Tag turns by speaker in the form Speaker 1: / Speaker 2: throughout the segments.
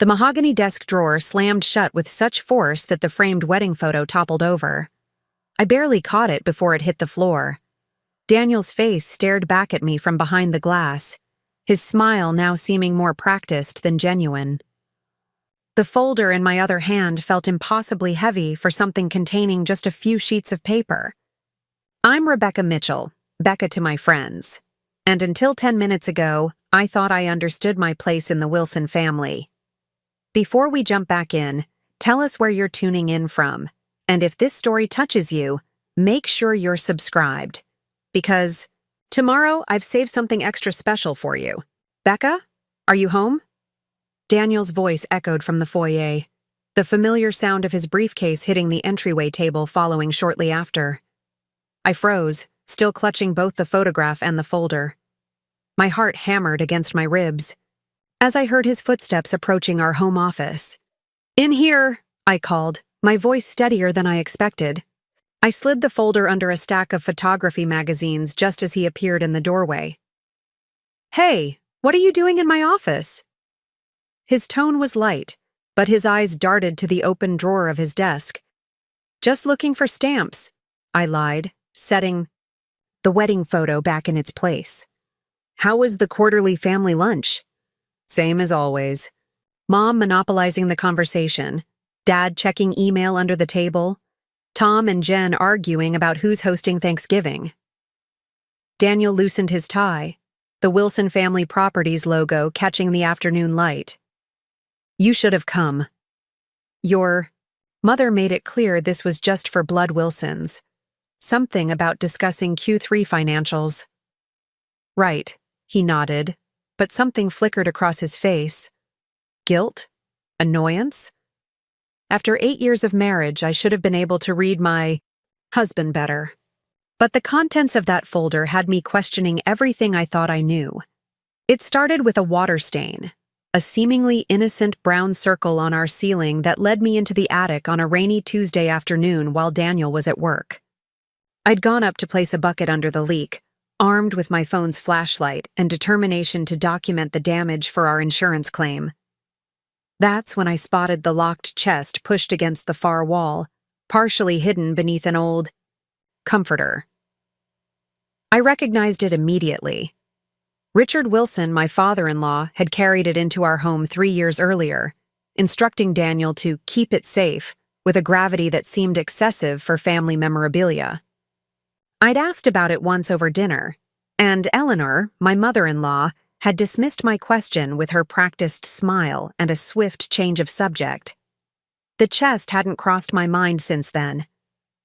Speaker 1: The mahogany desk drawer slammed shut with such force that the framed wedding photo toppled over. I barely caught it before it hit the floor. Daniel's face stared back at me from behind the glass, his smile now seeming more practiced than genuine. The folder in my other hand felt impossibly heavy for something containing just a few sheets of paper. I'm Rebecca Mitchell, Becca to my friends, and until 10 minutes ago, I thought I understood my place in the Wilson family. Before we jump back in, tell us where you're tuning in from, and if this story touches you, make sure you're subscribed. Because tomorrow I've saved something extra special for you. Becca, are you home? Daniel's voice echoed from the foyer, the familiar sound of his briefcase hitting the entryway table following shortly after. I froze, still clutching both the photograph and the folder. My heart hammered against my ribs as I heard his footsteps approaching our home office. "In here," I called, my voice steadier than I expected. I slid the folder under a stack of photography magazines just as he appeared in the doorway. "Hey, what are you doing in my office?" His tone was light, but his eyes darted to the open drawer of his desk. "Just looking for stamps," I lied, setting the wedding photo back in its place. "How was the quarterly family lunch?" "Same as always." Mom monopolizing the conversation, Dad checking email under the table, Tom and Jen arguing about who's hosting Thanksgiving. Daniel loosened his tie, the Wilson Family Properties logo catching the afternoon light. "You should have come. Your mother made it clear this was just for blood Wilsons. Something about discussing Q3 financials." "Right," he nodded, but something flickered across his face. Guilt? Annoyance? After 8 years of marriage, I should have been able to read my husband better. But the contents of that folder had me questioning everything I thought I knew. It started with a water stain, a seemingly innocent brown circle on our ceiling that led me into the attic on a rainy Tuesday afternoon while Daniel was at work. I'd gone up to place a bucket under the leak, armed with my phone's flashlight and determination to document the damage for our insurance claim. That's when I spotted the locked chest pushed against the far wall, partially hidden beneath an old comforter. I recognized it immediately. Richard Wilson, my father-in-law, had carried it into our home 3 years earlier, instructing Daniel to keep it safe with a gravity that seemed excessive for family memorabilia. I'd asked about it once over dinner, and Eleanor, my mother-in-law, had dismissed my question with her practiced smile and a swift change of subject. The chest hadn't crossed my mind since then.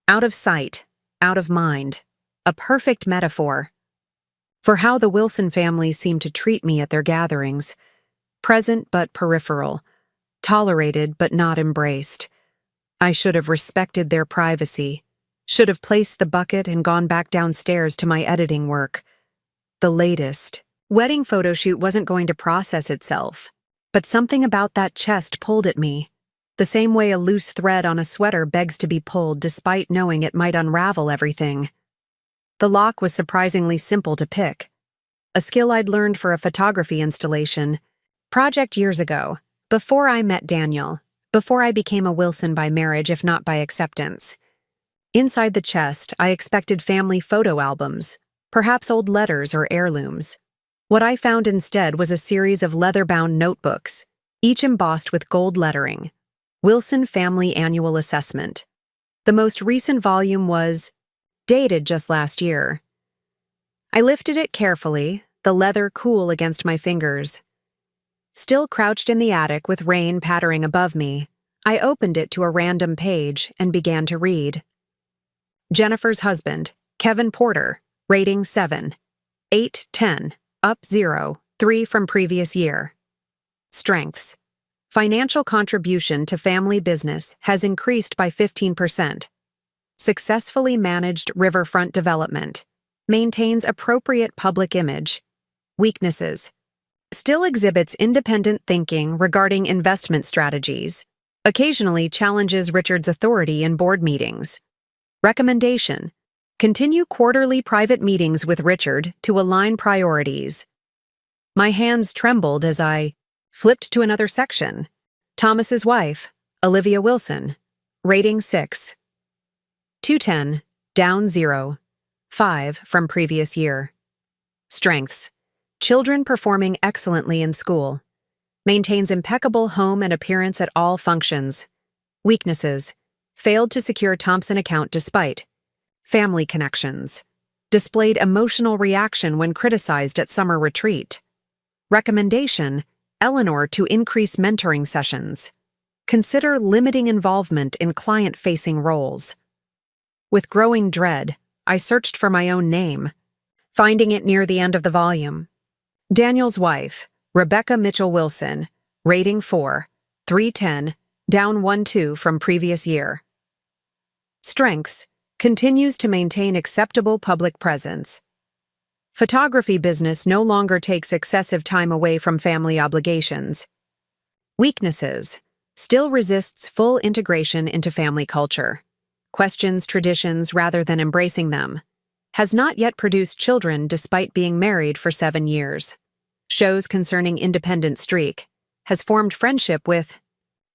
Speaker 1: Out of sight, out of mind. A perfect metaphor for how the Wilson family seemed to treat me at their gatherings. Present but peripheral, tolerated but not embraced. I should have respected their privacy, should have placed the bucket and gone back downstairs to my editing work. The latest wedding photo shoot wasn't going to process itself, but something about that chest pulled at me, the same way a loose thread on a sweater begs to be pulled despite knowing it might unravel everything. The lock was surprisingly simple to pick, a skill I'd learned for a photography installation project years ago, before I met Daniel, before I became a Wilson by marriage if not by acceptance. Inside the chest, I expected family photo albums, perhaps old letters or heirlooms. What I found instead was a series of leather-bound notebooks, each embossed with gold lettering. Wilson Family Annual Assessment. The most recent volume was dated just last year. I lifted it carefully, the leather cool against my fingers. Still crouched in the attic with rain pattering above me, I opened it to a random page and began to read. Jennifer's husband, Kevin Porter, rating 7. 8-10, up 0, 3 from previous year. Strengths. Financial contribution to family business has increased by 15%. Successfully managed riverfront development. Maintains appropriate public image. Weaknesses. Still exhibits independent thinking regarding investment strategies. Occasionally challenges Richard's authority in board meetings. Recommendation. Continue quarterly private meetings with Richard to align priorities. My hands trembled as I flipped to another section, Thomas's wife, Olivia Wilson. Rating 6. 210, down 0. 5 from previous year. Strengths: children performing excellently in school. Maintains impeccable home and appearance at all functions. Weaknesses: failed to secure Thompson account despite. Family connections. Displayed emotional reaction when criticized at summer retreat. Recommendation: Eleanor to increase mentoring sessions. Consider limiting involvement in client-facing roles. With growing dread, I searched for my own name, finding it near the end of the volume. Daniel's wife, Rebecca Mitchell Wilson. Rating 4. 310, down 1-2 from previous year. Strengths: continues to maintain acceptable public presence. Photography business no longer takes excessive time away from family obligations. Weaknesses: still resists full integration into family culture. Questions traditions rather than embracing them. Has not yet produced children despite being married for 7 years. Shows concerning independent streak. Has formed friendship with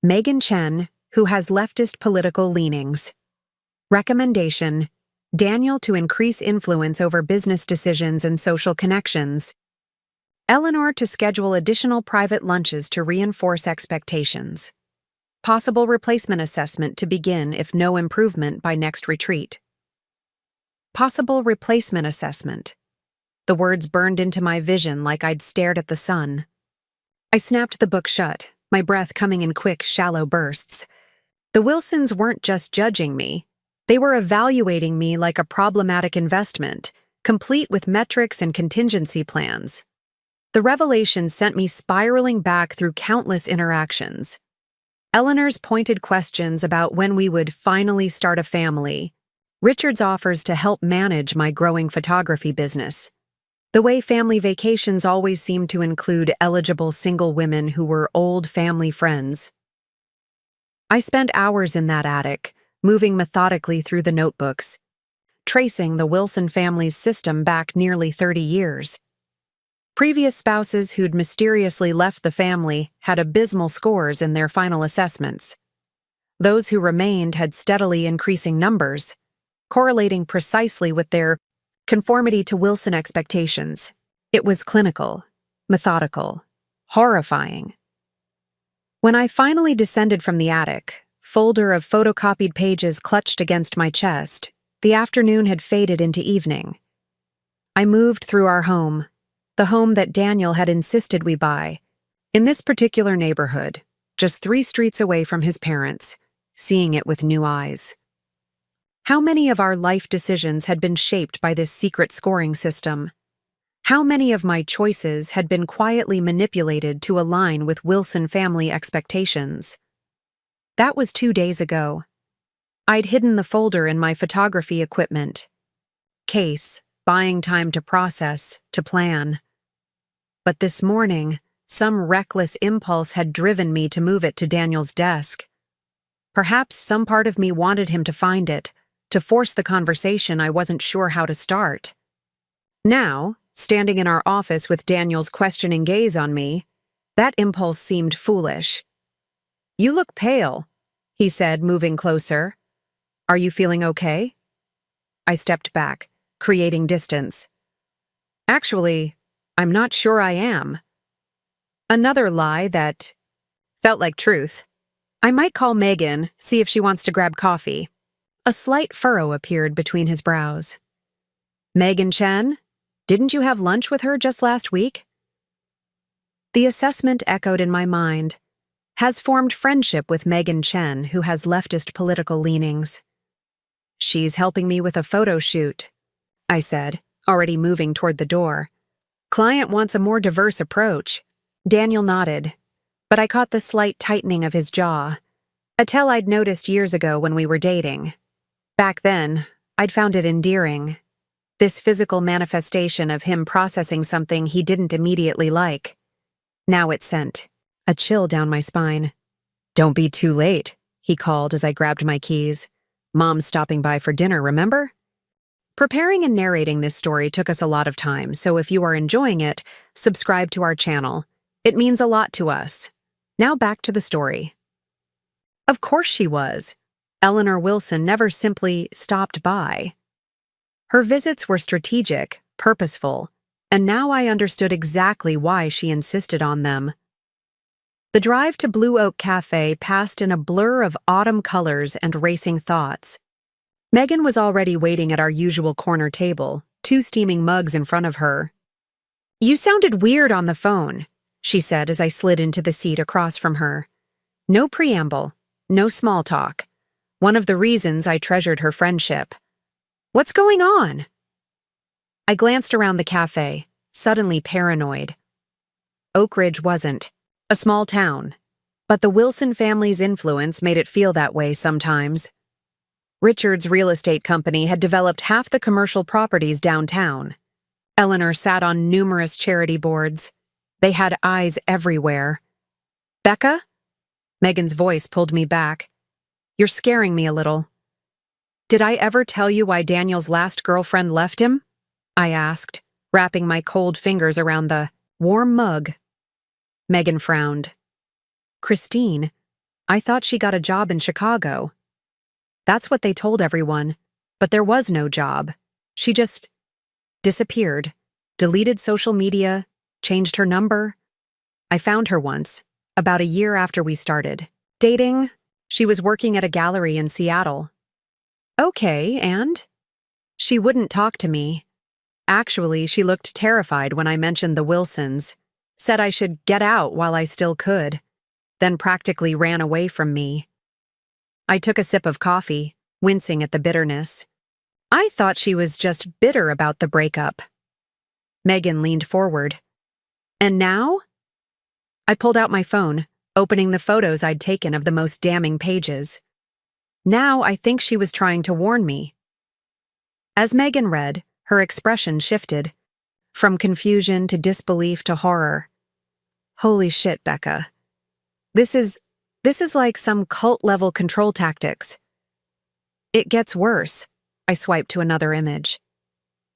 Speaker 1: Megan Chen, who has leftist political leanings. Recommendation: Daniel to increase influence over business decisions and social connections. Eleanor to schedule additional private lunches to reinforce expectations. Possible replacement assessment to begin if no improvement by next retreat. Possible replacement assessment. The words burned into my vision like I'd stared at the sun. I snapped the book shut, my breath coming in quick, shallow bursts. The Wilsons weren't just judging me. They were evaluating me like a problematic investment, complete with metrics and contingency plans. The revelation sent me spiraling back through countless interactions. Eleanor's pointed questions about when we would finally start a family. Richard's offers to help manage my growing photography business. The way family vacations always seemed to include eligible single women who were old family friends. I spent hours in that attic, moving methodically through the notebooks, tracing the Wilson family's system back nearly 30 years. Previous spouses who'd mysteriously left the family had abysmal scores in their final assessments. Those who remained had steadily increasing numbers, correlating precisely with their conformity to Wilson expectations. It was clinical, methodical, horrifying. When I finally descended from the attic, folder of photocopied pages clutched against my chest, the afternoon had faded into evening. I moved through our home, the home that Daniel had insisted we buy, in this particular neighborhood, just 3 streets away from his parents, seeing it with new eyes. How many of our life decisions had been shaped by this secret scoring system? How many of my choices had been quietly manipulated to align with Wilson family expectations? That was 2 days ago. I'd hidden the folder in my photography equipment case, buying time to process, to plan. But this morning, some reckless impulse had driven me to move it to Daniel's desk. Perhaps some part of me wanted him to find it, to force the conversation I wasn't sure how to start. Now, standing in our office with Daniel's questioning gaze on me, that impulse seemed foolish. "You look pale," he said, moving closer. "Are you feeling okay?" I stepped back, creating distance. "Actually, I'm not sure I am." Another lie that felt like truth. "I might call Megan, see if she wants to grab coffee." A slight furrow appeared between his brows. "Megan Chen? Didn't you have lunch with her just last week?" The assessment echoed in my mind. Has formed friendship with Megan Chen, who has leftist political leanings. "She's helping me with a photo shoot," I said, already moving toward the door. "Client wants a more diverse approach." Daniel nodded, but I caught the slight tightening of his jaw, a tell I'd noticed years ago when we were dating. Back then, I'd found it endearing. This physical manifestation of him processing something he didn't immediately like. Now it sent a chill down my spine. "Don't be too late," he called as I grabbed my keys. "Mom's stopping by for dinner, remember?" Preparing and narrating this story took us a lot of time, so if you are enjoying it, subscribe to our channel. It means a lot to us. Now back to the story. Of course she was. Eleanor Wilson never simply stopped by. Her visits were strategic, purposeful, and now I understood exactly why she insisted on them. The drive to Blue Oak Cafe passed in a blur of autumn colors and racing thoughts. Megan was already waiting at our usual corner table, 2 steaming mugs in front of her. "You sounded weird on the phone," she said as I slid into the seat across from her. No preamble, no small talk. One of the reasons I treasured her friendship. "What's going on?" I glanced around the cafe, suddenly paranoid. Oak Ridge wasn't. A small town. But the Wilson family's influence made it feel that way sometimes. Richard's real estate company had developed half the commercial properties downtown. Eleanor sat on numerous charity boards. They had eyes everywhere. "Becca?" Megan's voice pulled me back. "You're scaring me a little." "Did I ever tell you why Daniel's last girlfriend left him?" I asked, wrapping my cold fingers around the warm mug. Megan frowned. "Christine, I thought she got a job in Chicago." "That's what they told everyone, but there was no job. She just disappeared, deleted social media, changed her number. I found her once, about a year after we started dating. She was working at a gallery in Seattle." "Okay, and?" "She wouldn't talk to me. Actually, she looked terrified when I mentioned the Wilsons, said I should get out while I still could, then practically ran away from me." I took a sip of coffee, wincing at the bitterness. I thought she was just bitter about the breakup. Megan leaned forward. "And now?" I pulled out my phone, opening the photos I'd taken of the most damning pages. Now I think she was trying to warn me. As Megan read, her expression shifted, from confusion to disbelief to horror. "Holy shit, Becca. This is like some cult-level control tactics." "It gets worse." I swiped to another image.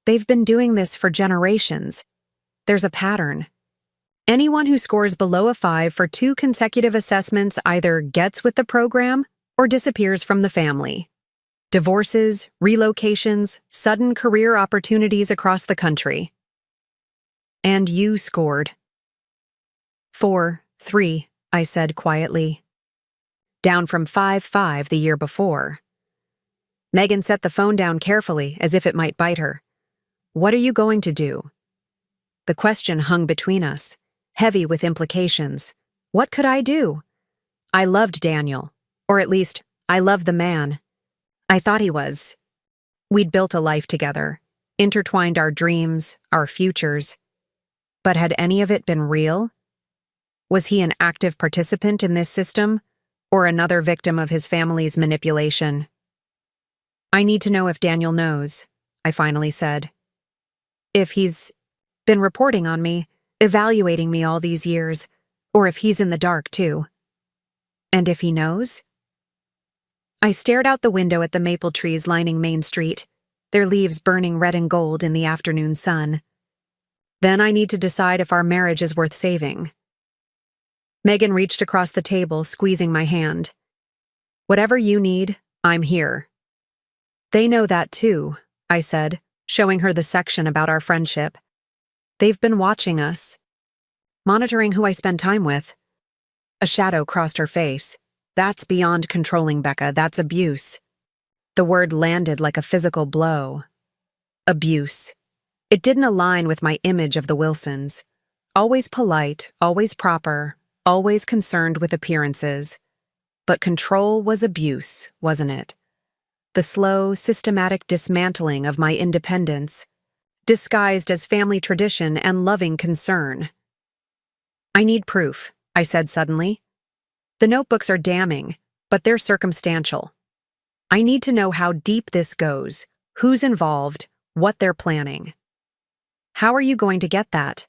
Speaker 1: "They've been doing this for generations. There's a pattern. Anyone who scores below a 5 for 2 consecutive assessments either gets with the program or disappears from the family. Divorces, relocations, sudden career opportunities across the country." "And you scored." 4-3, I said quietly. Down from 5-5 the year before. Megan set the phone down carefully, as if it might bite her. "What are you going to do?" The question hung between us, heavy with implications. What could I do? I loved Daniel, or at least, I loved the man. I thought he was. We'd built a life together, intertwined our dreams, our futures. But had any of it been real? Was he an active participant in this system, or another victim of his family's manipulation? "I need to know if Daniel knows," I finally said. "If he's been reporting on me, evaluating me all these years, or if he's in the dark too." "And if he knows?" I stared out the window at the maple trees lining Main Street, their leaves burning red and gold in the afternoon sun. "Then I need to decide if our marriage is worth saving." Megan reached across the table, squeezing my hand. "Whatever you need, I'm here." "They know that too," I said, showing her the section about our friendship. "They've been watching us, monitoring who I spend time with." A shadow crossed her face. "That's beyond controlling, Becca. That's abuse." The word landed like a physical blow. Abuse. It didn't align with my image of the Wilsons. Always polite, always proper, always concerned with appearances. But control was abuse, wasn't it? The slow, systematic dismantling of my independence, disguised as family tradition and loving concern. "I need proof," I said suddenly. "The notebooks are damning, but they're circumstantial. I need to know how deep this goes, who's involved, what they're planning." "How are you going to get that?"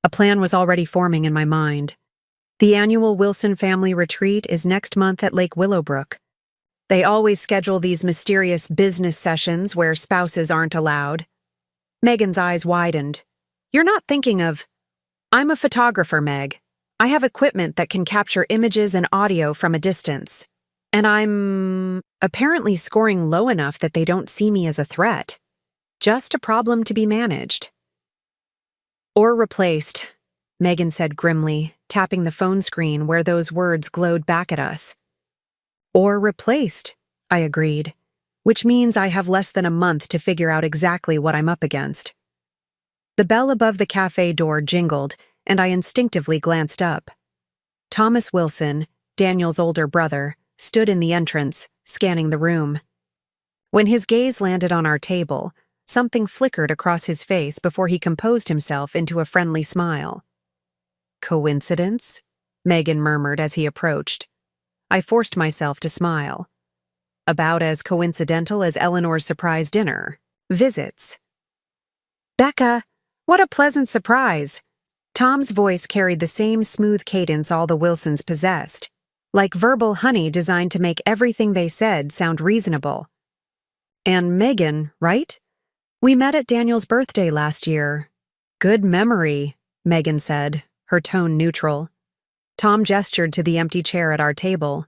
Speaker 1: A plan was already forming in my mind. The annual Wilson family retreat is next month at Lake Willowbrook. They always schedule these mysterious business sessions where spouses aren't allowed. Megan's eyes widened. "You're not thinking of—" "I'm a photographer, Meg. I have equipment that can capture images and audio from a distance. And I'm apparently scoring low enough that they don't see me as a threat. Just a problem to be managed. Or replaced, Megan said grimly, tapping the phone screen where those words glowed back at us. Or replaced, I agreed, which means I have less than a month to figure out exactly what I'm up against. The bell above the cafe door jingled, and I instinctively glanced up. Thomas Wilson, Daniel's older brother, stood in the entrance, scanning the room. When his gaze landed on our table, something flickered across his face before he composed himself into a friendly smile. Coincidence? Megan murmured as he approached. I forced myself to smile. About as coincidental as Eleanor's surprise dinner. Visits. Becca, what a pleasant surprise. Tom's voice carried the same smooth cadence all the Wilsons possessed, like verbal honey designed to make everything they said sound reasonable. And Megan, right? We met at Daniel's birthday last year. Good memory, Megan said, her tone neutral. Tom gestured to the empty chair at our table.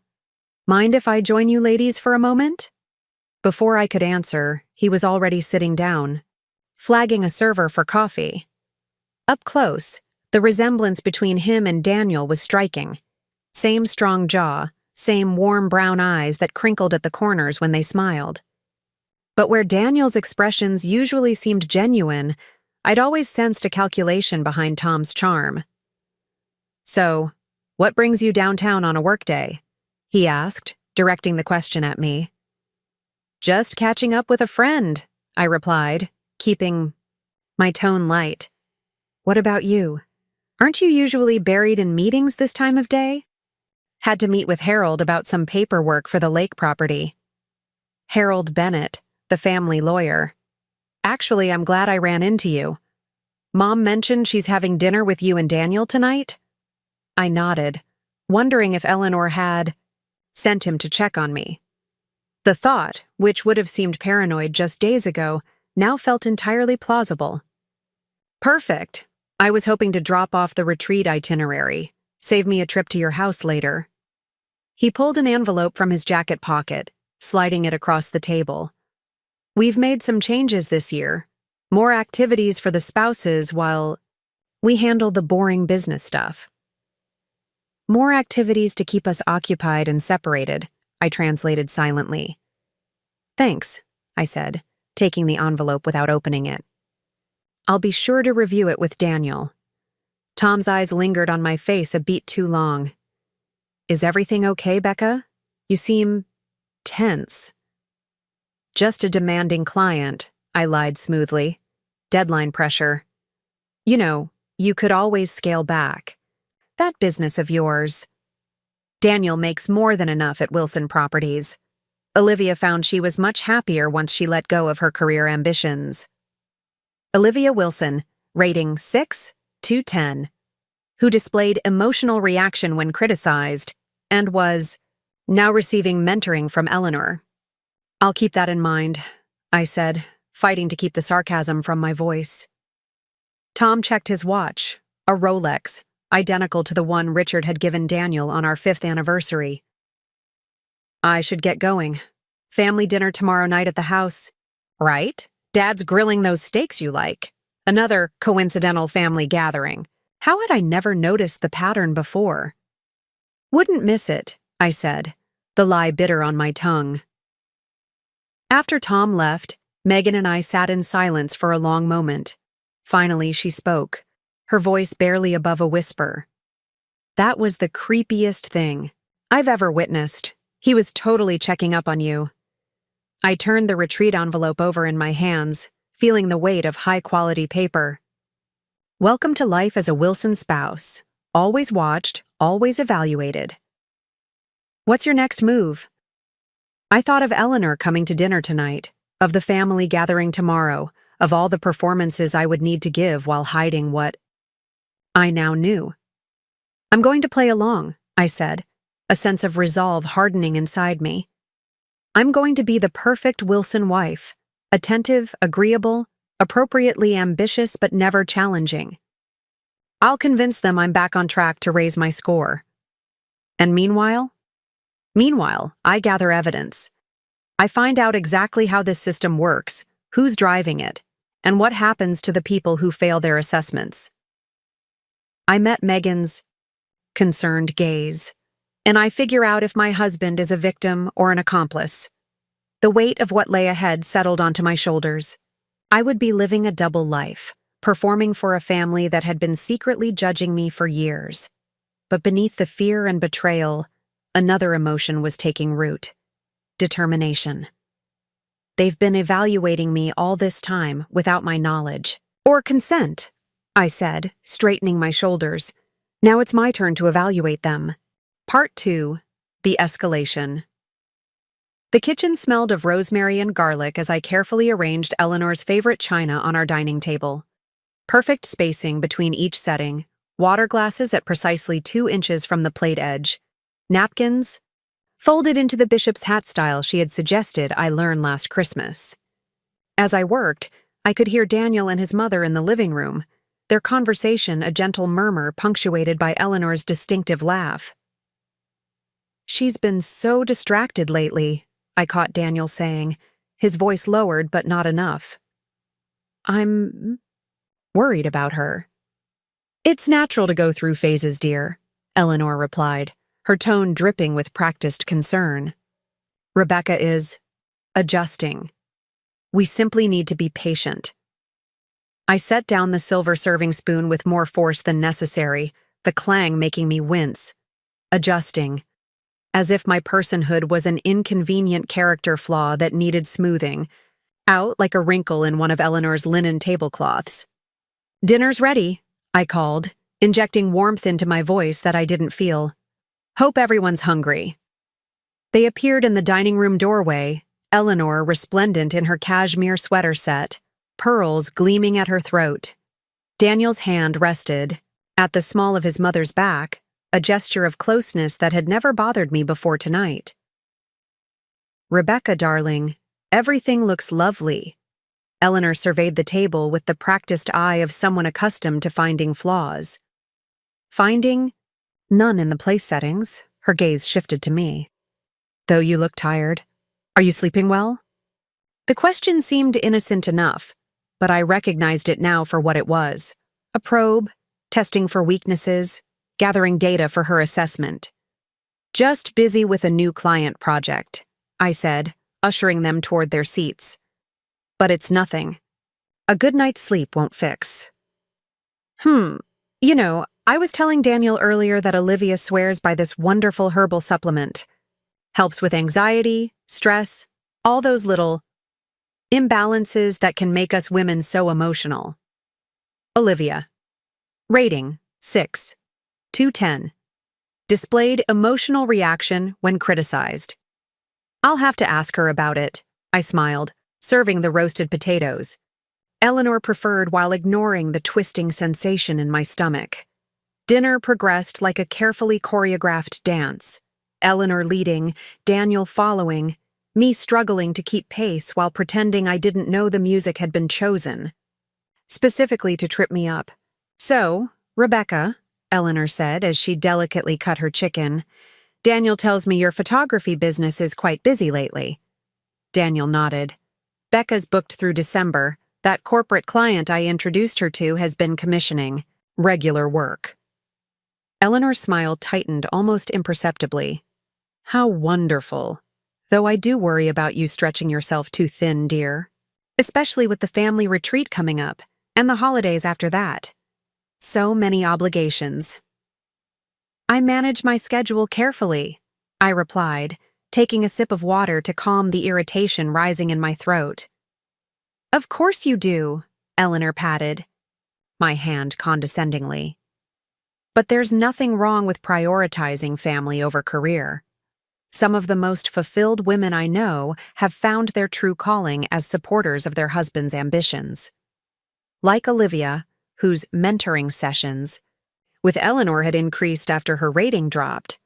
Speaker 1: Mind if I join you ladies for a moment? Before I could answer, he was already sitting down, flagging a server for coffee. Up close, the resemblance between him and Daniel was striking. Same strong jaw, same warm brown eyes that crinkled at the corners when they smiled. But where Daniel's expressions usually seemed genuine, I'd always sensed a calculation behind Tom's charm. So, what brings you downtown on a workday? He asked, directing the question at me. Just catching up with a friend, I replied, keeping my tone light. What about you? Aren't you usually buried in meetings this time of day? Had to meet with Harold about some paperwork for the lake property. Harold Bennett, the family lawyer. Actually, I'm glad I ran into you. Mom mentioned she's having dinner with you and Daniel tonight? I nodded, wondering if Eleanor had sent him to check on me. The thought, which would have seemed paranoid just days ago, now felt entirely plausible. Perfect. I was hoping to drop off the retreat itinerary, save me a trip to your house later. He pulled an envelope from his jacket pocket, sliding it across the table. We've made some changes this year. More activities for the spouses while we handle the boring business stuff. More activities to keep us occupied and separated, I translated silently. Thanks, I said, taking the envelope without opening it. I'll be sure to review it with Daniel. Tom's eyes lingered on my face a beat too long. Is everything okay, Becca? You seem tense. Just a demanding client, I lied smoothly. Deadline pressure. You know, you could always scale back. That business of yours. Daniel makes more than enough at Wilson Properties. Olivia found she was much happier once she let go of her career ambitions. Olivia Wilson, rating 6/10, who displayed emotional reaction when criticized and was now receiving mentoring from Eleanor. I'll keep that in mind, I said, fighting to keep the sarcasm from my voice. Tom checked his watch, a Rolex, identical to the one Richard had given Daniel on our 5th anniversary. I should get going. Family dinner tomorrow night at the house. Right? Dad's grilling those steaks you like. Another coincidental family gathering. How had I never noticed the pattern before? Wouldn't miss it, I said, the lie bitter on my tongue. After Tom left, Megan and I sat in silence for a long moment. Finally, she spoke, her voice barely above a whisper. That was the creepiest thing I've ever witnessed. He was totally checking up on you. I turned the retreat envelope over in my hands, feeling the weight of high-quality paper. Welcome to life as a Wilson spouse. Always watched, always evaluated. What's your next move? I thought of Eleanor coming to dinner tonight, of the family gathering tomorrow, of all the performances I would need to give while hiding what I now knew. I'm going to play along, I said, a sense of resolve hardening inside me. I'm going to be the perfect Wilson wife, attentive, agreeable, appropriately ambitious but never challenging. I'll convince them I'm back on track to raise my score. And meanwhile? Meanwhile, I gather evidence. I find out exactly how this system works, who's driving it, and what happens to the people who fail their assessments. I met Megan's concerned gaze, and I figure out if my husband is a victim or an accomplice. The weight of what lay ahead settled onto my shoulders. I would be living a double life, performing for a family that had been secretly judging me for years. But beneath the fear and betrayal, another emotion was taking root: determination. They've been evaluating me all this time without my knowledge. Or consent, I said, straightening my shoulders. Now it's my turn to evaluate them. Part 2. The Escalation. The kitchen smelled of rosemary and garlic as I carefully arranged Eleanor's favorite china on our dining table. Perfect spacing between each setting, water glasses at precisely 2 inches from the plate edge, napkins folded into the bishop's hat style she had suggested I learn last Christmas. As I worked, I could hear Daniel and his mother in the living room, their conversation a gentle murmur punctuated by Eleanor's distinctive laugh. "She's been so distracted lately," I caught Daniel saying, his voice lowered but not enough. "I'm worried about her." "It's natural to go through phases, dear," Eleanor replied, her tone dripping with practiced concern. "Rebecca is adjusting. We simply need to be patient." I set down the silver serving spoon with more force than necessary, the clang making me wince. Adjusting. As if my personhood was an inconvenient character flaw that needed smoothing, out like a wrinkle in one of Eleanor's linen tablecloths. "Dinner's ready," I called, injecting warmth into my voice that I didn't feel. "Hope everyone's hungry." They appeared in the dining room doorway, Eleanor resplendent in her cashmere sweater set, pearls gleaming at her throat. Daniel's hand rested, at the small of his mother's back, a gesture of closeness that had never bothered me before tonight. "Rebecca, darling, everything looks lovely." Eleanor surveyed the table with the practiced eye of someone accustomed to finding flaws. Finding none in the place settings, her gaze shifted to me. "Though you look tired. Are you sleeping well?" The question seemed innocent enough, but I recognized it now for what it was: a probe, testing for weaknesses, gathering data for her assessment. "Just busy with a new client project," I said, ushering them toward their seats. "But it's nothing. A good night's sleep won't fix." I was telling Daniel earlier that Olivia swears by this wonderful herbal supplement. Helps with anxiety, stress, all those little imbalances that can make us women so emotional. Olivia. Rating, 6. 210. Displayed emotional reaction when criticized. "I'll have to ask her about it," I smiled, serving the roasted potatoes. Eleanor preferred while ignoring the twisting sensation in my stomach. Dinner progressed like a carefully choreographed dance. Eleanor leading, Daniel following, me struggling to keep pace while pretending I didn't know the music had been chosen. Specifically to trip me up. "So, Rebecca," Eleanor said as she delicately cut her chicken, "Daniel tells me your photography business is quite busy lately." Daniel nodded. "Becca's booked through December. That corporate client I introduced her to has been commissioning. Regular work." Eleanor's smile tightened almost imperceptibly. "How wonderful. Though I do worry about you stretching yourself too thin, dear. Especially with the family retreat coming up, and the holidays after that. So many obligations." "I manage my schedule carefully," I replied, taking a sip of water to calm the irritation rising in my throat. "Of course you do," Eleanor patted my hand condescendingly. "But there's nothing wrong with prioritizing family over career. Some of the most fulfilled women I know have found their true calling as supporters of their husbands' ambitions. Like Olivia, whose mentoring sessions with Eleanor had increased after her rating dropped.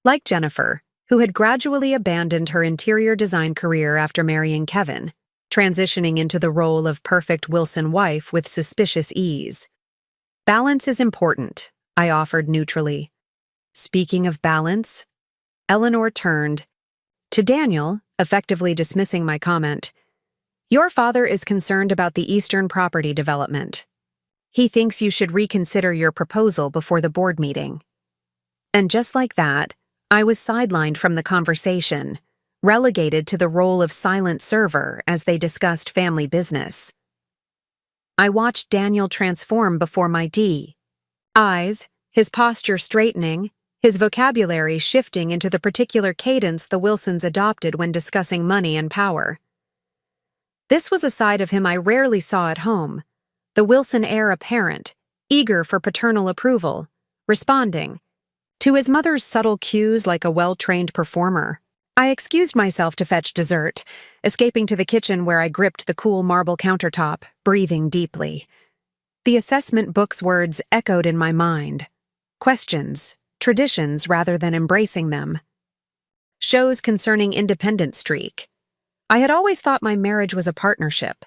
Speaker 1: Like Jennifer, who had gradually abandoned her interior design career after marrying Kevin, transitioning into the role of perfect Wilson wife with suspicious ease. Balance is important, I offered neutrally. Speaking of balance, Eleanor turned to Daniel, effectively dismissing my comment. Your father is concerned about the Eastern property development. He thinks you should reconsider your proposal before the board meeting. And just like that, I was sidelined from the conversation, relegated to the role of silent server as they discussed family business. I watched Daniel transform before my eyes, his posture straightening, his vocabulary shifting into the particular cadence the Wilsons adopted when discussing money and power. This was a side of him I rarely saw at home, the Wilson heir apparent, eager for paternal approval, responding to his mother's subtle cues like a well-trained performer. I excused myself to fetch dessert, escaping to the kitchen where I gripped the cool marble countertop, breathing deeply. The assessment book's words echoed in my mind. Questions, traditions rather than embracing them. Shows concerning independent streak. I had always thought my marriage was a partnership.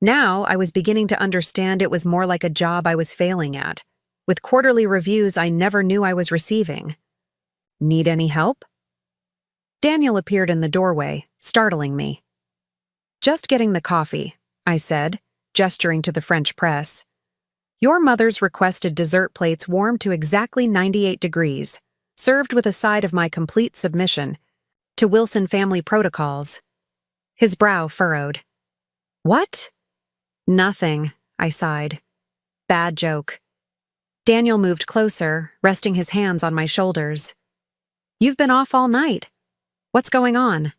Speaker 1: Now I was beginning to understand it was more like a job I was failing at, with quarterly reviews I never knew I was receiving. Need any help? Daniel appeared in the doorway, startling me. Just getting the coffee, I said, gesturing to the French press. Your mother's requested dessert plates warmed to exactly 98 degrees, served with a side of my complete submission to Wilson family protocols. His brow furrowed. What? Nothing, I sighed. Bad joke. Daniel moved closer, resting his hands on my shoulders. You've been off all night. What's going on?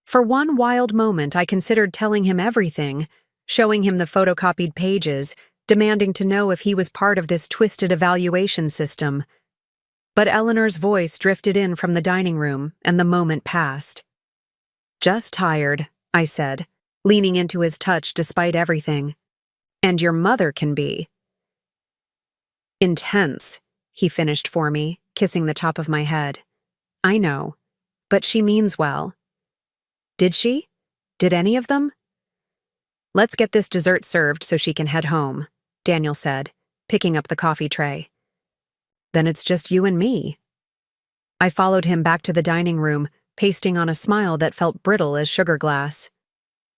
Speaker 1: For one wild moment, I considered telling him everything, showing him the photocopied pages, demanding to know if he was part of this twisted evaluation system. But Eleanor's voice drifted in from the dining room, and the moment passed. Just tired, I said, leaning into his touch despite everything. And your mother can be intense, he finished for me, kissing the top of my head. I know, but she means well. Did she? Did any of them? Let's get this dessert served so she can head home, Daniel said, picking up the coffee tray. Then it's just you and me. I followed him back to the dining room, pasting on a smile that felt brittle as sugar glass.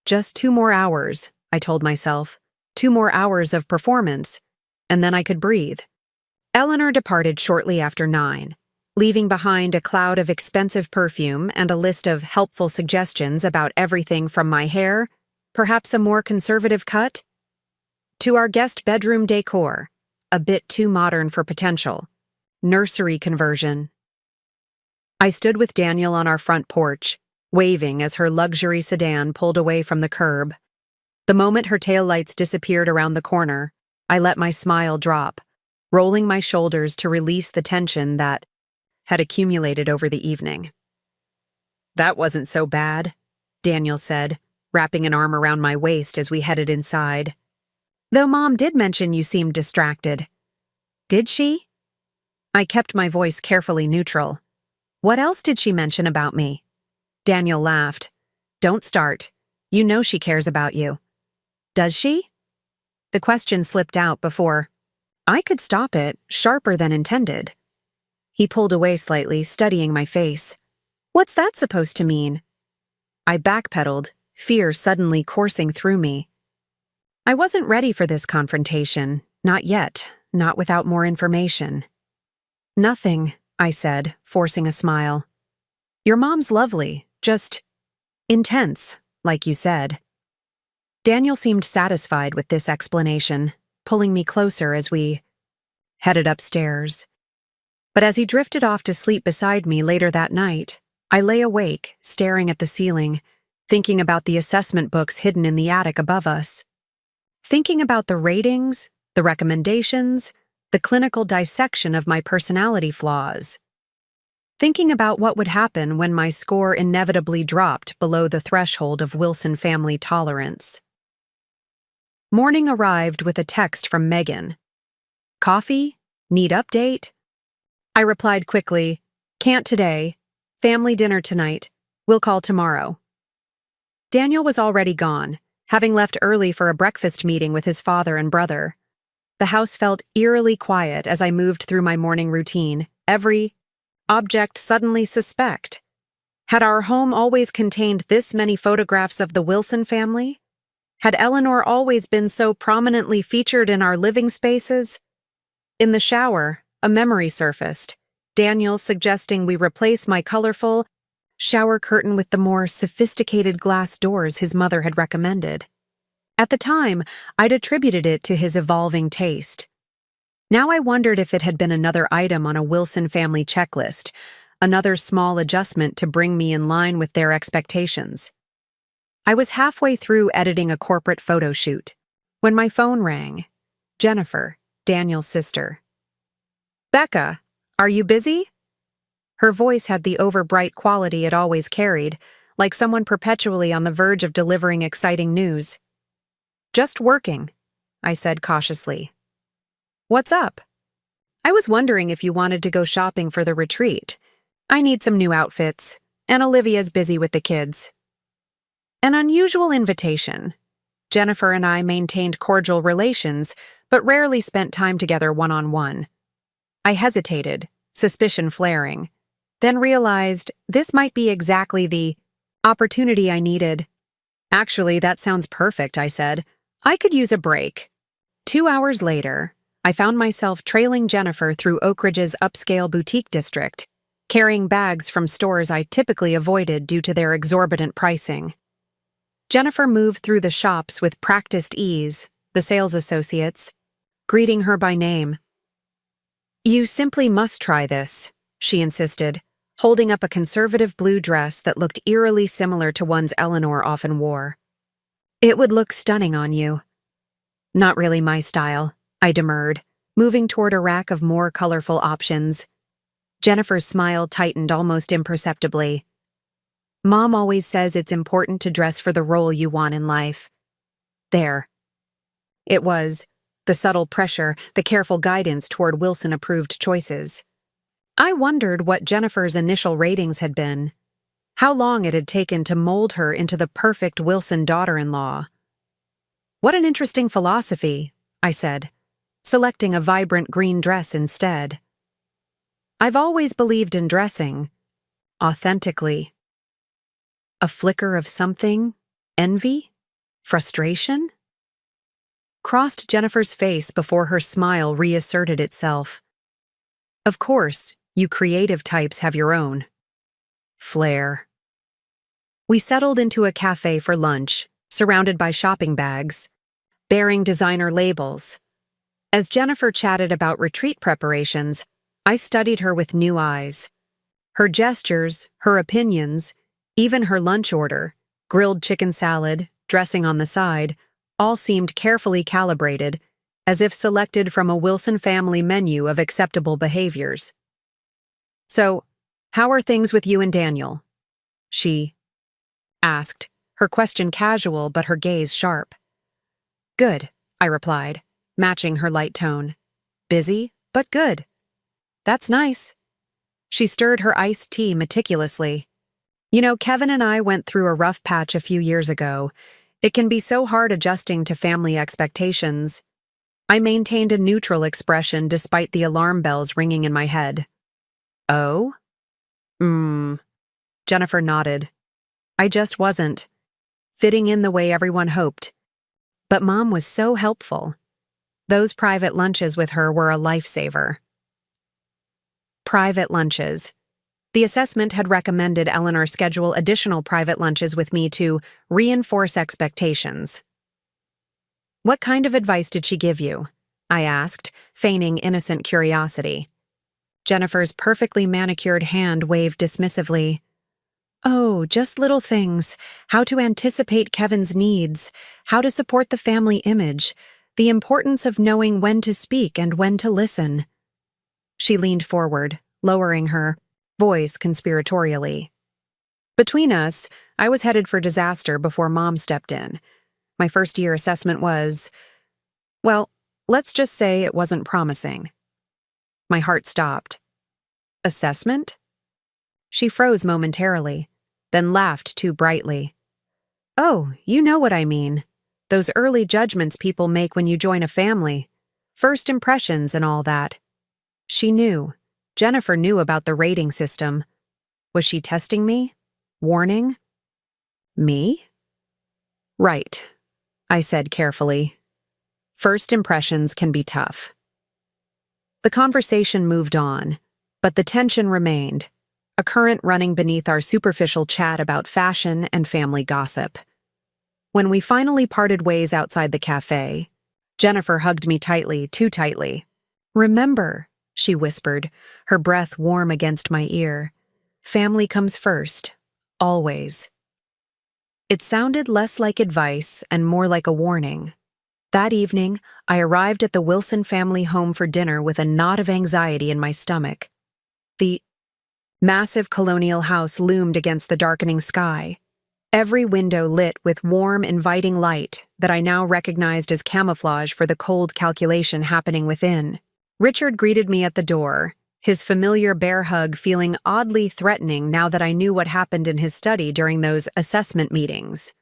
Speaker 1: Just 2 more hours, I told myself. 2 more hours of performance, and then I could breathe. Eleanor departed shortly after 9, leaving behind a cloud of expensive perfume and a list of helpful suggestions about everything from my hair, perhaps a more conservative cut, to our guest bedroom decor, a bit too modern for potential, nursery conversion. I stood with Daniel on our front porch, waving as her luxury sedan pulled away from the curb. The moment her taillights disappeared around the corner, I let my smile drop, rolling my shoulders to release the tension that had accumulated over the evening. That wasn't so bad, Daniel said, wrapping an arm around my waist as we headed inside. Though Mom did mention you seemed distracted. Did she? I kept my voice carefully neutral. What else did she mention about me? Daniel laughed. Don't start. You know she cares about you. Does she? The question slipped out before I could stop it, sharper than intended. He pulled away slightly, studying my face. What's that supposed to mean? I backpedaled, fear suddenly coursing through me. I wasn't ready for this confrontation, not yet, not without more information. Nothing, I said, forcing a smile. Your mom's lovely, just intense, like you said. Daniel seemed satisfied with this explanation, pulling me closer as we headed upstairs. But as he drifted off to sleep beside me later that night, I lay awake, staring at the ceiling, thinking about the assessment books hidden in the attic above us. Thinking about the ratings, the recommendations, the clinical dissection of my personality flaws. Thinking about what would happen when my score inevitably dropped below the threshold of Wilson family tolerance. Morning arrived with a text from Megan. Coffee? Need update? I replied quickly, can't today. Family dinner tonight. We'll call tomorrow. Daniel was already gone, having left early for a breakfast meeting with his father and brother. The house felt eerily quiet as I moved through my morning routine, every object suddenly suspect. Had our home always contained this many photographs of the Wilson family? Had Eleanor always been so prominently featured in our living spaces? In the shower, a memory surfaced, Daniel suggesting we replace my colorful shower curtain with the more sophisticated glass doors his mother had recommended. At the time, I'd attributed it to his evolving taste. Now I wondered if it had been another item on a Wilson family checklist, another small adjustment to bring me in line with their expectations. I was halfway through editing a corporate photo shoot when my phone rang. Jennifer, Daniel's sister. "Becca, are you busy?" Her voice had the overbright quality it always carried, like someone perpetually on the verge of delivering exciting news. "Just working," I said cautiously. "What's up?" "I was wondering if you wanted to go shopping for the retreat. I need some new outfits, and Olivia's busy with the kids." An unusual invitation. Jennifer and I maintained cordial relations, but rarely spent time together one-on-one. I hesitated, suspicion flaring, then realized this might be exactly the opportunity I needed. "Actually, that sounds perfect," I said. "I could use a break." 2 hours later, I found myself trailing Jennifer through Oak Ridge's upscale boutique district, carrying bags from stores I typically avoided due to their exorbitant pricing. Jennifer moved through the shops with practiced ease, the sales associates greeting her by name. "You simply must try this," she insisted, holding up a conservative blue dress that looked eerily similar to ones Eleanor often wore. "It would look stunning on you." "Not really my style," I demurred, moving toward a rack of more colorful options. Jennifer's smile tightened almost imperceptibly. "Mom always says it's important to dress for the role you want in life." There. It was, the subtle pressure, the careful guidance toward Wilson-approved choices. I wondered what Jennifer's initial ratings had been, how long it had taken to mold her into the perfect Wilson daughter-in-law. "What an interesting philosophy," I said, selecting a vibrant green dress instead. "I've always believed in dressing authentically." A flicker of something? Envy? Frustration? Crossed Jennifer's face before her smile reasserted itself. "Of course, you creative types have your own flair." We settled into a cafe for lunch, surrounded by shopping bags, bearing designer labels. As Jennifer chatted about retreat preparations, I studied her with new eyes. Her gestures, her opinions, even her lunch order, grilled chicken salad, dressing on the side, all seemed carefully calibrated, as if selected from a Wilson family menu of acceptable behaviors. "So, how are things with you and Daniel?" she asked, her question casual but her gaze sharp. "Good," I replied, matching her light tone. "Busy, but good." "That's nice." She stirred her iced tea meticulously. "You know, Kevin and I went through a rough patch a few years ago. It can be so hard adjusting to family expectations." I maintained a neutral expression despite the alarm bells ringing in my head. "Oh?" Jennifer nodded. "I just wasn't fitting in the way everyone hoped. But Mom was so helpful. Those private lunches with her were a lifesaver." Private lunches. The assessment had recommended Eleanor schedule additional private lunches with me to reinforce expectations. "What kind of advice did she give you?" I asked, feigning innocent curiosity. Jennifer's perfectly manicured hand waved dismissively. "Oh, just little things. How to anticipate Kevin's needs, how to support the family image, the importance of knowing when to speak and when to listen." She leaned forward, lowering her voice conspiratorially. Between us, I was headed for disaster before Mom stepped in. My first-year assessment was, well, let's just say it wasn't promising. My heart stopped. "Assessment?" She froze momentarily, then laughed too brightly. "Oh, you know what I mean. Those early judgments people make when you join a family. First impressions and all that. She knew. Jennifer knew about the rating system. Was she testing me? Warning? Me? Right, I said carefully. First impressions can be tough. The conversation moved on, but the tension remained, a current running beneath our superficial chat about fashion and family gossip. When we finally parted ways outside the cafe, Jennifer hugged me tightly, too tightly. Remember, she whispered, her breath warm against my ear. Family comes first, always. It sounded less like advice and more like a warning. That evening, I arrived at the Wilson family home for dinner with a knot of anxiety in my stomach. The massive colonial house loomed against the darkening sky, every window lit with warm, inviting light that I now recognized as camouflage for the cold calculation happening within. Richard greeted me at the door, his familiar bear hug feeling oddly threatening now that I knew what happened in his study during those assessment meetings.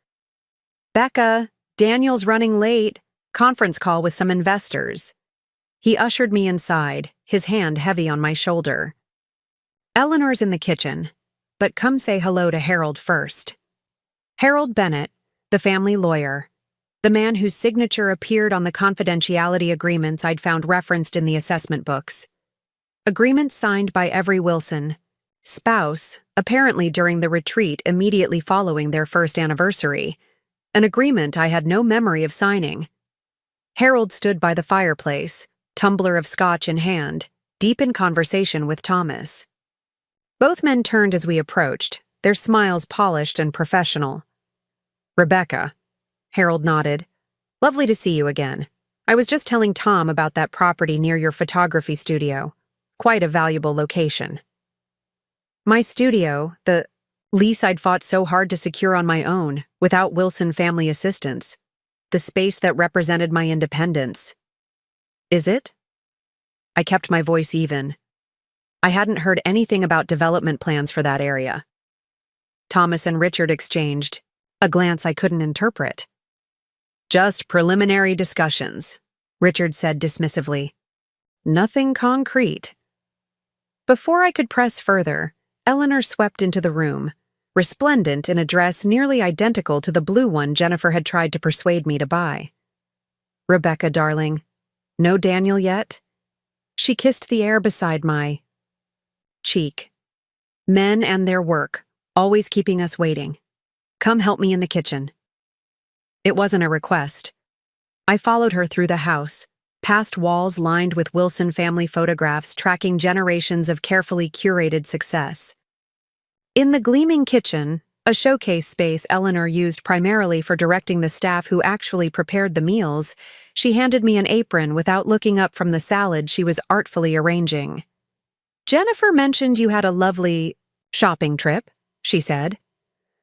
Speaker 1: "Becca, Daniel's running late. Conference call with some investors." He ushered me inside, his hand heavy on my shoulder. "Eleanor's in the kitchen, but come say hello to Harold first." Harold Bennett, the family lawyer, the man whose signature appeared on the confidentiality agreements I'd found referenced in the assessment books. Agreements signed by every Wilson spouse, apparently during the retreat immediately following their first anniversary, an agreement I had no memory of signing. Harold stood by the fireplace, tumbler of scotch in hand, deep in conversation with Thomas. Both men turned as we approached, their smiles polished and professional. "Rebecca," Harold nodded. "Lovely to see you again. I was just telling Tom about that property near your photography studio. Quite a valuable location." My studio, the lease I'd fought so hard to secure on my own, without Wilson family assistance. The space that represented my independence. Is it? I kept my voice even. I hadn't heard anything about development plans for that area. Thomas and Richard exchanged, a glance I couldn't interpret. "Just preliminary discussions," Richard said dismissively. "Nothing concrete." Before I could press further, Eleanor swept into the room, resplendent in a dress nearly identical to the blue one Jennifer had tried to persuade me to buy. "Rebecca, darling, no Daniel yet?" She kissed the air beside my cheek. "Men and their work, always keeping us waiting. Come help me in the kitchen." It wasn't a request. I followed her through the house, past walls lined with Wilson family photographs tracking generations of carefully curated success. In the gleaming kitchen, a showcase space Eleanor used primarily for directing the staff who actually prepared the meals, she handed me an apron without looking up from the salad she was artfully arranging. "Jennifer mentioned you had a lovely shopping trip," she said.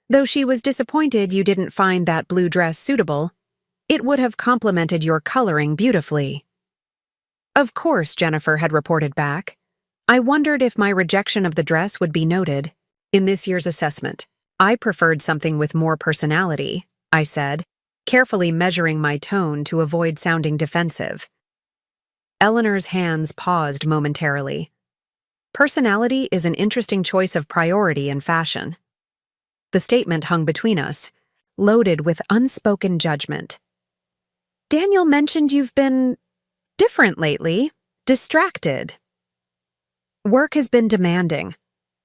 Speaker 1: "Though she was disappointed you didn't find that blue dress suitable. It would have complemented your coloring beautifully." Of course, Jennifer had reported back. I wondered if my rejection of the dress would be noted. In this year's assessment, I preferred something with more personality, I said, carefully measuring my tone to avoid sounding defensive. Eleanor's hands paused momentarily. Personality is an interesting choice of priority in fashion. The statement hung between us, loaded with unspoken judgment. "Daniel mentioned you've been different lately, distracted." "Work has been demanding,"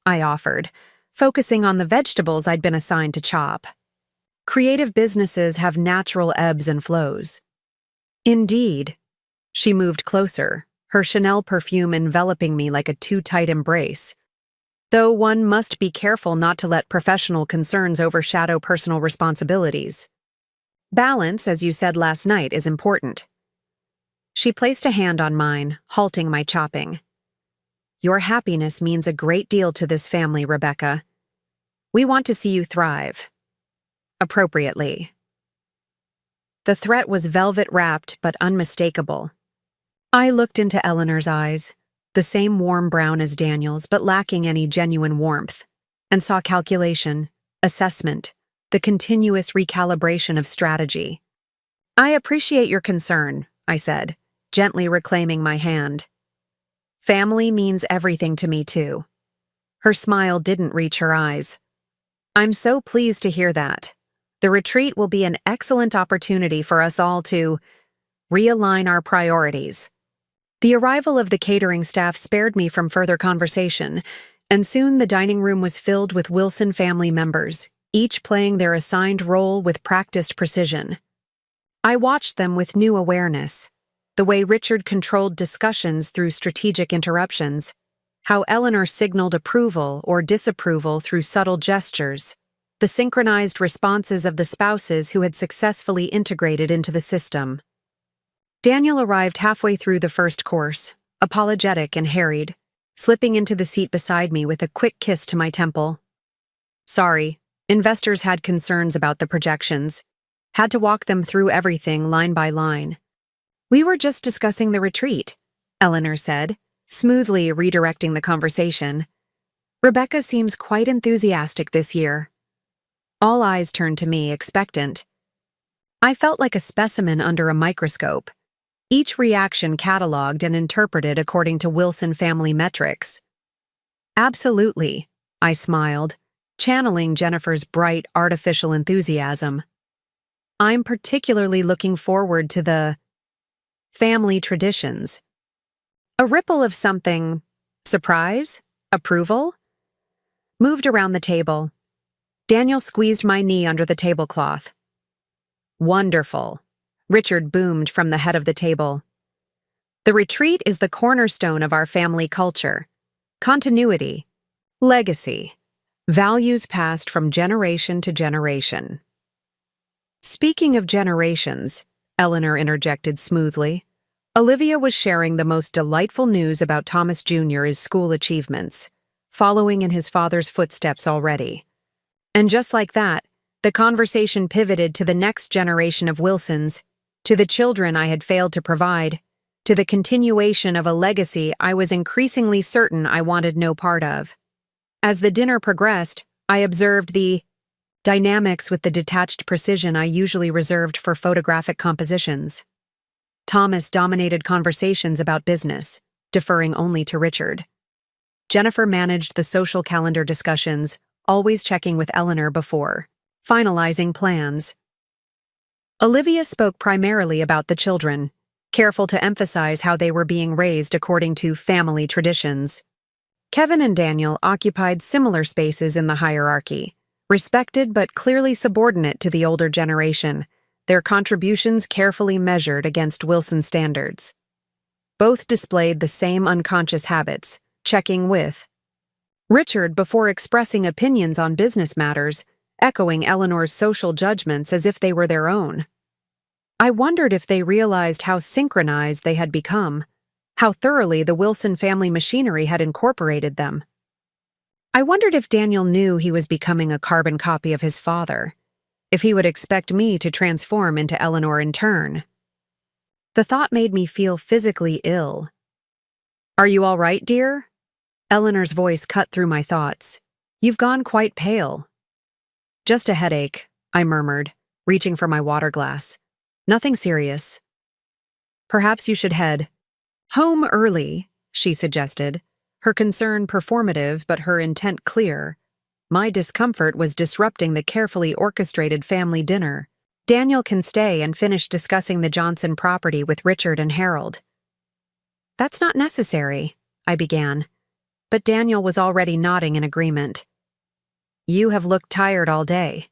Speaker 1: I offered, focusing on the vegetables I'd been assigned to chop. Creative businesses have natural ebbs and flows. Indeed. She moved closer, her Chanel perfume enveloping me like a too-tight embrace. Though one must be careful not to let professional concerns overshadow personal responsibilities. Balance, as you said last night, is important. She placed a hand on mine, halting my chopping. "Your happiness means a great deal to this family, Rebecca. We want to see you thrive. Appropriately." The threat was velvet-wrapped but unmistakable. I looked into Eleanor's eyes, the same warm brown as Daniel's but lacking any genuine warmth, and saw calculation, assessment, the continuous recalibration of strategy. "I appreciate your concern," I said, gently reclaiming my hand. Family means everything to me, too. Her smile didn't reach her eyes. I'm so pleased to hear that. The retreat will be an excellent opportunity for us all to realign our priorities. The arrival of the catering staff spared me from further conversation, and soon the dining room was filled with Wilson family members, each playing their assigned role with practiced precision. I watched them with new awareness, the way Richard controlled discussions through strategic interruptions, how Eleanor signaled approval or disapproval through subtle gestures, the synchronized responses of the spouses who had successfully integrated into the system. Daniel arrived halfway through the first course, apologetic and harried, slipping into the seat beside me with a quick kiss to my temple. Sorry, investors had concerns about the projections. Had to walk them through everything line by line. We were just discussing the retreat, Eleanor said, smoothly redirecting the conversation. Rebecca seems quite enthusiastic this year. All eyes turned to me, expectant. I felt like a specimen under a microscope, each reaction catalogued and interpreted according to Wilson family metrics. Absolutely, I smiled, channeling Jennifer's bright, artificial enthusiasm. I'm particularly looking forward to the family traditions. A ripple of something, surprise, approval, moved around the table. Daniel squeezed my knee under the tablecloth. Wonderful, Richard boomed from the head of the table. The retreat is the cornerstone of our family culture. Continuity, legacy, values passed from generation to generation. Speaking of generations, Eleanor interjected smoothly, Olivia was sharing the most delightful news about Thomas Jr.'s school achievements, following in his father's footsteps already. And just like that, the conversation pivoted to the next generation of Wilsons, to the children I had failed to provide, to the continuation of a legacy I was increasingly certain I wanted no part of. As the dinner progressed, I observed the dynamics with the detached precision I usually reserved for photographic compositions. Thomas dominated conversations about business, deferring only to Richard. Jennifer managed the social calendar discussions, always checking with Eleanor before finalizing plans. Olivia spoke primarily about the children, careful to emphasize how they were being raised according to family traditions. Kevin and Daniel occupied similar spaces in the hierarchy, respected but clearly subordinate to the older generation, their contributions carefully measured against Wilson standards. Both displayed the same unconscious habits, checking with Richard before expressing opinions on business matters, echoing Eleanor's social judgments as if they were their own. I wondered if they realized how synchronized they had become, how thoroughly the Wilson family machinery had incorporated them. I wondered if Daniel knew he was becoming a carbon copy of his father, if he would expect me to transform into Eleanor in turn. The thought made me feel physically ill. Are you all right, dear? Eleanor's voice cut through my thoughts. You've gone quite pale. Just a headache, I murmured, reaching for my water glass. Nothing serious. Perhaps you should head home early, she suggested, her concern performative but her intent clear. My discomfort was disrupting the carefully orchestrated family dinner. Daniel can stay and finish discussing the Johnson property with Richard and Harold. That's not necessary, I began, but Daniel was already nodding in agreement. You have looked tired all day,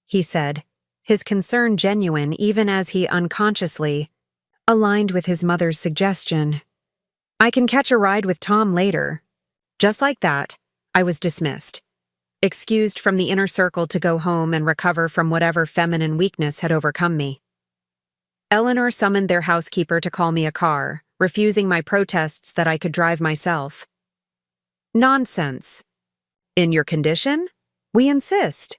Speaker 1: he said, his concern genuine even as he unconsciously aligned with his mother's suggestion. I can catch a ride with Tom later. Just like that, I was dismissed, excused from the inner circle to go home and recover from whatever feminine weakness had overcome me. Eleanor summoned their housekeeper to call me a car, refusing my protests that I could drive myself. Nonsense. In your condition? We insist.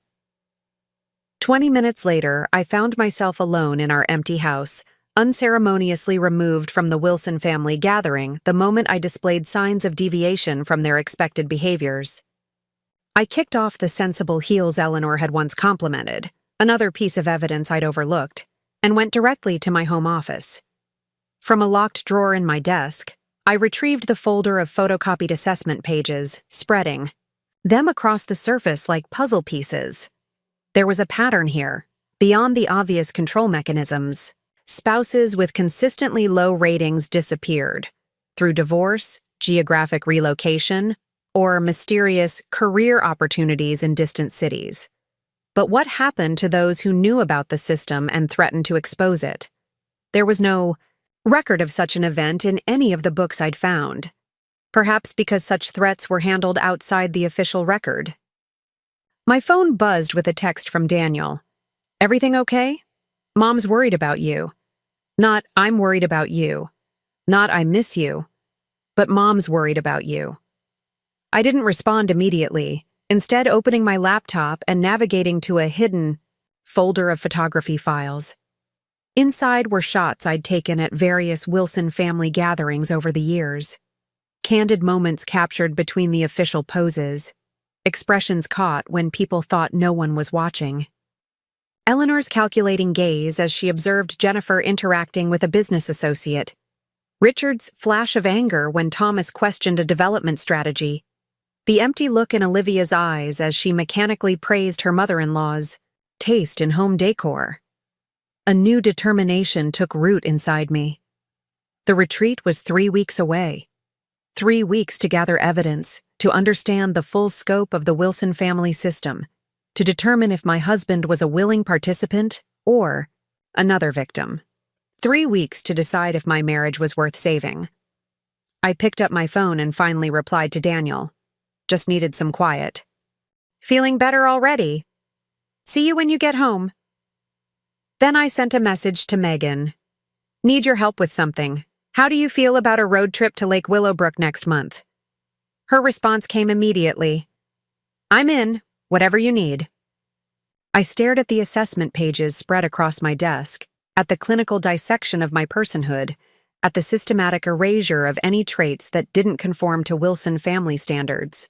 Speaker 1: 20 minutes later, I found myself alone in our empty house, unceremoniously removed from the Wilson family gathering the moment I displayed signs of deviation from their expected behaviors. I kicked off the sensible heels Eleanor had once complimented, another piece of evidence I'd overlooked, and went directly to my home office. From a locked drawer in my desk, I retrieved the folder of photocopied assessment pages, spreading them across the surface like puzzle pieces. There was a pattern here, beyond the obvious control mechanisms. Spouses with consistently low ratings disappeared through divorce, geographic relocation, or mysterious career opportunities in distant cities. But what happened to those who knew about the system and threatened to expose it? There was no record of such an event in any of the books I'd found, perhaps because such threats were handled outside the official record. My phone buzzed with a text from Daniel. "Everything okay? Mom's worried about you." Not, "I'm worried about you." Not, "I miss you." But, "Mom's worried about you." I didn't respond immediately, instead opening my laptop and navigating to a hidden folder of photography files. Inside were shots I'd taken at various Wilson family gatherings over the years. Candid moments captured between the official poses, expressions caught when people thought no one was watching. Eleanor's calculating gaze as she observed Jennifer interacting with a business associate. Richard's flash of anger when Thomas questioned a development strategy. The empty look in Olivia's eyes as she mechanically praised her mother-in-law's taste in home decor. A new determination took root inside me. The retreat was 3 weeks away. 3 weeks to gather evidence, to understand the full scope of the Wilson family system, to determine if my husband was a willing participant or another victim. 3 weeks to decide if my marriage was worth saving. I picked up my phone and finally replied to Daniel. Just needed some quiet. "Feeling better already? See you when you get home." Then I sent a message to Megan. "Need your help with something. How do you feel about a road trip to Lake Willowbrook next month?" Her response came immediately. "I'm in, whatever you need." I stared at the assessment pages spread across my desk, at the clinical dissection of my personhood, at the systematic erasure of any traits that didn't conform to Wilson family standards.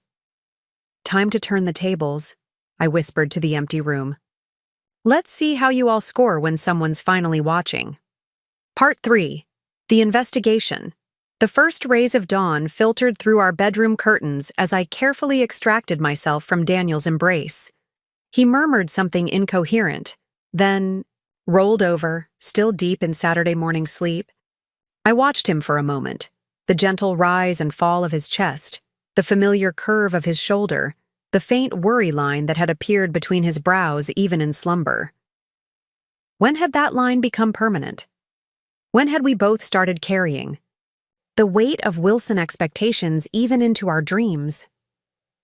Speaker 1: "Time to turn the tables," I whispered to the empty room. "Let's see how you all score when someone's finally watching." Part 3. The Investigation. The first rays of dawn filtered through our bedroom curtains as I carefully extracted myself from Daniel's embrace. He murmured something incoherent, then rolled over, still deep in Saturday morning sleep. I watched him for a moment, the gentle rise and fall of his chest, the familiar curve of his shoulder, the faint worry line that had appeared between his brows even in slumber. When had that line become permanent? When had we both started carrying the weight of Wilson expectations even into our dreams?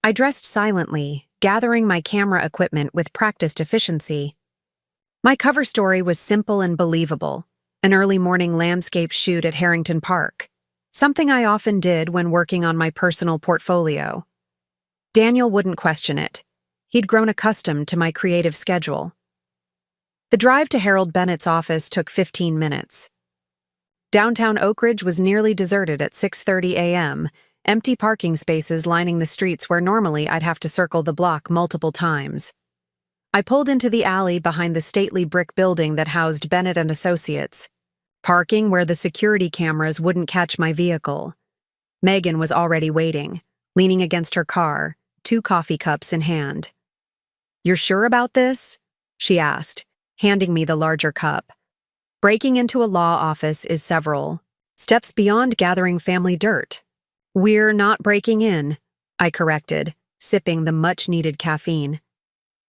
Speaker 1: I dressed silently, gathering my camera equipment with practiced efficiency. My cover story was simple and believable, an early morning landscape shoot at Harrington Park, something I often did when working on my personal portfolio. Daniel wouldn't question it. He'd grown accustomed to my creative schedule. The drive to Harold Bennett's office took 15 minutes. Downtown Oak Ridge was nearly deserted at 6:30 a.m., empty parking spaces lining the streets where normally I'd have to circle the block multiple times. I pulled into the alley behind the stately brick building that housed Bennett and Associates, parking where the security cameras wouldn't catch my vehicle. Megan was already waiting, leaning against her car, 2 coffee cups in hand. "You're sure about this?" she asked, handing me the larger cup. Breaking into a law office is several steps beyond gathering family dirt. "We're not breaking in," I corrected, sipping the much-needed caffeine.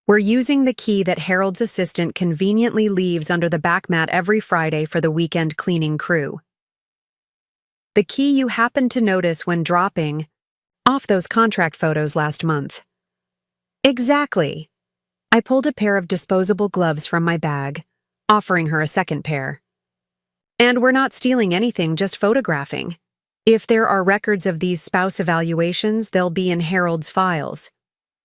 Speaker 1: "We're using the key that Harold's assistant conveniently leaves under the back mat every Friday for the weekend cleaning crew. The key you happened to notice when dropping off those contract photos last month." "Exactly." I pulled a pair of disposable gloves from my bag, offering her a second pair. "And we're not stealing anything, just photographing. If there are records of these spouse evaluations, they'll be in Harold's files."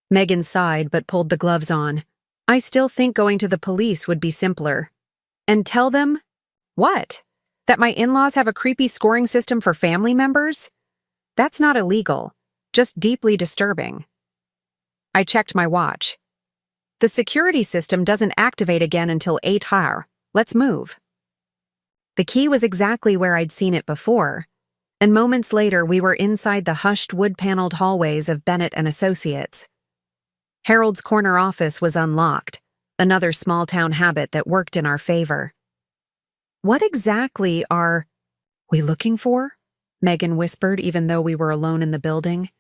Speaker 1: Megan sighed but pulled the gloves on. "I still think going to the police would be simpler." "And tell them?" "What? That my in-laws have a creepy scoring system for family members? That's not illegal, just deeply disturbing." I checked my watch. "The security system doesn't activate again until 8 hour. Let's move." The key was exactly where I'd seen it before, and moments later we were inside the hushed wood-paneled hallways of Bennett and Associates. Harold's corner office was unlocked, another small-town habit that worked in our favor. "What exactly are we looking for?" Megan whispered, even though we were alone in the building.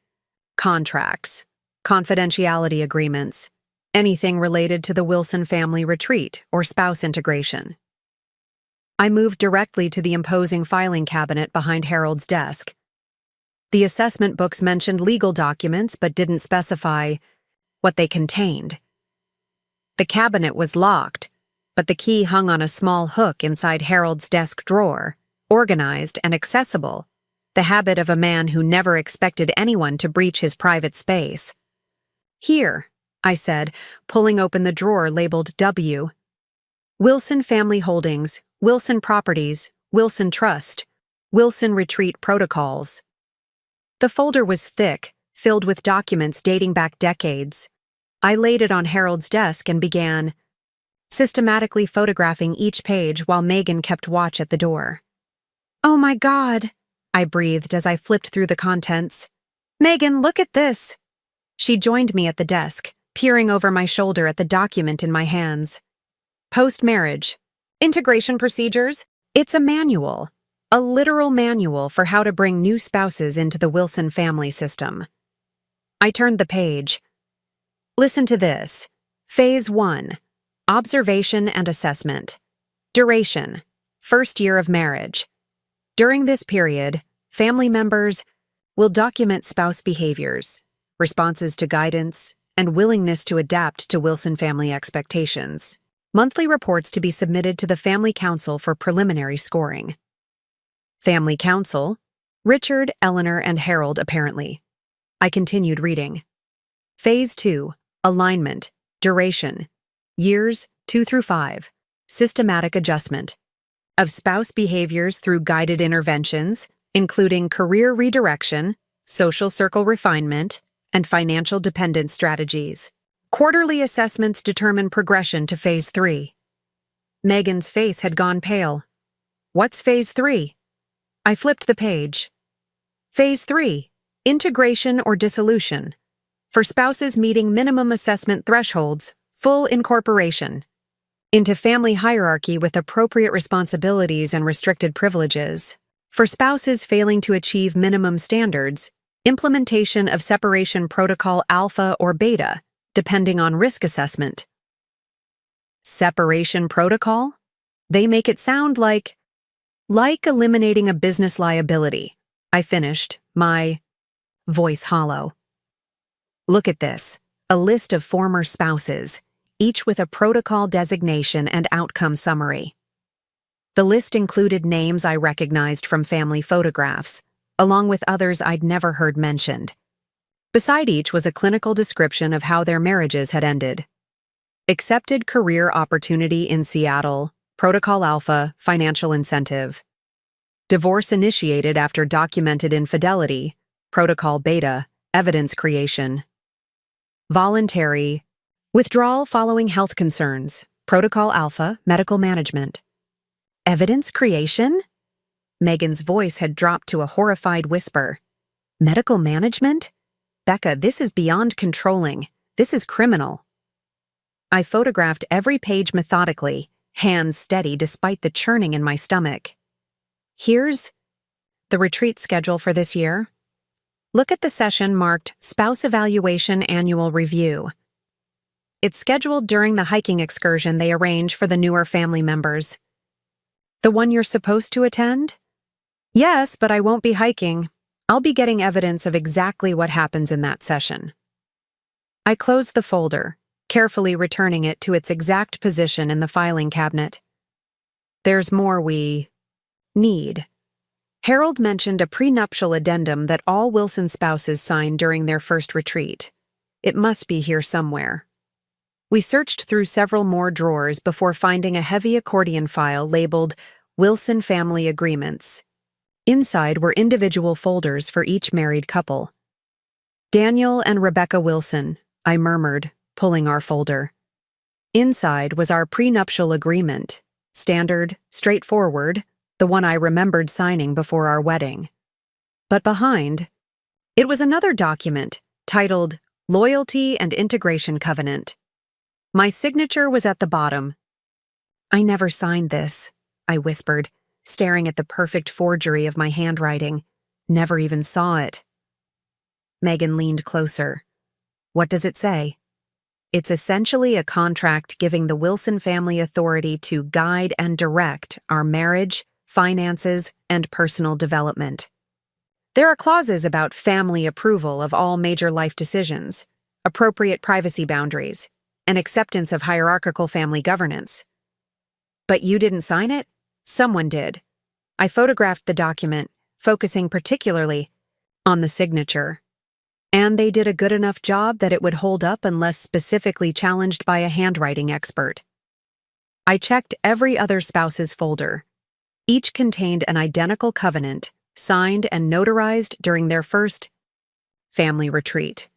Speaker 1: "Contracts, confidentiality agreements, anything related to the Wilson family retreat or spouse integration." I moved directly to the imposing filing cabinet behind Harold's desk. The assessment books mentioned legal documents but didn't specify what they contained. The cabinet was locked, but the key hung on a small hook inside Harold's desk drawer, organized and accessible, the habit of a man who never expected anyone to breach his private space. "Here," I said, pulling open the drawer labeled W. "Wilson Family Holdings, Wilson Properties, Wilson Trust, Wilson Retreat Protocols." The folder was thick, filled with documents dating back decades. I laid it on Harold's desk and began systematically photographing each page while Megan kept watch at the door. "Oh my God," I breathed as I flipped through the contents. "Megan, look at this." She joined me at the desk, peering over my shoulder at the document in my hands. "Post-marriage integration procedures." It's a manual, a literal manual for how to bring new spouses into the Wilson family system. I turned the page. "Listen to this. Phase 1. Observation and assessment. Duration. First year of marriage. During this period, family members will document spouse behaviors, responses to guidance, and willingness to adapt to Wilson family expectations. Monthly reports to be submitted to the Family Council for preliminary scoring." Family Council, Richard, Eleanor, and Harold apparently. I continued reading. Phase 2, Alignment, Duration, Years 2 through 5, Systematic Adjustment of spouse behaviors through guided interventions, including career redirection, social circle refinement, and financial dependence strategies. Quarterly assessments determine progression to Phase 3. Megan's face had gone pale. "What's Phase 3? I flipped the page. Phase 3, Integration or Dissolution. For spouses meeting minimum assessment thresholds, full incorporation into family hierarchy with appropriate responsibilities and restricted privileges. For spouses failing to achieve minimum standards, implementation of separation protocol alpha or beta, depending on risk assessment." Separation protocol? They make it sound like eliminating a business liability. I finished, my voice hollow. "Look at this, a list of former spouses, each with a protocol designation and outcome summary." The list included names I recognized from family photographs, along with others I'd never heard mentioned. Beside each was a clinical description of how their marriages had ended. Accepted career opportunity in Seattle, Protocol Alpha, financial incentive. Divorce initiated after documented infidelity, Protocol Beta, evidence creation. Voluntary withdrawal following health concerns, Protocol Alpha, medical management. Evidence creation? Megan's voice had dropped to a horrified whisper. Medical management? Becca, this is beyond controlling. This is criminal. I photographed every page methodically, hands steady despite the churning in my stomach. Here's the retreat schedule for this year. Look at the session marked Spouse Evaluation Annual Review. It's scheduled during the hiking excursion they arrange for the newer family members. The one you're supposed to attend? Yes, but I won't be hiking. I'll be getting evidence of exactly what happens in that session. I closed the folder, carefully returning it to its exact position in the filing cabinet. There's more we need. Harold mentioned a prenuptial addendum that all Wilson spouses signed during their first retreat. It must be here somewhere. We searched through several more drawers before finding a heavy accordion file labeled Wilson Family Agreements. Inside were individual folders for each married couple. Daniel and Rebecca Wilson, I murmured, pulling our folder. Inside was our prenuptial agreement, standard, straightforward, the one I remembered signing before our wedding. But behind, it was another document titled Loyalty and Integration Covenant. My signature was at the bottom. "I never signed this," I whispered, staring at the perfect forgery of my handwriting. "Never even saw it." Megan leaned closer. "What does it say?" "It's essentially a contract giving the Wilson family authority to guide and direct our marriage, finances, and personal development. There are clauses about family approval of all major life decisions, appropriate privacy boundaries, and acceptance of hierarchical family governance." "But you didn't sign it?" "Someone did." I photographed the document, focusing particularly on the signature. "And they did a good enough job that it would hold up unless specifically challenged by a handwriting expert." I checked every other spouse's folder. Each contained an identical covenant, signed and notarized during their first family retreat.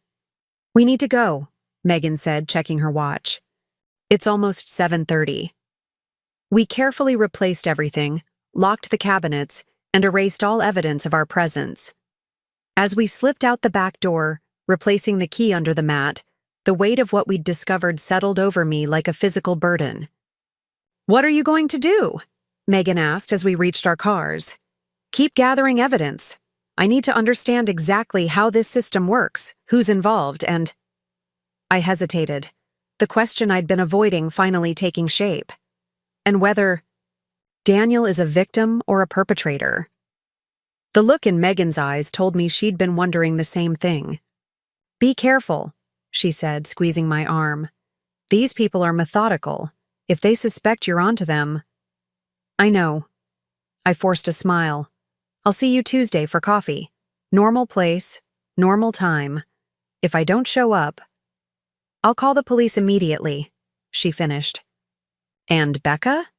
Speaker 1: "We need to go," Megan said, checking her watch. "It's almost 7:30. We carefully replaced everything, locked the cabinets, and erased all evidence of our presence. As we slipped out the back door, replacing the key under the mat, the weight of what we'd discovered settled over me like a physical burden. "What are you going to do?" Megan asked as we reached our cars. "Keep gathering evidence. I need to understand exactly how this system works, who's involved, and—" I hesitated, the question I'd been avoiding finally taking shape. "And whether Daniel is a victim or a perpetrator." The look in Megan's eyes told me she'd been wondering the same thing. "Be careful," she said, squeezing my arm. "These people are methodical. If they suspect you're onto them—" "I know." I forced a smile. "I'll see you Tuesday for coffee. Normal place, normal time. If I don't show up—" "I'll call the police immediately," she finished. "And Becca?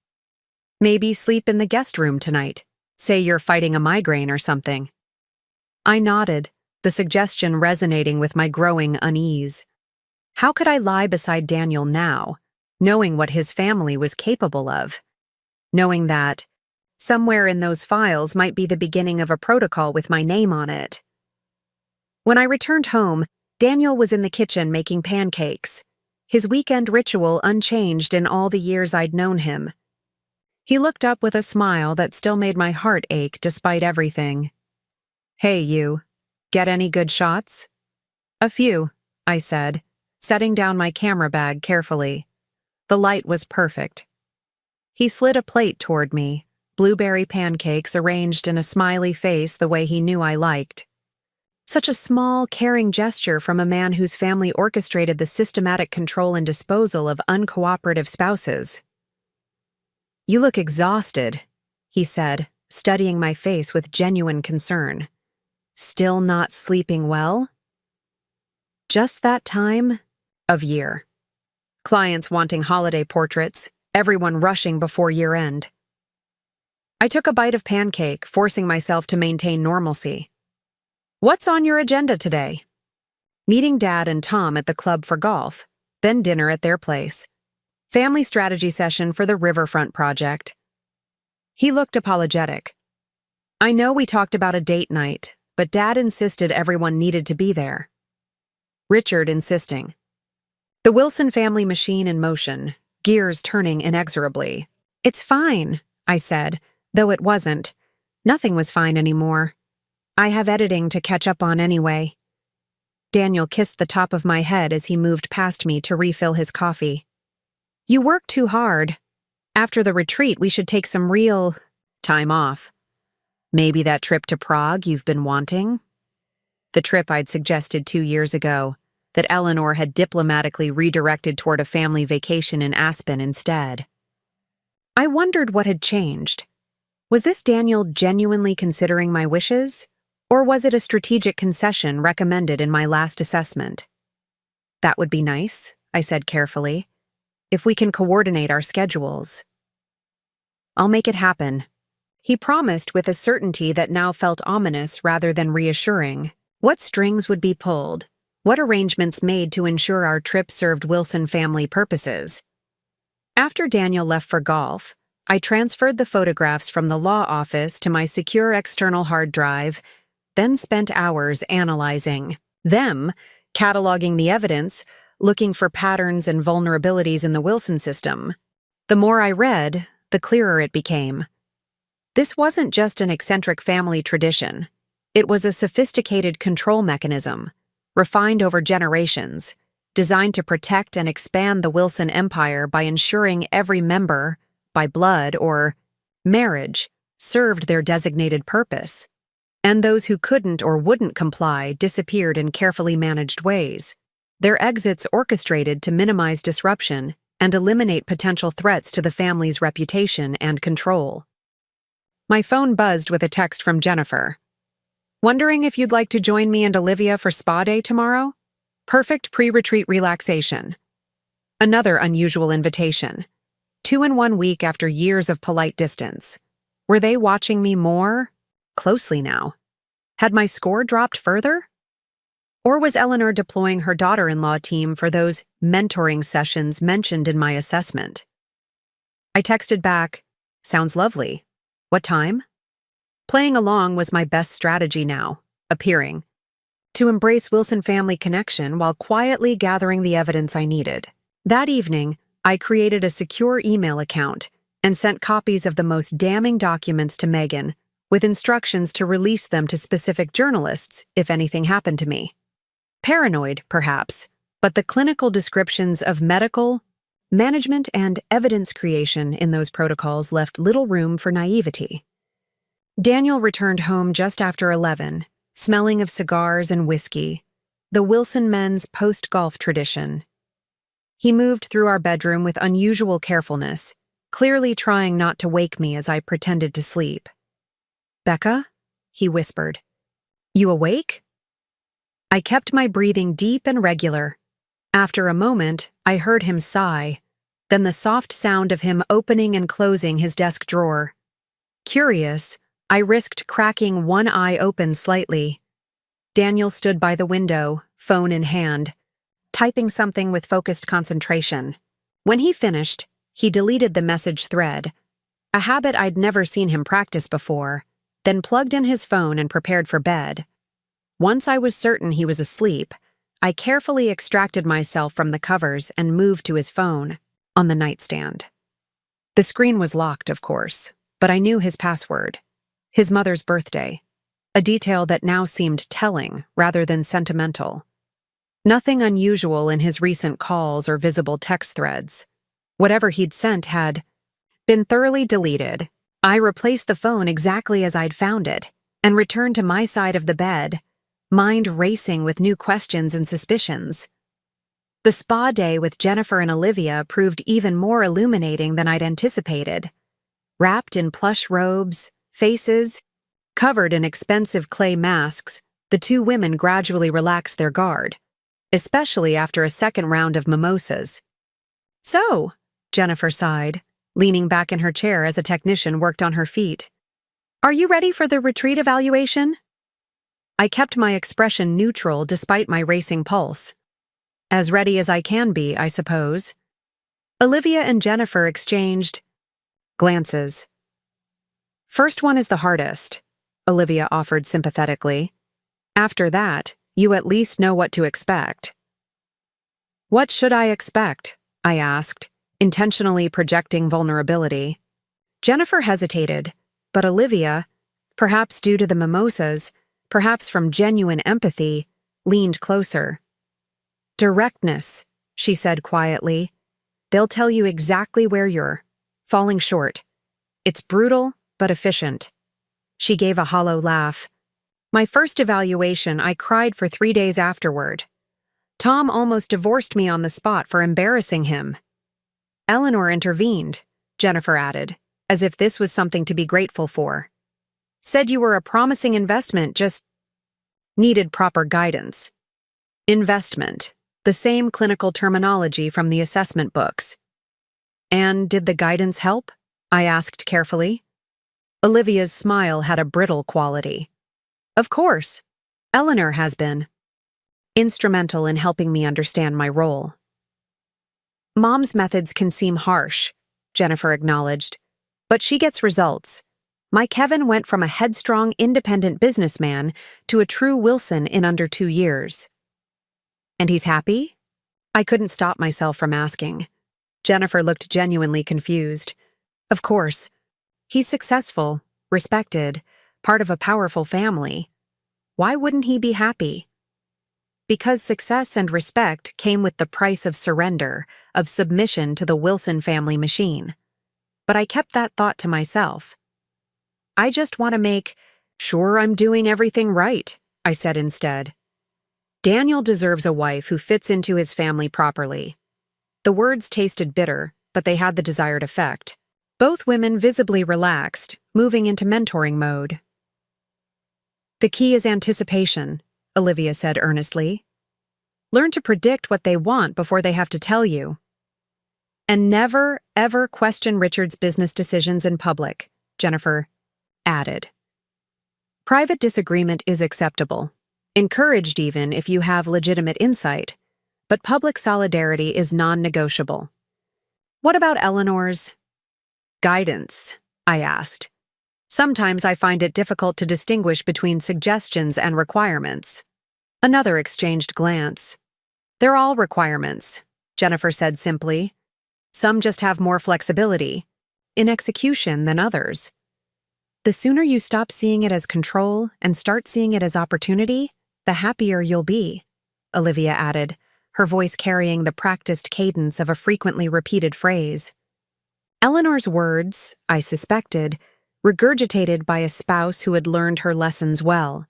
Speaker 1: Maybe sleep in the guest room tonight. Say you're fighting a migraine or something." I nodded, the suggestion resonating with my growing unease. How could I lie beside Daniel now, knowing what his family was capable of? Knowing that somewhere in those files might be the beginning of a protocol with my name on it. When I returned home, Daniel was in the kitchen making pancakes, his weekend ritual unchanged in all the years I'd known him. He looked up with a smile that still made my heart ache despite everything. "Hey, you. Get any good shots?" "A few," I said, setting down my camera bag carefully. The light was perfect. He slid a plate toward me, blueberry pancakes arranged in a smiley face the way he knew I liked. Such a small, caring gesture from a man whose family orchestrated the systematic control and disposal of uncooperative spouses. "You look exhausted," he said, studying my face with genuine concern. "Still not sleeping well?" Just that time of year. Clients wanting holiday portraits, everyone rushing before year-end. I took a bite of pancake, forcing myself to maintain normalcy. "What's on your agenda today?" "Meeting Dad and Tom at the club for golf, then dinner at their place. Family strategy session for the Riverfront project." He looked apologetic. "I know we talked about a date night, but Dad insisted everyone needed to be there." Richard insisting. The Wilson family machine in motion, gears turning inexorably. "It's fine," I said, though it wasn't. Nothing was fine anymore. "I have editing to catch up on anyway." Daniel kissed the top of my head as he moved past me to refill his coffee. "You work too hard. After the retreat, we should take some real time off. Maybe that trip to Prague you've been wanting?" The trip I'd suggested 2 years ago, that Eleanor had diplomatically redirected toward a family vacation in Aspen instead. I wondered what had changed. Was this Daniel genuinely considering my wishes, or was it a strategic concession recommended in my last assessment? "That would be nice," I said carefully, "if we can coordinate our schedules." "I'll make it happen," he promised with a certainty that now felt ominous rather than reassuring. What strings would be pulled? What arrangements made to ensure our trip served Wilson family purposes? After Daniel left for golf, I transferred the photographs from the law office to my secure external hard drive, then spent hours analyzing them, cataloging the evidence, looking for patterns and vulnerabilities in the Wilson system. The more I read, the clearer it became. This wasn't just an eccentric family tradition. It was a sophisticated control mechanism, refined over generations, designed to protect and expand the Wilson empire by ensuring every member, by blood or marriage, served their designated purpose, and those who couldn't or wouldn't comply disappeared in carefully managed ways, their exits orchestrated to minimize disruption and eliminate potential threats to the family's reputation and control. My phone buzzed with a text from Jennifer. "Wondering if you'd like to join me and Olivia for spa day tomorrow? Perfect pre-retreat relaxation." Another unusual invitation. 2 in 1 week after years of polite distance. Were they watching me more closely now? Had my score dropped further? Or was Eleanor deploying her daughter-in-law team for those mentoring sessions mentioned in my assessment? I texted back, "Sounds lovely. What time?" Playing along was my best strategy now, appearing. To embrace Wilson family connection while quietly gathering the evidence I needed. That evening, I created a secure email account and sent copies of the most damning documents to Megan, with instructions to release them to specific journalists if anything happened to me. Paranoid, perhaps, but the clinical descriptions of medical, management, and evidence creation in those protocols left little room for naivety. Daniel returned home just after 11, smelling of cigars and whiskey, the Wilson men's post-golf tradition. He moved through our bedroom with unusual carefulness, clearly trying not to wake me as I pretended to sleep. "Becca?" he whispered. "You awake?" I kept my breathing deep and regular. After a moment, I heard him sigh, then the soft sound of him opening and closing his desk drawer. Curious, I risked cracking one eye open slightly. Daniel stood by the window, phone in hand, typing something with focused concentration. When he finished, he deleted the message thread, a habit I'd never seen him practice before, then plugged in his phone and prepared for bed. Once I was certain he was asleep, I carefully extracted myself from the covers and moved to his phone, on the nightstand. The screen was locked, of course, but I knew his password. His mother's birthday, a detail that now seemed telling rather than sentimental. Nothing unusual in his recent calls or visible text threads. Whatever he'd sent had been thoroughly deleted. I replaced the phone exactly as I'd found it and returned to my side of the bed, mind racing with new questions and suspicions. The spa day with Jennifer and Olivia proved even more illuminating than I'd anticipated. Wrapped in plush robes, faces covered in expensive clay masks, the two women gradually relaxed their guard, especially after a second round of mimosas. "So," Jennifer sighed, leaning back in her chair as a technician worked on her feet, "are you ready for the retreat evaluation?" I kept my expression neutral despite my racing pulse. As ready as I can be, I suppose. Olivia and Jennifer exchanged glances. "First one is the hardest," Olivia offered sympathetically. "After that, you at least know what to expect." "What should I expect?" I asked, intentionally projecting vulnerability. Jennifer hesitated, but Olivia, perhaps due to the mimosas, perhaps from genuine empathy, leaned closer. "Directness," she said quietly. "They'll tell you exactly where you're falling short. It's brutal, but efficient." She gave a hollow laugh. "My first evaluation, I cried for 3 days afterward. Tom almost divorced me on the spot for embarrassing him." "Eleanor intervened," Jennifer added, as if this was something to be grateful for. "Said you were a promising investment, just needed proper guidance." Investment, the same clinical terminology from the assessment books. "And did the guidance help?" I asked carefully. Olivia's smile had a brittle quality. "Of course. Eleanor has been instrumental in helping me understand my role." "Mom's methods can seem harsh," Jennifer acknowledged. But she gets results. My Kevin went from a headstrong, independent businessman to a true Wilson in under 2 years. And he's happy? I couldn't stop myself from asking. Jennifer looked genuinely confused. Of course. He's successful, respected, part of a powerful family. Why wouldn't he be happy? Because success and respect came with the price of surrender, of submission to the Wilson family machine. But I kept that thought to myself. I just want to make sure I'm doing everything right, I said instead. Daniel deserves a wife who fits into his family properly. The words tasted bitter, but they had the desired effect. Both women visibly relaxed, moving into mentoring mode. The key is anticipation, Olivia said earnestly. Learn to predict what they want before they have to tell you. And never, ever question Richard's business decisions in public, Jennifer added. Private disagreement is acceptable, encouraged even if you have legitimate insight, but public solidarity is non-negotiable. What about Eleanor's guidance? I asked. Sometimes I find it difficult to distinguish between suggestions and requirements. Another exchanged glance. They're all requirements, Jennifer said simply. Some just have more flexibility in execution than others. The sooner you stop seeing it as control and start seeing it as opportunity, the happier you'll be, Olivia added, her voice carrying the practiced cadence of a frequently repeated phrase. Eleanor's words, I suspected, regurgitated by a spouse who had learned her lessons well.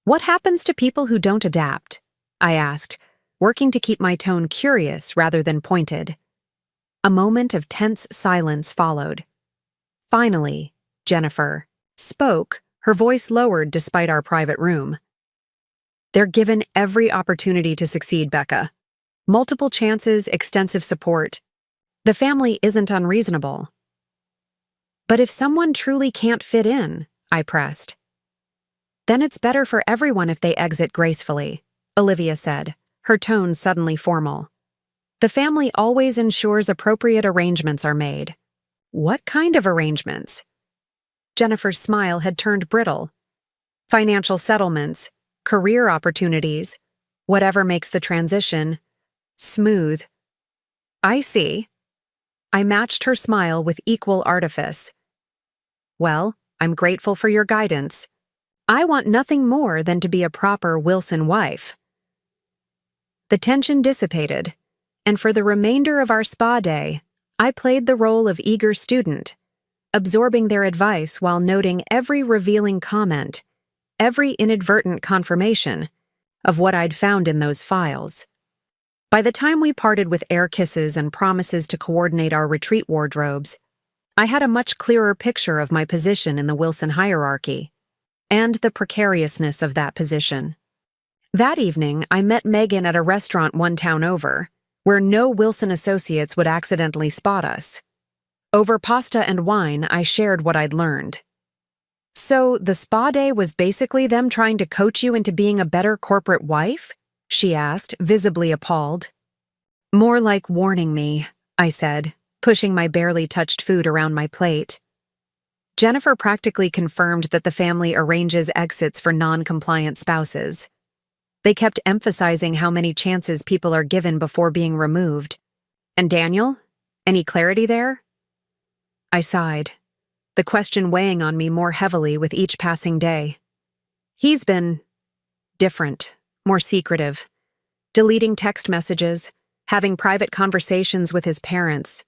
Speaker 1: What happens to people who don't adapt? I asked, working to keep my tone curious rather than pointed. A moment of tense silence followed. Finally, Jennifer spoke, her voice lowered despite our private room. They're given every opportunity to succeed, Becca. Multiple chances, extensive support. The family isn't unreasonable. But if someone truly can't fit in, I pressed. Then it's better for everyone if they exit gracefully, Olivia said, her tone suddenly formal. The family always ensures appropriate arrangements are made. What kind of arrangements? Jennifer's smile had turned brittle. Financial settlements, career opportunities, whatever makes the transition smooth. I see. I matched her smile with equal artifice. Well, I'm grateful for your guidance. I want nothing more than to be a proper Wilson wife. The tension dissipated, and for the remainder of our spa day, I played the role of eager student, absorbing their advice while noting every revealing comment, every inadvertent confirmation of what I'd found in those files. By the time we parted with air kisses and promises to coordinate our retreat wardrobes, I had a much clearer picture of my position in the Wilson hierarchy, and the precariousness of that position. That evening, I met Megan at a restaurant one town over, where no Wilson associates would accidentally spot us. Over pasta and wine, I shared what I'd learned. So, the spa day was basically them trying to coach you into being a better corporate wife? She asked, visibly appalled. More like warning me, I said, pushing my barely touched food around my plate. Jennifer practically confirmed that the family arranges exits for non-compliant spouses. They kept emphasizing how many chances people are given before being removed. And Daniel? Any clarity there? I sighed, the question weighing on me more heavily with each passing day. He's been different, more secretive, deleting text messages, having private conversations with his parents.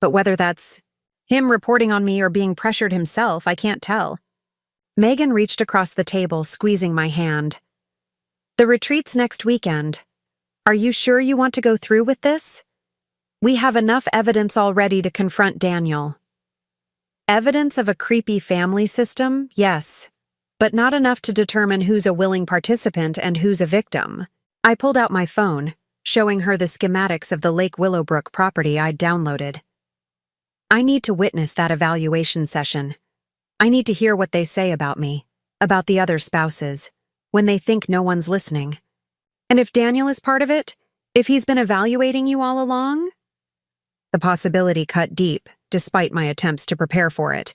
Speaker 1: But whether that's him reporting on me or being pressured himself, I can't tell. Megan reached across the table, squeezing my hand. The retreat's next weekend. Are you sure you want to go through with this? We have enough evidence already to confront Daniel. Evidence of a creepy family system, yes, but not enough to determine who's a willing participant and who's a victim. I pulled out my phone, showing her the schematics of the Lake Willowbrook property I'd downloaded. I need to witness that evaluation session. I need to hear what they say about me, about the other spouses, when they think no one's listening. And if Daniel is part of it, if he's been evaluating you all along? The possibility cut deep, despite my attempts to prepare for it.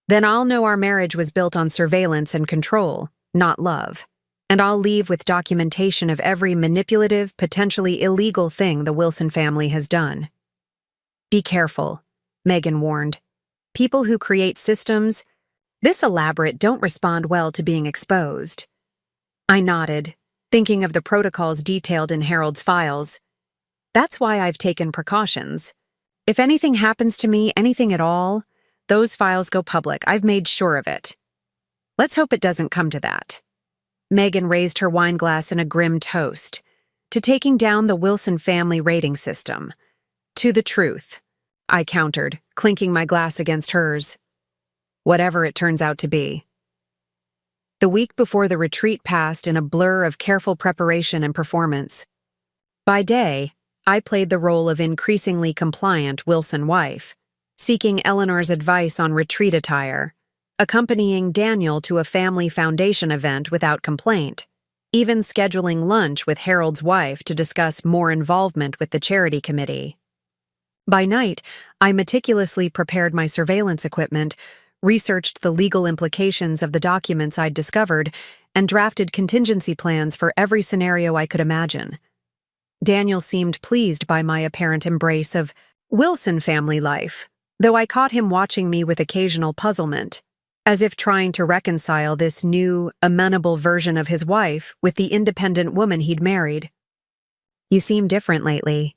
Speaker 1: Then I'll know our marriage was built on surveillance and control, not love. And I'll leave with documentation of every manipulative, potentially illegal thing the Wilson family has done. Be careful, Megan warned. People who create systems this elaborate don't respond well to being exposed. I nodded, thinking of the protocols detailed in Harold's files. That's why I've taken precautions. If anything happens to me, anything at all, those files go public. I've made sure of it. Let's hope it doesn't come to that. Megan raised her wine glass in a grim toast to taking down the Wilson family rating system. To the truth, I countered, clinking my glass against hers. Whatever it turns out to be. The week before the retreat passed in a blur of careful preparation and performance. By day, I played the role of increasingly compliant Wilson wife, seeking Eleanor's advice on retreat attire, accompanying Daniel to a family foundation event without complaint, even scheduling lunch with Harold's wife to discuss more involvement with the charity committee. By night, I meticulously prepared my surveillance equipment, researched the legal implications of the documents I'd discovered, and drafted contingency plans for every scenario I could imagine. Daniel seemed pleased by my apparent embrace of Wilson family life, though I caught him watching me with occasional puzzlement, as if trying to reconcile this new, amenable version of his wife with the independent woman he'd married. "You seem different lately,"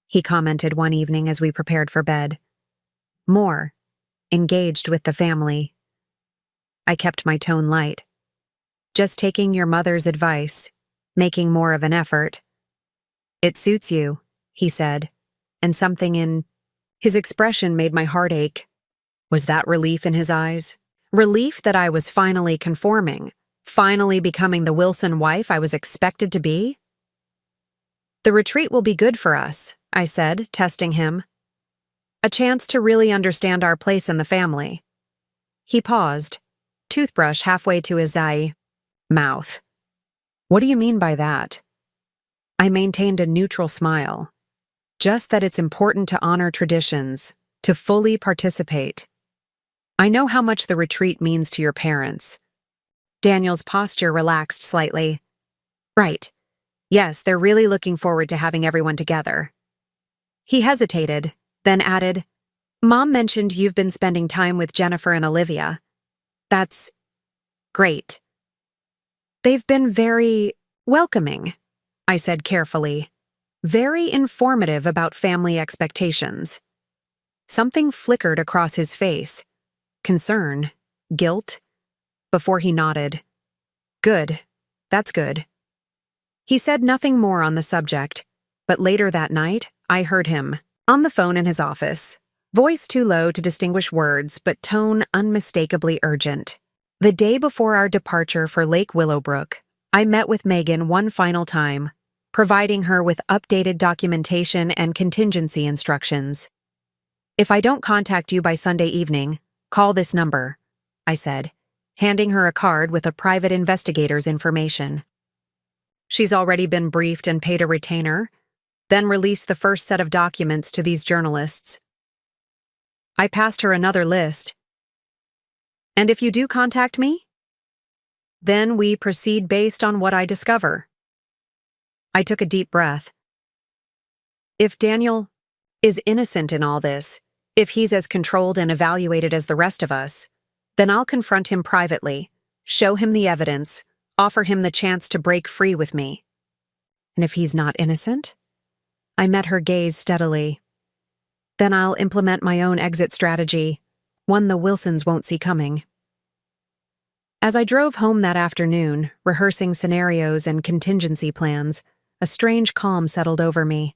Speaker 1: he commented one evening as we prepared for bed. "More engaged with the family." I kept my tone light. "Just taking your mother's advice, making more of an effort." "It suits you," he said, and something in his expression made my heart ache. Was that relief in his eyes? Relief that I was finally conforming, finally becoming the Wilson wife I was expected to be? "The retreat will be good for us," I said, testing him. "A chance to really understand our place in the family." He paused, toothbrush halfway to his mouth. "What do you mean by that?" I maintained a neutral smile. "Just that it's important to honor traditions, to fully participate. I know how much the retreat means to your parents." Daniel's posture relaxed slightly. "Right. Yes, they're really looking forward to having everyone together." He hesitated, then added, "Mom mentioned you've been spending time with Jennifer and Olivia. That's great." "They've been very welcoming," I said carefully. "Very informative about family expectations." Something flickered across his face. Concern, guilt, before he nodded. "Good. That's good." He said nothing more on the subject, but later that night, I heard him, on the phone in his office, voice too low to distinguish words, but tone unmistakably urgent. The day before our departure for Lake Willowbrook, I met with Megan one final time, providing her with updated documentation and contingency instructions. "If I don't contact you by Sunday evening, call this number," I said, handing her a card with a private investigator's information. She's already been briefed and paid a retainer, then released the first set of documents to these journalists. I passed her another list. "And if you do contact me? Then we proceed based on what I discover." I took a deep breath. If Daniel is innocent in all this, if he's as controlled and evaluated as the rest of us, then I'll confront him privately, show him the evidence, offer him the chance to break free with me. And if he's not innocent? I met her gaze steadily. Then I'll implement my own exit strategy, one the Wilsons won't see coming. As I drove home that afternoon, rehearsing scenarios and contingency plans, a strange calm settled over me.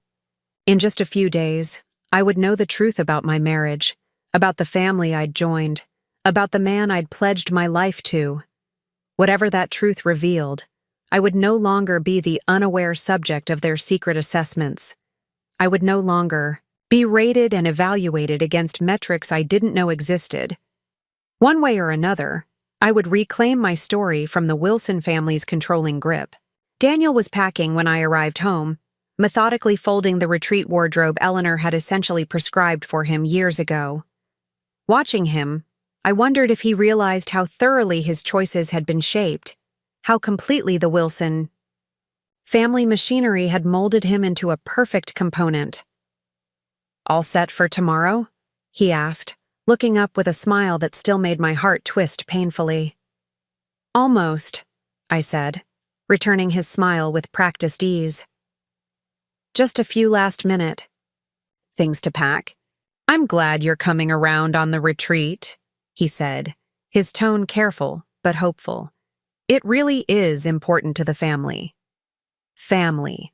Speaker 1: In just a few days, I would know the truth about my marriage, about the family I'd joined, about the man I'd pledged my life to. Whatever that truth revealed, I would no longer be the unaware subject of their secret assessments. I would no longer be rated and evaluated against metrics I didn't know existed. One way or another, I would reclaim my story from the Wilson family's controlling grip. Daniel was packing when I arrived home, methodically folding the retreat wardrobe Eleanor had essentially prescribed for him years ago. Watching him, I wondered if he realized how thoroughly his choices had been shaped, how completely the Wilson family machinery had molded him into a perfect component. "All set for tomorrow?" he asked, looking up with a smile that still made my heart twist painfully. "Almost," I said, returning his smile with practiced ease. "Just a few last-minute things to pack." "I'm glad you're coming around on the retreat," he said, his tone careful but hopeful. "It really is important to the family." Family.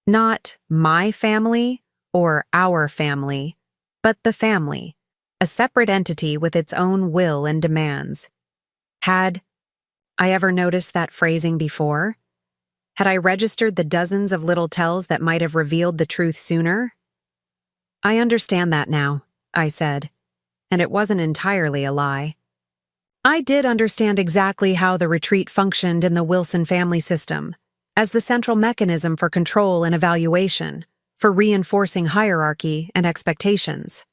Speaker 1: Not my family or our family, but the family, a separate entity with its own will and demands. Had I ever noticed that phrasing before? Had I registered the dozens of little tells that might have revealed the truth sooner? "I understand that now," I said, and it wasn't entirely a lie. I did understand exactly how the retreat functioned in the Wilson family system, as the central mechanism for control and evaluation, for reinforcing hierarchy and expectations.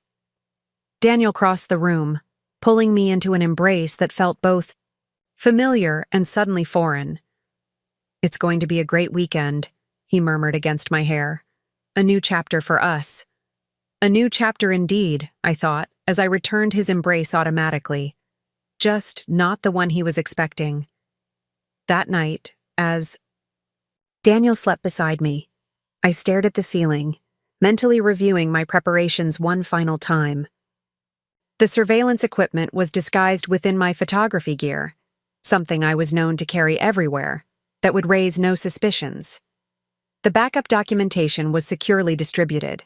Speaker 1: Daniel crossed the room, pulling me into an embrace that felt both familiar and suddenly foreign. "It's going to be a great weekend," he murmured against my hair. "A new chapter for us." A new chapter indeed, I thought, as I returned his embrace automatically. Just not the one he was expecting. That night, as Daniel slept beside me, I stared at the ceiling, mentally reviewing my preparations one final time. The surveillance equipment was disguised within my photography gear, something I was known to carry everywhere, that would raise no suspicions. The backup documentation was securely distributed.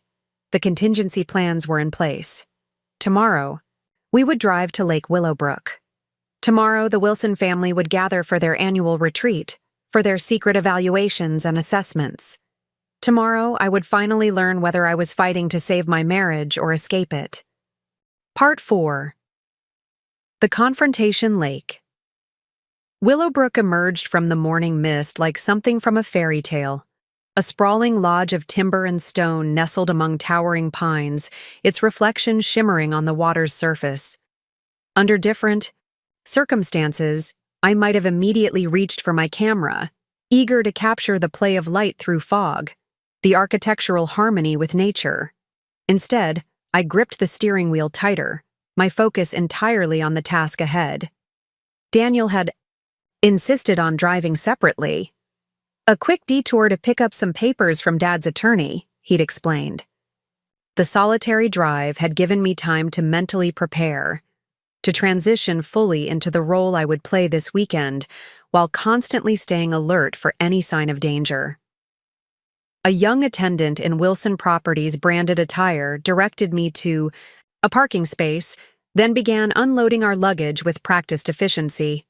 Speaker 1: The contingency plans were in place. Tomorrow, we would drive to Lake Willowbrook. Tomorrow, the Wilson family would gather for their annual retreat, for their secret evaluations and assessments. Tomorrow, I would finally learn whether I was fighting to save my marriage or escape it. Part 4. The Confrontation Lake. Willowbrook emerged from the morning mist like something from a fairy tale. A sprawling lodge of timber and stone nestled among towering pines, its reflection shimmering on the water's surface. Under different circumstances, I might have immediately reached for my camera, eager to capture the play of light through fog, the architectural harmony with nature. Instead, I gripped the steering wheel tighter, my focus entirely on the task ahead. Daniel had insisted on driving separately. "A quick detour to pick up some papers from Dad's attorney," he'd explained. The solitary drive had given me time to mentally prepare, to transition fully into the role I would play this weekend, while constantly staying alert for any sign of danger. A young attendant in Wilson Properties' branded attire directed me to a parking space, then began unloading our luggage with practiced efficiency.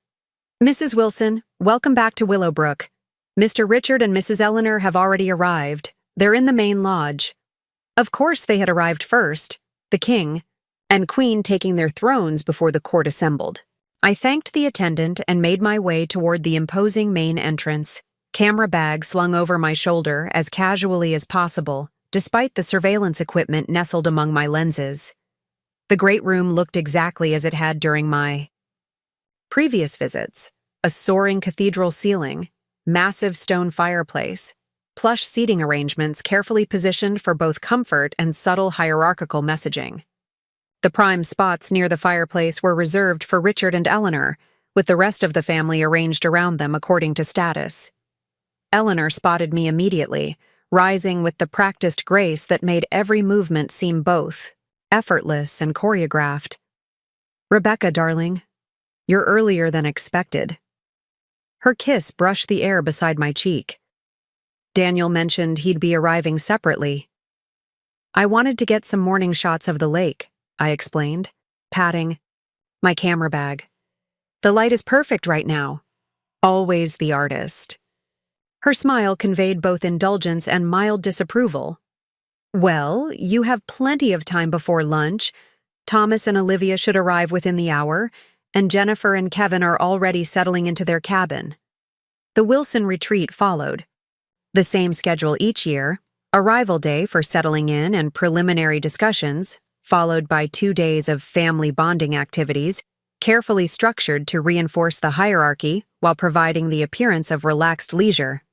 Speaker 1: "Mrs. Wilson, welcome back to Willowbrook. Mr. Richard and Mrs. Eleanor have already arrived. They're in the main lodge." Of course they had arrived first, the king and queen taking their thrones before the court assembled. I thanked the attendant and made my way toward the imposing main entrance, camera bag slung over my shoulder as casually as possible, despite the surveillance equipment nestled among my lenses. The great room looked exactly as it had during my previous visits: a soaring cathedral ceiling, massive stone fireplace, plush seating arrangements carefully positioned for both comfort and subtle hierarchical messaging. The prime spots near the fireplace were reserved for Richard and Eleanor, with the rest of the family arranged around them according to status. Eleanor spotted me immediately, rising with the practiced grace that made every movement seem both effortless and choreographed. "Rebecca, darling, you're earlier than expected." Her kiss brushed the air beside my cheek. Daniel mentioned he'd be arriving separately. "I wanted to get some morning shots of the lake," I explained, patting my camera bag. "The light is perfect right now." Always the artist. Her smile conveyed both indulgence and mild disapproval. "Well, you have plenty of time before lunch. Thomas and Olivia should arrive within the hour, and Jennifer and Kevin are already settling into their cabin." The Wilson retreat followed. The same schedule each year: arrival day for settling in and preliminary discussions, followed by 2 days of family bonding activities, carefully structured to reinforce the hierarchy while providing the appearance of relaxed leisure.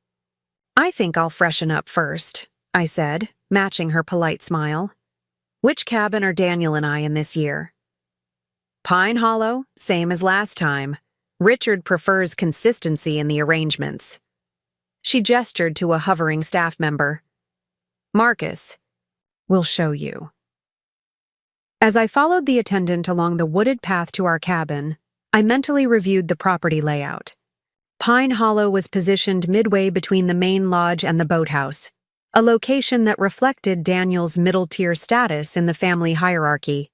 Speaker 1: "I think I'll freshen up first," I said, matching her polite smile. "Which cabin are Daniel and I in this year?" "Pine Hollow, same as last time. Richard prefers consistency in the arrangements." She gestured to a hovering staff member. "Marcus, we'll show you." As I followed the attendant along the wooded path to our cabin, I mentally reviewed the property layout. Pine Hollow was positioned midway between the main lodge and the boathouse, a location that reflected Daniel's middle-tier status in the family hierarchy.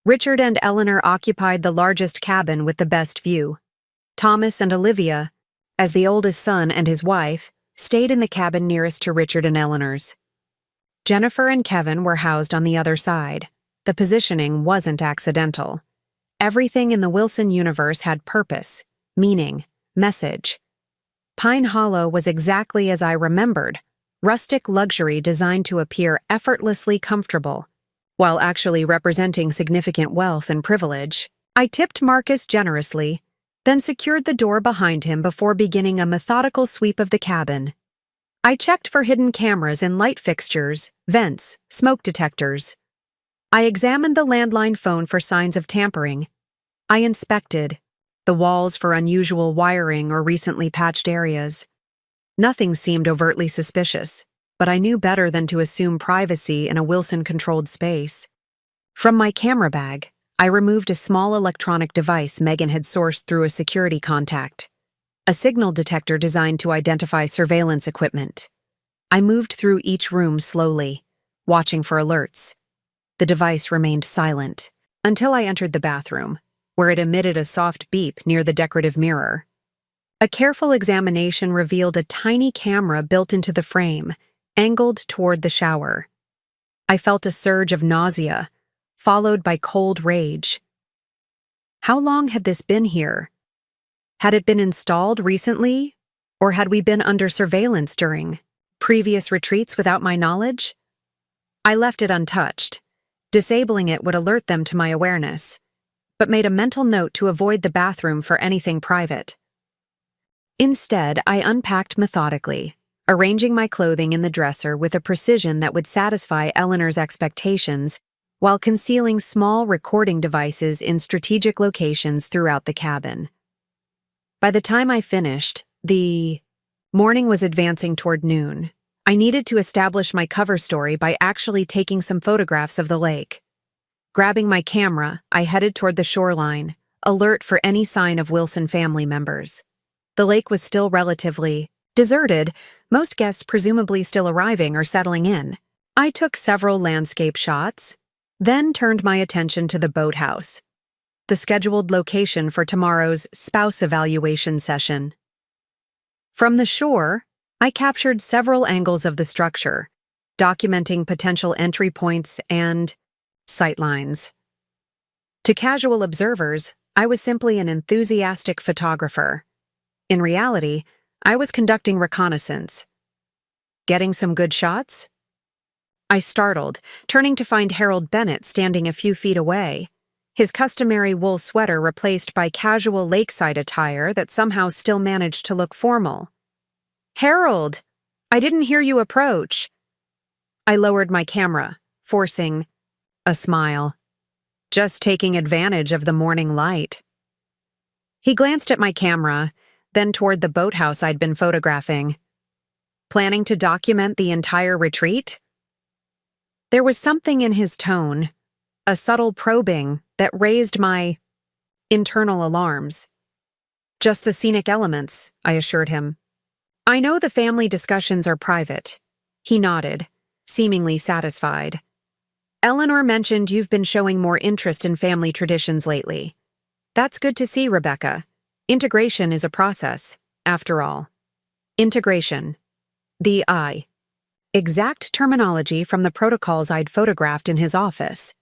Speaker 1: Richard and Eleanor occupied the largest cabin with the best view. Thomas and Olivia, as the oldest son and his wife, stayed in the cabin nearest to Richard and Eleanor's. Jennifer and Kevin were housed on the other side. The positioning wasn't accidental. Everything in the Wilson universe had purpose, meaning, message. Pine Hollow was exactly as I remembered, rustic luxury designed to appear effortlessly comfortable, while actually representing significant wealth and privilege. I tipped Marcus generously, then secured the door behind him before beginning a methodical sweep of the cabin. I checked for hidden cameras in light fixtures, vents, smoke detectors. I examined the landline phone for signs of tampering. I inspected the walls for unusual wiring or recently patched areas. Nothing seemed overtly suspicious, but I knew better than to assume privacy in a Wilson-controlled space. From my camera bag, I removed a small electronic device Megan had sourced through a security contact, a signal detector designed to identify surveillance equipment. I moved through each room slowly, watching for alerts. The device remained silent until I entered the bathroom, where it emitted a soft beep near the decorative mirror. A careful examination revealed a tiny camera built into the frame, angled toward the shower. I felt a surge of nausea, followed by cold rage. How long had this been here? Had it been installed recently, or had we been under surveillance during previous retreats without my knowledge? I left it untouched. Disabling it would alert them to my awareness, but made a mental note to avoid the bathroom for anything private. Instead, I unpacked methodically, arranging my clothing in the dresser with a precision that would satisfy Eleanor's expectations while concealing small recording devices in strategic locations throughout the cabin. By the time I finished, the morning was advancing toward noon. I needed to establish my cover story by actually taking some photographs of the lake. Grabbing my camera, I headed toward the shoreline, alert for any sign of Wilson family members. The lake was still relatively deserted, most guests presumably still arriving or settling in. I took several landscape shots, then turned my attention to the boathouse, the scheduled location for tomorrow's spouse evaluation session. From the shore, I captured several angles of the structure, documenting potential entry points and sightlines. To casual observers, I was simply an enthusiastic photographer. In reality, I was conducting reconnaissance. Getting some good shots? I startled, turning to find Harold Bennett standing a few feet away, his customary wool sweater replaced by casual lakeside attire that somehow still managed to look formal. "Harold, I didn't hear you approach." I lowered my camera, forcing a smile. "Just taking advantage of the morning light." He glanced at my camera, then toward the boathouse I'd been photographing. "Planning to document the entire retreat?" There was something in his tone, a subtle probing that raised my internal alarms. "Just the scenic elements," I assured him. "I know the family discussions are private." He nodded, seemingly satisfied. "Eleanor mentioned you've been showing more interest in family traditions lately. That's good to see, Rebecca. Integration is a process, after all." Integration. The exact terminology from the protocols I'd photographed in his office.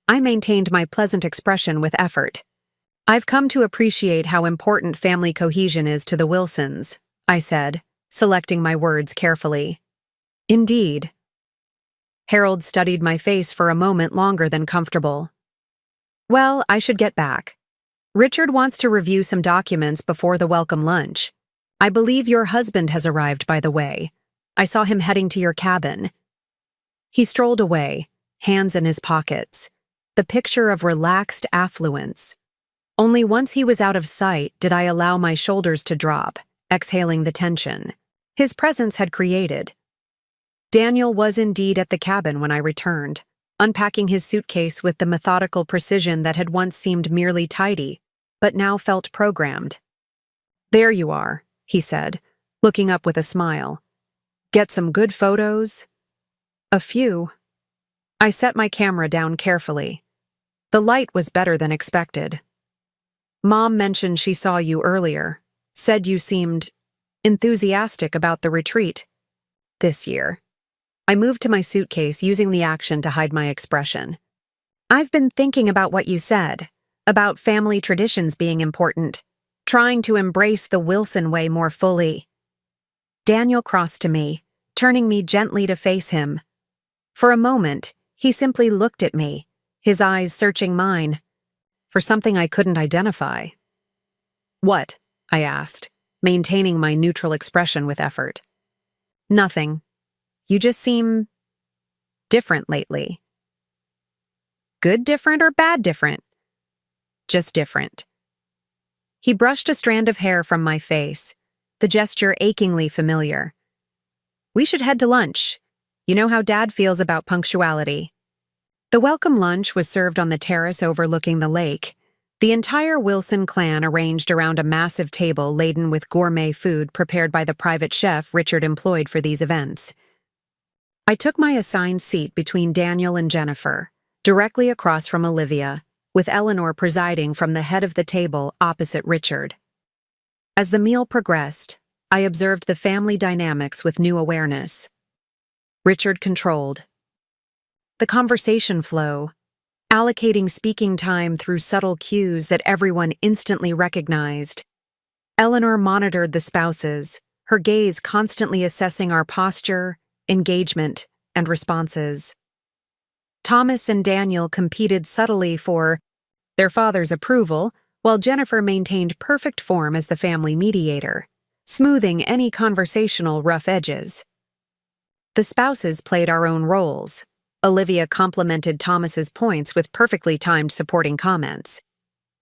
Speaker 1: I maintained my pleasant expression with effort. "I've come to appreciate how important family cohesion is to the Wilsons," I said, selecting my words carefully. "Indeed." Harold studied my face for a moment longer than comfortable. Well, I should get back. Richard wants to review some documents before the welcome lunch. I believe your husband has arrived, by the way. I saw him heading to your cabin. He strolled away, hands in his pockets, the picture of relaxed affluence. Only once he was out of sight did I allow my shoulders to drop, exhaling the tension his presence had created. Daniel was indeed at the cabin when I returned, unpacking his suitcase with the methodical precision that had once seemed merely tidy, but now felt programmed. "There you are," he said, looking up with a smile. "Get some good photos?" "A few." I set my camera down carefully. The light was better than expected. "Mom mentioned she saw you earlier, said you seemed enthusiastic about the retreat this year." I moved to my suitcase, using the action to hide my expression. "I've been thinking about what you said, about family traditions being important, trying to embrace the Wilson way more fully." Daniel crossed to me, turning me gently to face him. For a moment, he simply looked at me, his eyes searching mine for something I couldn't identify. "What?" I asked, maintaining my neutral expression with effort. "Nothing. You just seem different lately." "Good different or bad different?" "Just different." He brushed a strand of hair from my face, the gesture achingly familiar. "We should head to lunch. You know how Dad feels about punctuality." The welcome lunch was served on the terrace overlooking the lake. The entire Wilson clan arranged around a massive table laden with gourmet food prepared by the private chef Richard employed for these events. I took my assigned seat between Daniel and Jennifer, directly across from Olivia, with Eleanor presiding from the head of the table opposite Richard. As the meal progressed, I observed the family dynamics with new awareness. Richard controlled the conversation flow, allocating speaking time through subtle cues that everyone instantly recognized. Eleanor monitored the spouses, her gaze constantly assessing our posture, engagement, and responses. Thomas and Daniel competed subtly for their father's approval, while Jennifer maintained perfect form as the family mediator, smoothing any conversational rough edges. The spouses played our own roles. Olivia complimented Thomas's points with perfectly timed supporting comments.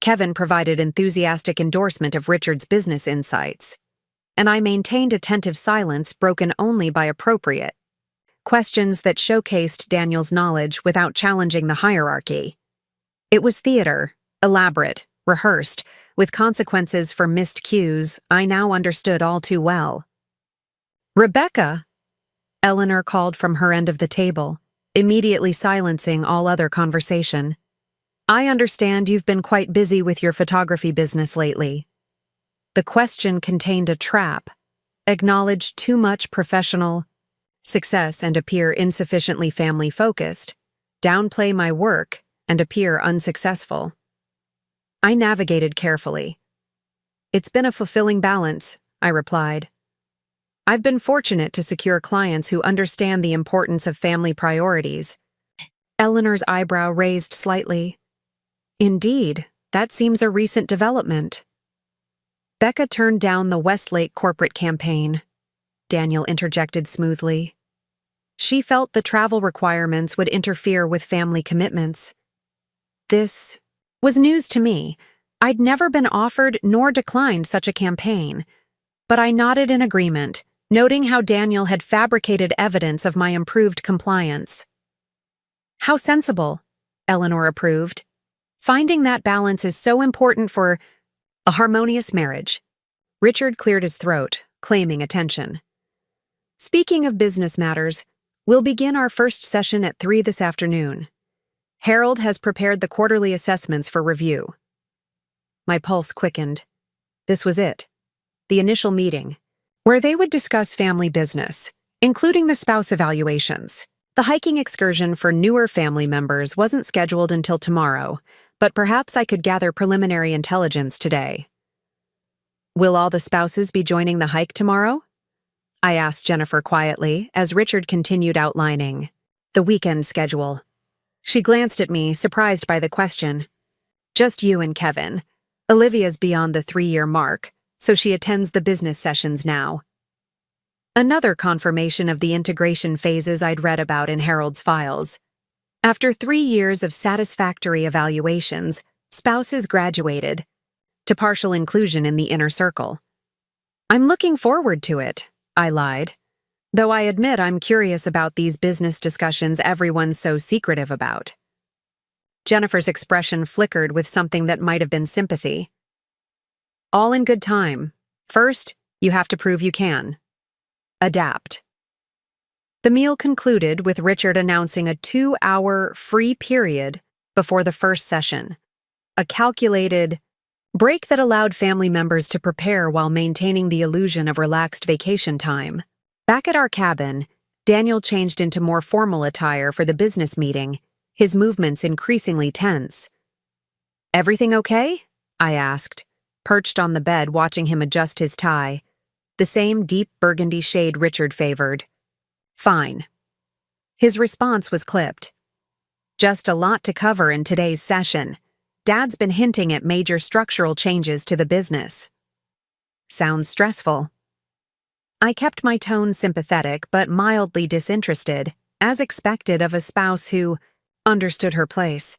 Speaker 1: Kevin provided enthusiastic endorsement of Richard's business insights. And I maintained attentive silence broken only by appropriate questions that showcased Daniel's knowledge without challenging the hierarchy. It was theater, elaborate, rehearsed, with consequences for missed cues I now understood all too well. "Rebecca!" Eleanor called from her end of the table, immediately silencing all other conversation. "I understand you've been quite busy with your photography business lately." The question contained a trap: acknowledge too much professional success and appear insufficiently family-focused, downplay my work and appear unsuccessful. I navigated carefully. "It's been a fulfilling balance," I replied. "I've been fortunate to secure clients who understand the importance of family priorities." Eleanor's eyebrow raised slightly. "Indeed, that seems a recent development." "Becca turned down the Westlake corporate campaign," Daniel interjected smoothly. "She felt the travel requirements would interfere with family commitments." This was news to me. I'd never been offered nor declined such a campaign, but I nodded in agreement, noting how Daniel had fabricated evidence of my improved compliance. "How sensible," Eleanor approved. "Finding that balance is so important for a harmonious marriage." Richard cleared his throat, claiming attention. "Speaking of business matters, we'll begin our first session at 3 this afternoon. Harold has prepared the quarterly assessments for review." My pulse quickened. This was it. The initial meeting, where they would discuss family business, including the spouse evaluations. The hiking excursion for newer family members wasn't scheduled until tomorrow, but perhaps I could gather preliminary intelligence today. "Will all the spouses be joining the hike tomorrow?" I asked Jennifer quietly as Richard continued outlining. The weekend schedule. She glanced at me, surprised by the question. Just you and Kevin. Olivia's beyond the 3-year mark, so she attends the business sessions now. Another confirmation of the integration phases I'd read about in Harold's files. After 3 years of satisfactory evaluations, spouses graduated to partial inclusion in the inner circle. I'm looking forward to it, I lied. Though I admit I'm curious about these business discussions everyone's so secretive about. Jennifer's expression flickered with something that might have been sympathy. All in good time. First, you have to prove you can. Adapt. The meal concluded with Richard announcing a 2-hour free period before the first session. A calculated break that allowed family members to prepare while maintaining the illusion of relaxed vacation time. Back at our cabin, Daniel changed into more formal attire for the business meeting, his movements increasingly tense. "Everything okay?" I asked, perched on the bed watching him adjust his tie, the same deep burgundy shade Richard favored. "Fine." His response was clipped. "Just a lot to cover in today's session. Dad's been hinting at major structural changes to the business." "Sounds stressful." I kept my tone sympathetic but mildly disinterested, as expected of a spouse who understood her place.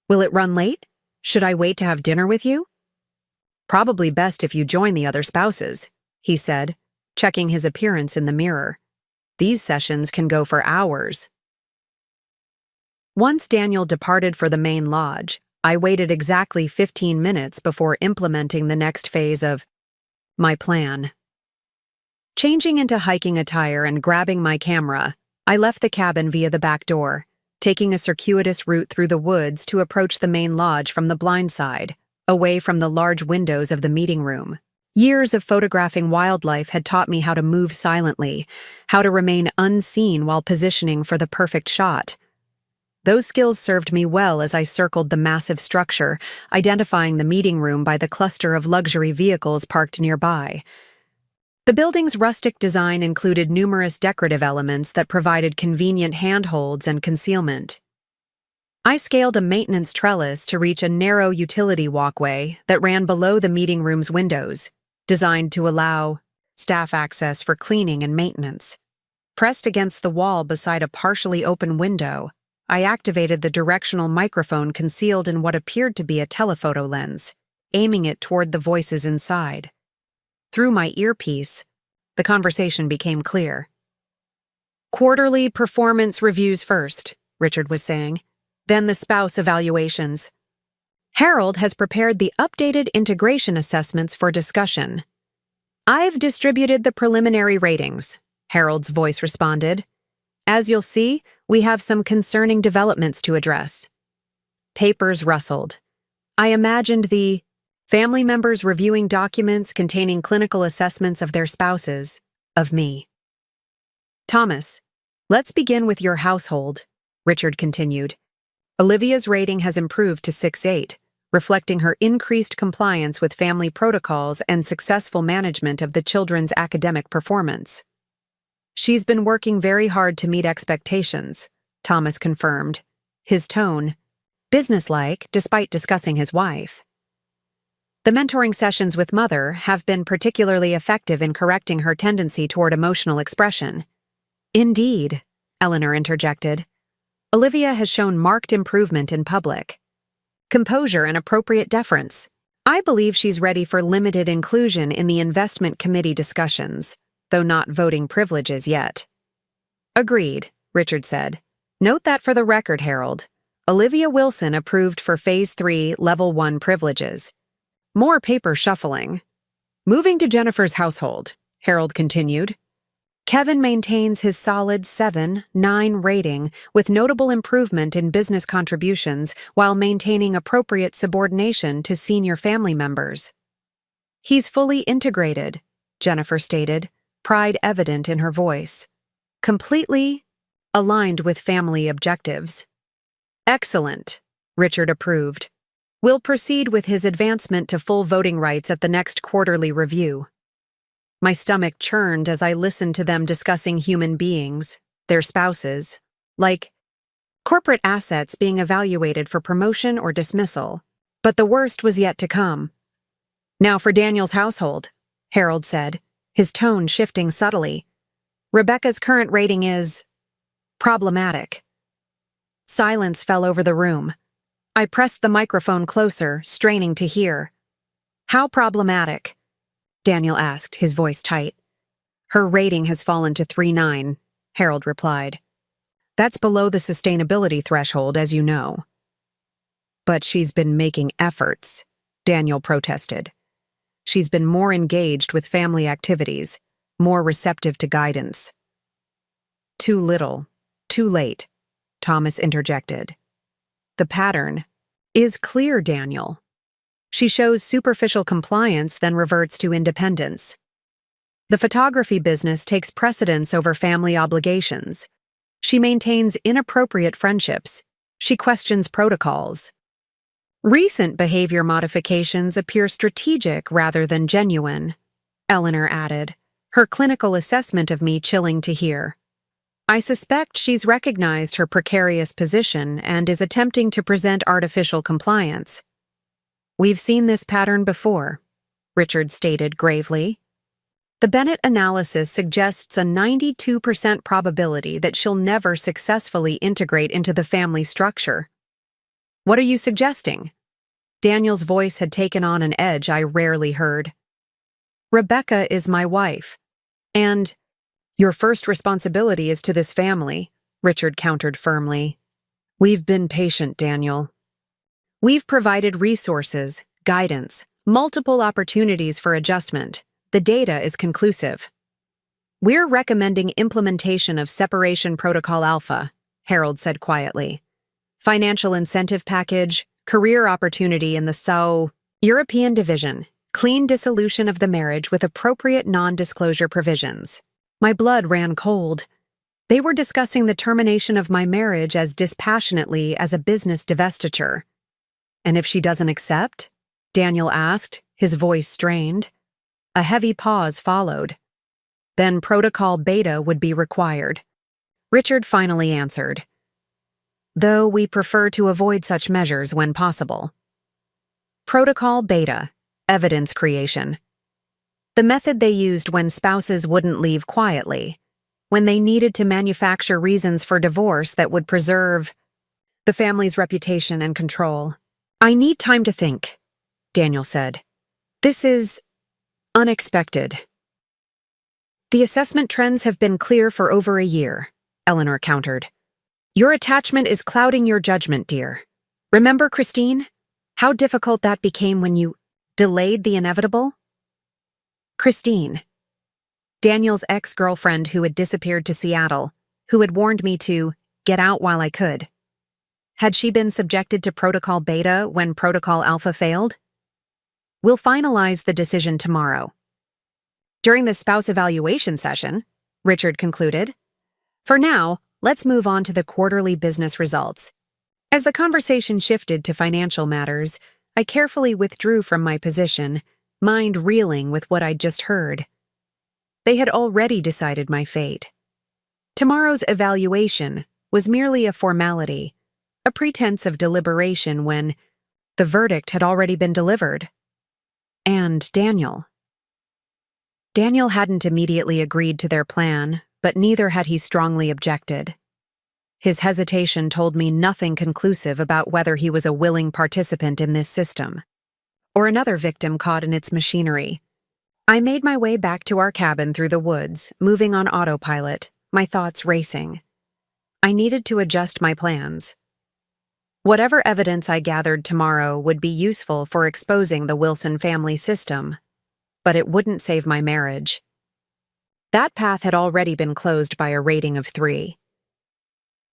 Speaker 1: "Will it run late? Should I wait to have dinner with you?" "Probably best if you join the other spouses," he said, checking his appearance in the mirror. "These sessions can go for hours." Once Daniel departed for the main lodge, I waited exactly 15 minutes before implementing the next phase of my plan. Changing into hiking attire and grabbing my camera, I left the cabin via the back door, taking a circuitous route through the woods to approach the main lodge from the blind side, away from the large windows of the meeting room. Years of photographing wildlife had taught me how to move silently, how to remain unseen while positioning for the perfect shot. Those skills served me well as I circled the massive structure, identifying the meeting room by the cluster of luxury vehicles parked nearby. The building's rustic design included numerous decorative elements that provided convenient handholds and concealment. I scaled a maintenance trellis to reach a narrow utility walkway that ran below the meeting room's windows, designed to allow staff access for cleaning and maintenance. Pressed against the wall beside a partially open window, I activated the directional microphone concealed in what appeared to be a telephoto lens, aiming it toward the voices inside. Through my earpiece, the conversation became clear. "Quarterly performance reviews first," Richard was saying, "then the spouse evaluations. Harold has prepared the updated integration assessments for discussion." "I've distributed the preliminary ratings," Harold's voice responded. "As you'll see, we have some concerning developments to address." Papers rustled. I imagined the family members reviewing documents containing clinical assessments of their spouses, of me. "Thomas, let's begin with your household," Richard continued. "Olivia's rating has improved to 6.8, reflecting her increased compliance with family protocols and successful management of the children's academic performance." "She's been working very hard to meet expectations," Thomas confirmed, his tone businesslike despite discussing his wife. "The mentoring sessions with Mother have been particularly effective in correcting her tendency toward emotional expression." "Indeed," Eleanor interjected. "Olivia has shown marked improvement in public composure and appropriate deference. I believe she's ready for limited inclusion in the investment committee discussions, though not voting privileges yet." "Agreed," Richard said. "Note that for the record, Harold. Olivia Wilson approved for Phase 3, Level 1 privileges." More paper shuffling. "Moving to Jennifer's household," Harold continued. "Kevin maintains his solid 7.9 rating with notable improvement in business contributions while maintaining appropriate subordination to senior family members." "He's fully integrated," Jennifer stated, pride evident in her voice. "Completely aligned with family objectives." "Excellent," Richard approved. "We'll proceed with his advancement to full voting rights at the next quarterly review." My stomach churned as I listened to them discussing human beings, their spouses, like corporate assets being evaluated for promotion or dismissal. But the worst was yet to come. Now for Daniel's household, Harold said, his tone shifting subtly. Rebecca's current rating is problematic. Silence fell over the room. I pressed the microphone closer, straining to hear. How problematic? Daniel asked, his voice tight. Her rating has fallen to 3.9, Harold replied. That's below the sustainability threshold, as you know. But she's been making efforts, Daniel protested. She's been more engaged with family activities, more receptive to guidance. Too little, too late, Thomas interjected. The pattern is clear, Daniel. She shows superficial compliance, then reverts to independence. The photography business takes precedence over family obligations. She maintains inappropriate friendships. She questions protocols. Recent behavior modifications appear strategic rather than genuine, Eleanor added, her clinical assessment of me chilling to hear. I suspect she's recognized her precarious position and is attempting to present artificial compliance. We've seen this pattern before, Richard stated gravely. The Bennett analysis suggests a 92% probability that she'll never successfully integrate into the family structure. What are you suggesting? Daniel's voice had taken on an edge I rarely heard. Rebecca is my wife. And your first responsibility is to this family, Richard countered firmly. We've been patient, Daniel. We've provided resources, guidance, multiple opportunities for adjustment. The data is conclusive. We're recommending implementation of Separation Protocol Alpha, Harold said quietly. Financial incentive package, career opportunity in the European division, clean dissolution of the marriage with appropriate non-disclosure provisions. My blood ran cold. They were discussing the termination of my marriage as dispassionately as a business divestiture. And if she doesn't accept? Daniel asked, his voice strained. A heavy pause followed. Then Protocol Beta would be required. Richard finally answered. Though we prefer to avoid such measures when possible. Protocol Beta, evidence creation. The method they used when spouses wouldn't leave quietly, when they needed to manufacture reasons for divorce that would preserve the family's reputation and control. I need time to think, Daniel said. This is unexpected. The assessment trends have been clear for over a year, Eleanor countered. Your attachment is clouding your judgment, dear. Remember, Christine, how difficult that became when you delayed the inevitable? Christine, Daniel's ex-girlfriend who had disappeared to Seattle, who had warned me to get out while I could. Had she been subjected to Protocol Beta when Protocol Alpha failed? We'll finalize the decision tomorrow. During the spouse evaluation session, Richard concluded. For now, let's move on to the quarterly business results. As the conversation shifted to financial matters, I carefully withdrew from my position, mind reeling with what I'd just heard. They had already decided my fate. Tomorrow's evaluation was merely a formality, a pretense of deliberation when the verdict had already been delivered. And Daniel hadn't immediately agreed to their plan, but neither had he strongly objected. His hesitation told me nothing conclusive about whether he was a willing participant in this system, or another victim caught in its machinery. I made my way back to our cabin through the woods, moving on autopilot, my thoughts racing. I needed to adjust my plans. Whatever evidence I gathered tomorrow would be useful for exposing the Wilson family system, but it wouldn't save my marriage. That path had already been closed by a rating of 3.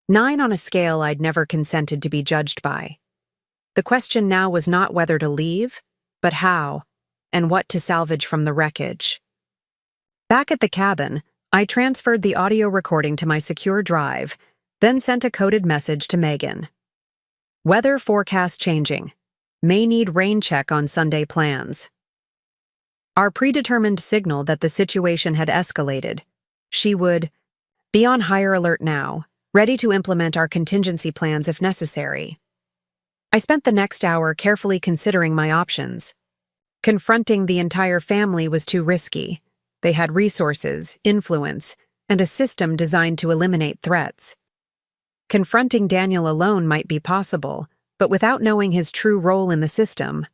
Speaker 1: 9 on a scale I'd never consented to be judged by. The question now was not whether to leave, but how, and what to salvage from the wreckage. Back at the cabin, I transferred the audio recording to my secure drive, then sent a coded message to Megan. Weather forecast changing. May need rain check on Sunday plans. Our predetermined signal that the situation had escalated. She would be on higher alert now, ready to implement our contingency plans if necessary. I spent the next hour carefully considering my options. Confronting the entire family was too risky. They had resources, influence, and a system designed to eliminate threats. Confronting Daniel alone might be possible, but without knowing his true role in the system,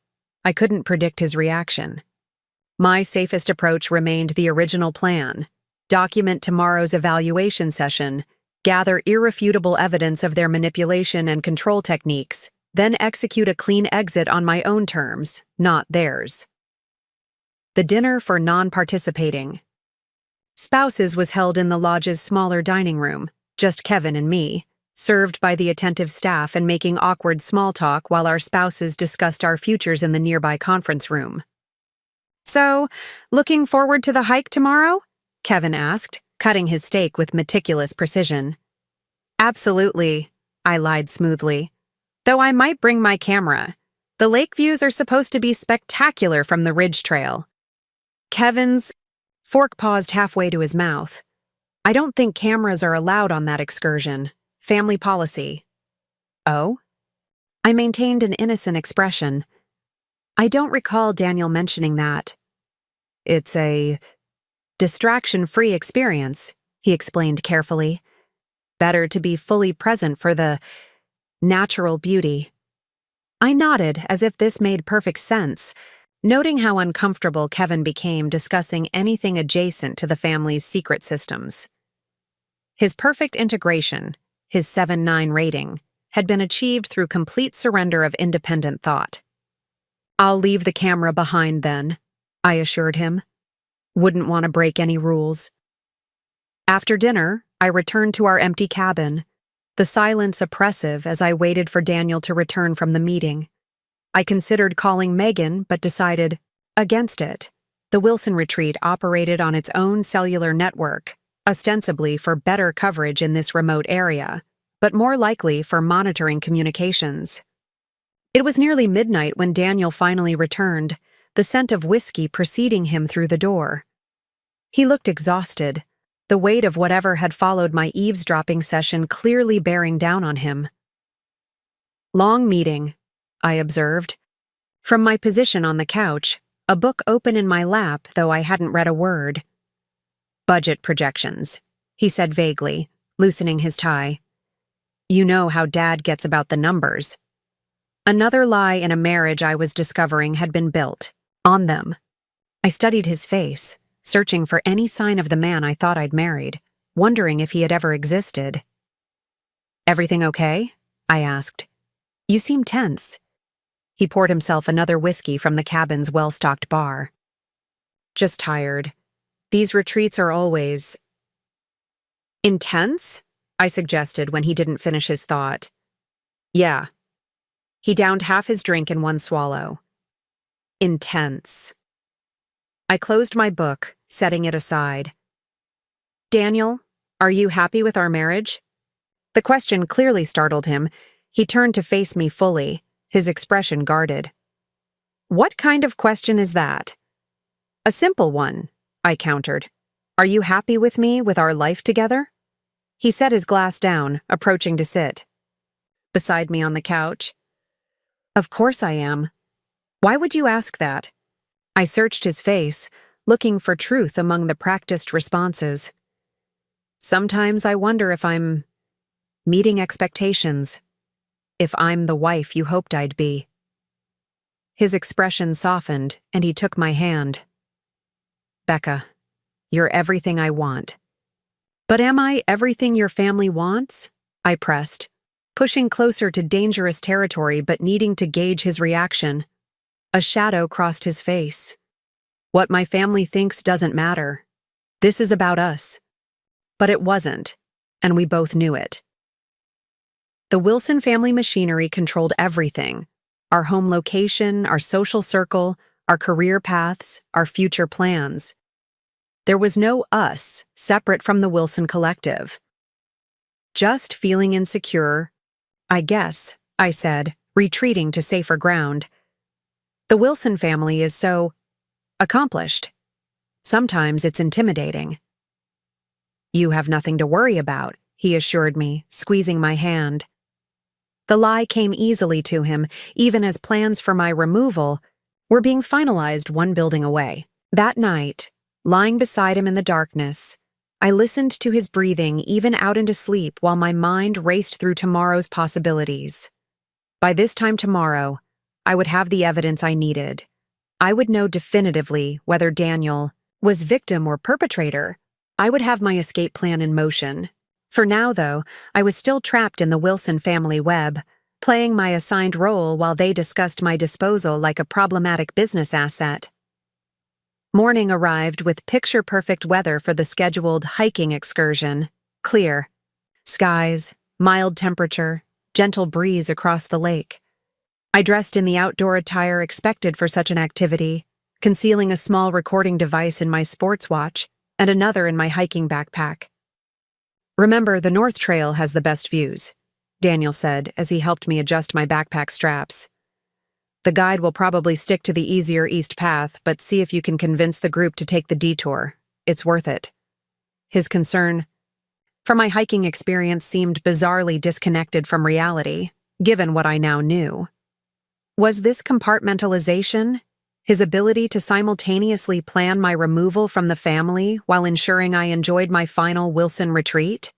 Speaker 1: I couldn't predict his reaction. My safest approach remained the original plan: document tomorrow's evaluation session, gather irrefutable evidence of their manipulation and control techniques, then execute a clean exit on my own terms, not theirs. The dinner for non-participating spouses was held in the lodge's smaller dining room, just Kevin and me, served by the attentive staff and making awkward small talk while our spouses discussed our futures in the nearby conference room. "So, looking forward to the hike tomorrow?" Kevin asked, cutting his steak with meticulous precision. "Absolutely," I lied smoothly. "Though I might bring my camera. The lake views are supposed to be spectacular from the ridge trail." Kevin's fork paused halfway to his mouth. "I don't think cameras are allowed on that excursion. Family policy." "Oh?" I maintained an innocent expression. "I don't recall Daniel mentioning that." "It's a distraction-free experience," he explained carefully. "Better to be fully present for the natural beauty." I nodded as if this made perfect sense, noting how uncomfortable Kevin became discussing anything adjacent to the family's secret systems. His perfect integration, his 7.9 rating, had been achieved through complete surrender of independent thought. "I'll leave the camera behind then," I assured him. "Wouldn't want to break any rules." After dinner, I returned to our empty cabin, the silence oppressive as I waited for Daniel to return from the meeting. I considered calling Megan, but decided against it. The Wilson retreat operated on its own cellular network, ostensibly for better coverage in this remote area, but more likely for monitoring communications. It was nearly midnight when Daniel finally returned, the scent of whiskey preceding him through the door. He looked exhausted, the weight of whatever had followed my eavesdropping session clearly bearing down on him. "Long meeting," I observed. From my position on the couch, a book open in my lap, though I hadn't read a word. "Budget projections," he said vaguely, loosening his tie. "You know how Dad gets about the numbers." Another lie in a marriage I was discovering had been built on them. I studied his face, searching for any sign of the man I thought I'd married, wondering if he had ever existed. "Everything okay?" I asked. "You seem tense." He poured himself another whiskey from the cabin's well-stocked bar. "Just tired. These retreats are always..." "Intense?" I suggested when he didn't finish his thought. "Yeah." He downed half his drink in one swallow. "Intense." I closed my book, setting it aside. "Daniel, are you happy with our marriage?" The question clearly startled him. He turned to face me fully, his expression guarded. "What kind of question is that?" "A simple one," I countered. "Are you happy with me, with our life together?" He set his glass down, approaching to sit beside me on the couch. "Of course I am. Why would you ask that?" I searched his face, looking for truth among the practiced responses. "Sometimes I wonder if I'm meeting expectations. If I'm the wife you hoped I'd be." His expression softened, and he took my hand. "Becca, you're everything I want." "But am I everything your family wants?" I pressed, pushing closer to dangerous territory but needing to gauge his reaction. A shadow crossed his face. "What my family thinks doesn't matter. This is about us." But it wasn't, and we both knew it. The Wilson family machinery controlled everything: our home location, our social circle, our career paths, our future plans. There was no us separate from the Wilson collective. "Just feeling insecure, I guess," I said, retreating to safer ground. "The Wilson family is so accomplished. Sometimes it's intimidating." "You have nothing to worry about," he assured me, squeezing my hand. The lie came easily to him, even as plans for my removal were being finalized one building away. That night, lying beside him in the darkness, I listened to his breathing even out into sleep while my mind raced through tomorrow's possibilities. By this time tomorrow, I would have the evidence I needed. I would know definitively whether Daniel was victim or perpetrator. I would have my escape plan in motion. For now, though, I was still trapped in the Wilson family web, playing my assigned role while they discussed my disposal like a problematic business asset. Morning arrived with picture-perfect weather for the scheduled hiking excursion. Clear skies, mild temperature, gentle breeze across the lake. I dressed in the outdoor attire expected for such an activity, concealing a small recording device in my sports watch and another in my hiking backpack. "Remember, the North Trail has the best views," Daniel said as he helped me adjust my backpack straps. "The guide will probably stick to the easier east path, but see if you can convince the group to take the detour. It's worth it." His concern for my hiking experience seemed bizarrely disconnected from reality, given what I now knew. Was this compartmentalization, his ability to simultaneously plan my removal from the family while ensuring I enjoyed my final Wilson retreat?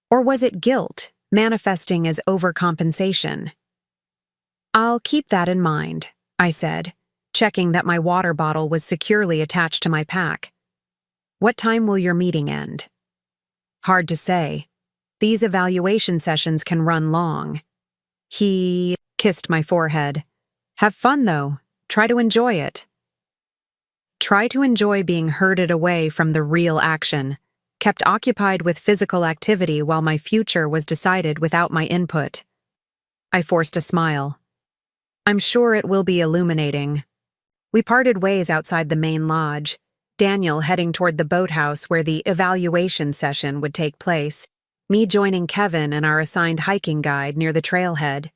Speaker 1: Or was it guilt, manifesting as overcompensation? "I'll keep that in mind," I said, checking that my water bottle was securely attached to my pack. "What time will your meeting end?" "Hard to say. These evaluation sessions can run long." He kissed my forehead. "Have fun, though. Try to enjoy it." Try to enjoy being herded away from the real action, kept occupied with physical activity while my future was decided without my input. I forced a smile. "I'm sure it will be illuminating." We parted ways outside the main lodge, Daniel heading toward the boathouse where the evaluation session would take place, me joining Kevin and our assigned hiking guide near the trailhead.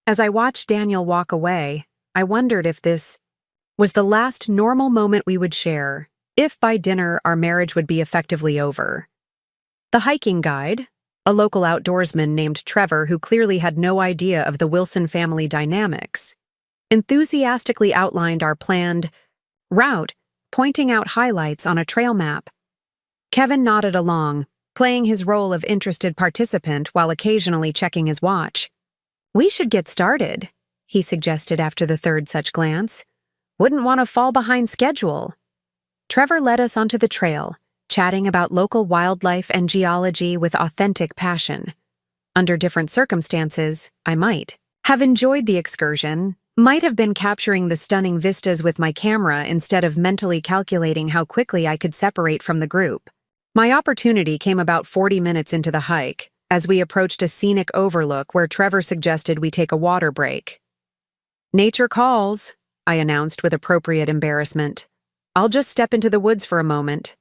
Speaker 1: As I watched Daniel walk away, I wondered if this was the last normal moment we would share, if by dinner our marriage would be effectively over. The hiking guide, a local outdoorsman named Trevor who clearly had no idea of the Wilson family dynamics, enthusiastically outlined our planned route, pointing out highlights on a trail map. Kevin nodded along, playing his role of interested participant while occasionally checking his watch. "We should get started," he suggested after the third such glance. "Wouldn't want to fall behind schedule." Trevor led us onto the trail, chatting about local wildlife and geology with authentic passion. Under different circumstances, I might have enjoyed the excursion, might have been capturing the stunning vistas with my camera instead of mentally calculating how quickly I could separate from the group. My opportunity came about 40 minutes into the hike, as we approached a scenic overlook where Trevor suggested we take a water break. "Nature calls," I announced with appropriate embarrassment. "I'll just step into the woods for a moment."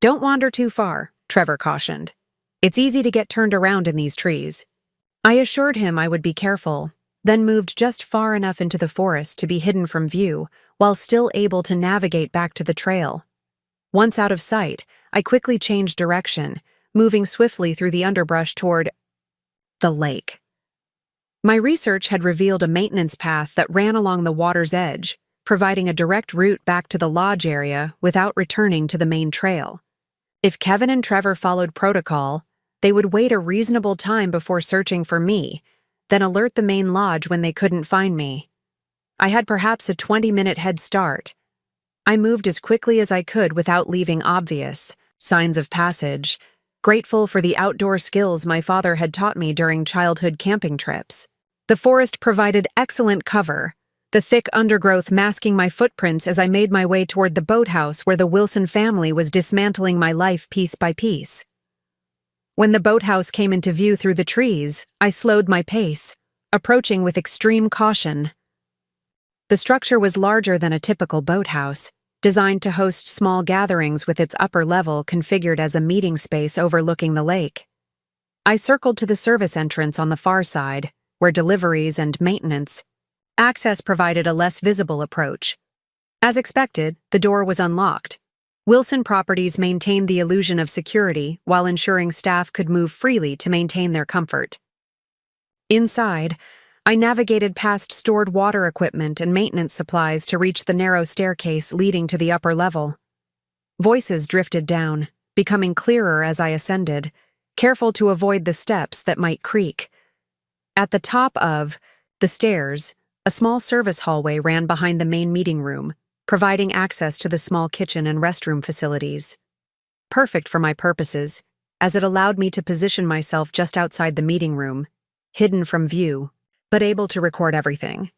Speaker 1: "Don't wander too far," Trevor cautioned. "It's easy to get turned around in these trees." I assured him I would be careful, then moved just far enough into the forest to be hidden from view while still able to navigate back to the trail. Once out of sight, I quickly changed direction, moving swiftly through the underbrush toward the lake. My research had revealed a maintenance path that ran along the water's edge, providing a direct route back to the lodge area without returning to the main trail. If Kevin and Trevor followed protocol, they would wait a reasonable time before searching for me, then alert the main lodge when they couldn't find me. I had perhaps a 20-minute head start. I moved as quickly as I could without leaving obvious signs of passage, grateful for the outdoor skills my father had taught me during childhood camping trips. The forest provided excellent cover, the thick undergrowth masking my footprints as I made my way toward the boathouse where the Wilson family was dismantling my life piece by piece. When the boathouse came into view through the trees, I slowed my pace, approaching with extreme caution. The structure was larger than a typical boathouse, designed to host small gatherings with its upper level configured as a meeting space overlooking the lake. I circled to the service entrance on the far side, where deliveries and maintenance access provided a less visible approach. As expected, the door was unlocked. Wilson Properties maintained the illusion of security while ensuring staff could move freely to maintain their comfort. Inside, I navigated past stored water equipment and maintenance supplies to reach the narrow staircase leading to the upper level. Voices drifted down, becoming clearer as I ascended, careful to avoid the steps that might creak. At the top of the stairs, a small service hallway ran behind the main meeting room, providing access to the small kitchen and restroom facilities. Perfect for my purposes, as it allowed me to position myself just outside the meeting room, hidden from view, but able to record everything.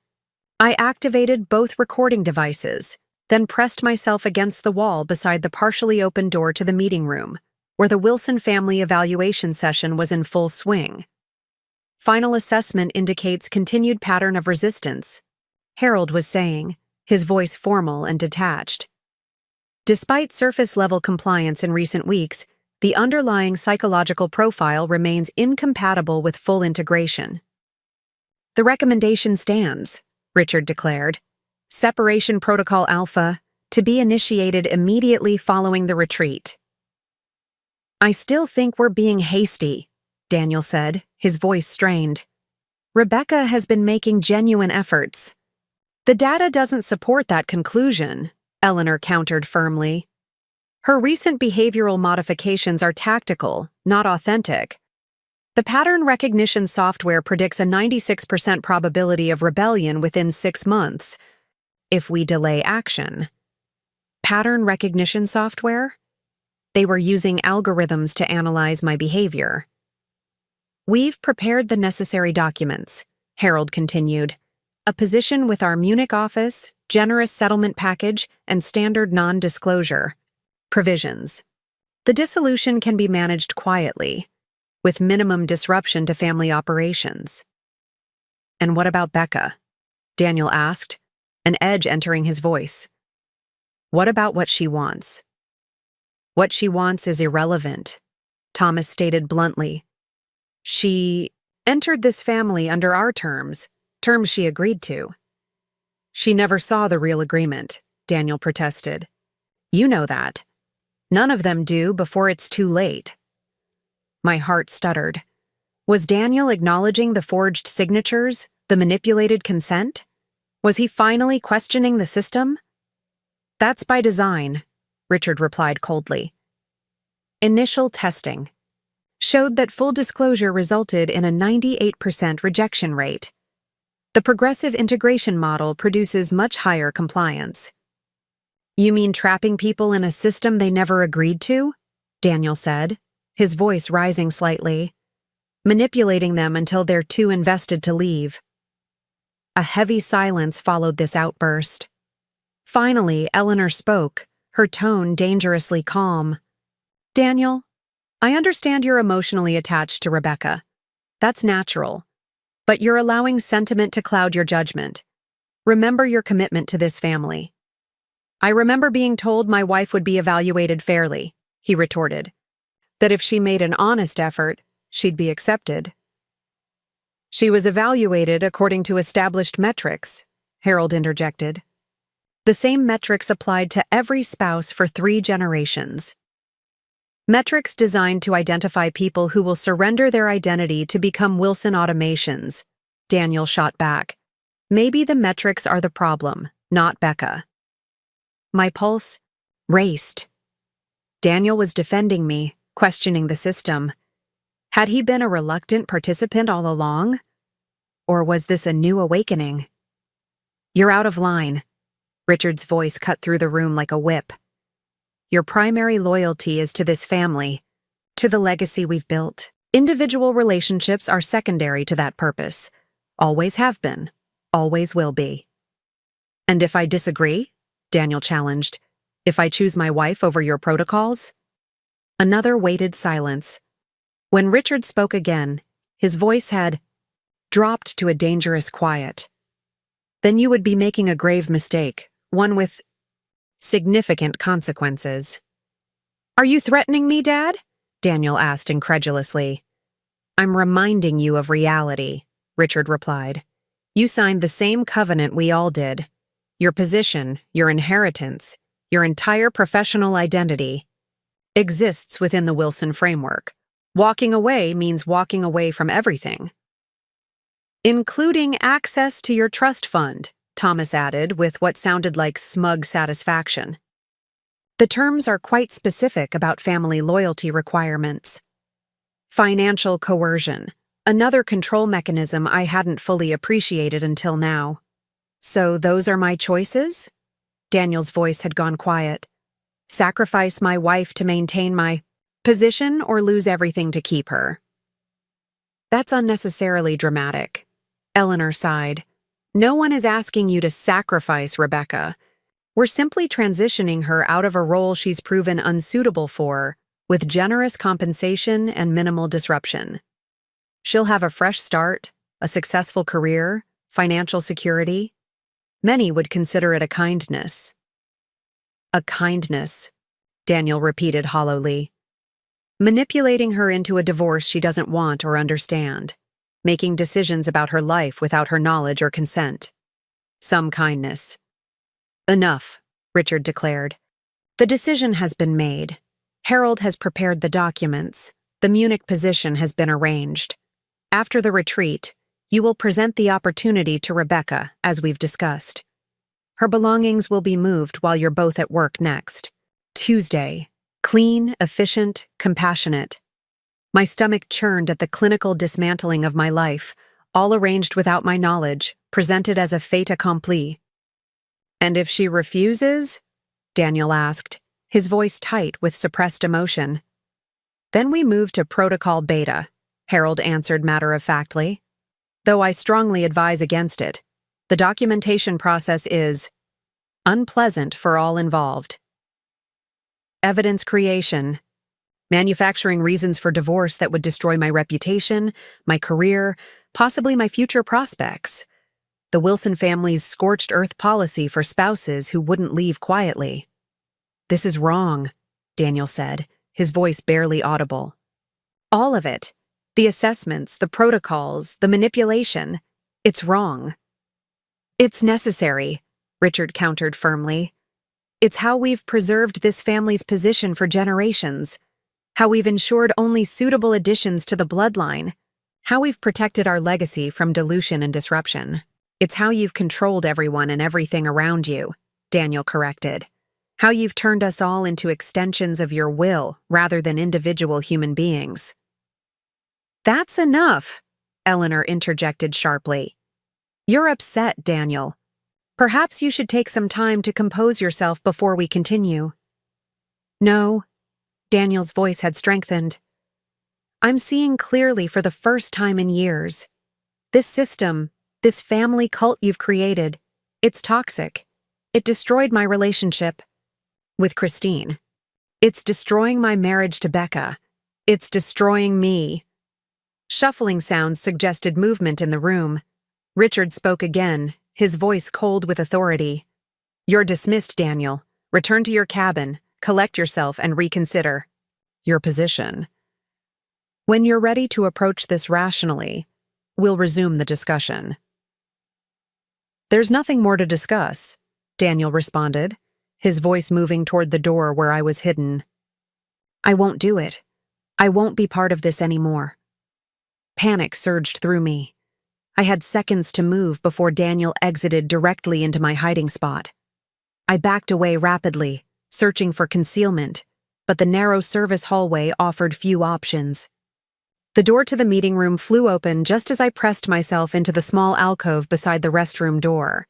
Speaker 1: I activated both recording devices, then pressed myself against the wall beside the partially open door to the meeting room, where the Wilson family evaluation session was in full swing. Final assessment indicates continued pattern of resistance, Harold was saying, his voice formal and detached. Despite surface-level compliance in recent weeks, the underlying psychological profile remains incompatible with full integration. The recommendation stands, Richard declared. Separation Protocol Alpha, to be initiated immediately following the retreat. I still think we're being hasty, Daniel said, his voice strained. Rebecca has been making genuine efforts. The data doesn't support that conclusion, Eleanor countered firmly. Her recent behavioral modifications are tactical, not authentic. The pattern recognition software predicts a 96% probability of rebellion within 6 months, if we delay action. Pattern recognition software? They were using algorithms to analyze my behavior. We've prepared the necessary documents, Harold continued. A position with our Munich office, generous settlement package, and standard non-disclosure provisions. The dissolution can be managed quietly, with minimum disruption to family operations. And what about Becca? Daniel asked, an edge entering his voice. What about what she wants? What she wants is irrelevant, Thomas stated bluntly. She entered this family under our terms she agreed to. She never saw the real agreement, Daniel protested. You know that. None of them do before it's too late. My heart stuttered. Was Daniel acknowledging the forged signatures, the manipulated consent? Was he finally questioning the system? That's by design, Richard replied coldly. Initial testing showed that full disclosure resulted in a 98% rejection rate. The progressive integration model produces much higher compliance. You mean trapping people in a system they never agreed to? Daniel said, his voice rising slightly. Manipulating them until they're too invested to leave. A heavy silence followed this outburst. Finally, Eleanor spoke, her tone dangerously calm. Daniel, I understand you're emotionally attached to Rebecca. That's natural. But you're allowing sentiment to cloud your judgment. Remember your commitment to this family. I remember being told my wife would be evaluated fairly, he retorted. That if she made an honest effort, she'd be accepted. She was evaluated according to established metrics, Harold interjected. The same metrics applied to every spouse for 3 generations. Metrics designed to identify people who will surrender their identity to become Wilson automations, Daniel shot back. Maybe the metrics are the problem, not Becca. My pulse raced. Daniel was defending me, questioning the system. Had he been a reluctant participant all along? Or was this a new awakening? You're out of line. Richard's voice cut through the room like a whip. Your primary loyalty is to this family, to the legacy we've built. Individual relationships are secondary to that purpose. Always have been. Always will be. And if I disagree? Daniel challenged. If I choose my wife over your protocols? Another weighted silence. When Richard spoke again, his voice had dropped to a dangerous quiet. Then you would be making a grave mistake, one with significant consequences. Are you threatening me, Dad? Daniel asked incredulously. I'm reminding you of reality, Richard replied. You signed the same covenant we all did. Your position, your inheritance, Your entire professional identity exists within the Wilson framework. Walking away means walking away from everything, including access to your trust fund, Thomas added with what sounded like smug satisfaction. The terms are quite specific about family loyalty requirements. Financial coercion, another control mechanism I hadn't fully appreciated until now. So those are my choices? Daniel's voice had gone quiet. Sacrifice my wife to maintain my position or lose everything to keep her? That's unnecessarily dramatic. Eleanor sighed. No one is asking you to sacrifice Rebecca. We're simply transitioning her out of a role she's proven unsuitable for, with generous compensation and minimal disruption. She'll have a fresh start, a successful career, financial security. Many would consider it a kindness. A kindness, Daniel repeated hollowly. Manipulating her into a divorce she doesn't want or understand, making decisions about her life without her knowledge or consent. Some kindness. Enough, Richard declared. The decision has been made. Harold has prepared the documents. The Munich position has been arranged. After the retreat, you will present the opportunity to Rebecca, as we've discussed. Her belongings will be moved while you're both at work next. Tuesday. Clean, efficient, compassionate. My stomach churned at the clinical dismantling of my life, all arranged without my knowledge, presented as a fait accompli. And if she refuses? Daniel asked, his voice tight with suppressed emotion. Then we move to Protocol Beta, Harold answered matter-of-factly. Though I strongly advise against it, the documentation process is unpleasant for all involved. Evidence creation. Manufacturing reasons for divorce that would destroy my reputation, my career, possibly my future prospects. The Wilson family's scorched earth policy for spouses who wouldn't leave quietly. This is wrong, Daniel said, his voice barely audible. All of it. The assessments, the protocols, the manipulation. It's wrong. It's necessary, Richard countered firmly. It's how we've preserved this family's position for generations. How we've ensured only suitable additions to the bloodline. How we've protected our legacy from dilution and disruption. It's how you've controlled everyone and everything around you, Daniel corrected. How you've turned us all into extensions of your will rather than individual human beings. That's enough, Eleanor interjected sharply. You're upset, Daniel. Perhaps you should take some time to compose yourself before we continue. No, Daniel's voice had strengthened. I'm seeing clearly for the first time in years. This system, this family cult you've created, it's toxic. It destroyed my relationship with Christine. It's destroying my marriage to Becca. It's destroying me. Shuffling sounds suggested movement in the room. Richard spoke again, his voice cold with authority. You're dismissed, Daniel. Return to your cabin, collect yourself, and reconsider your position. When you're ready to approach this rationally, we'll resume the discussion. There's nothing more to discuss, Daniel responded, his voice moving toward the door where I was hidden. I won't do it. I won't be part of this anymore. Panic surged through me. I had seconds to move before Daniel exited directly into my hiding spot. I backed away rapidly, searching for concealment, but the narrow service hallway offered few options. The door to the meeting room flew open just as I pressed myself into the small alcove beside the restroom door.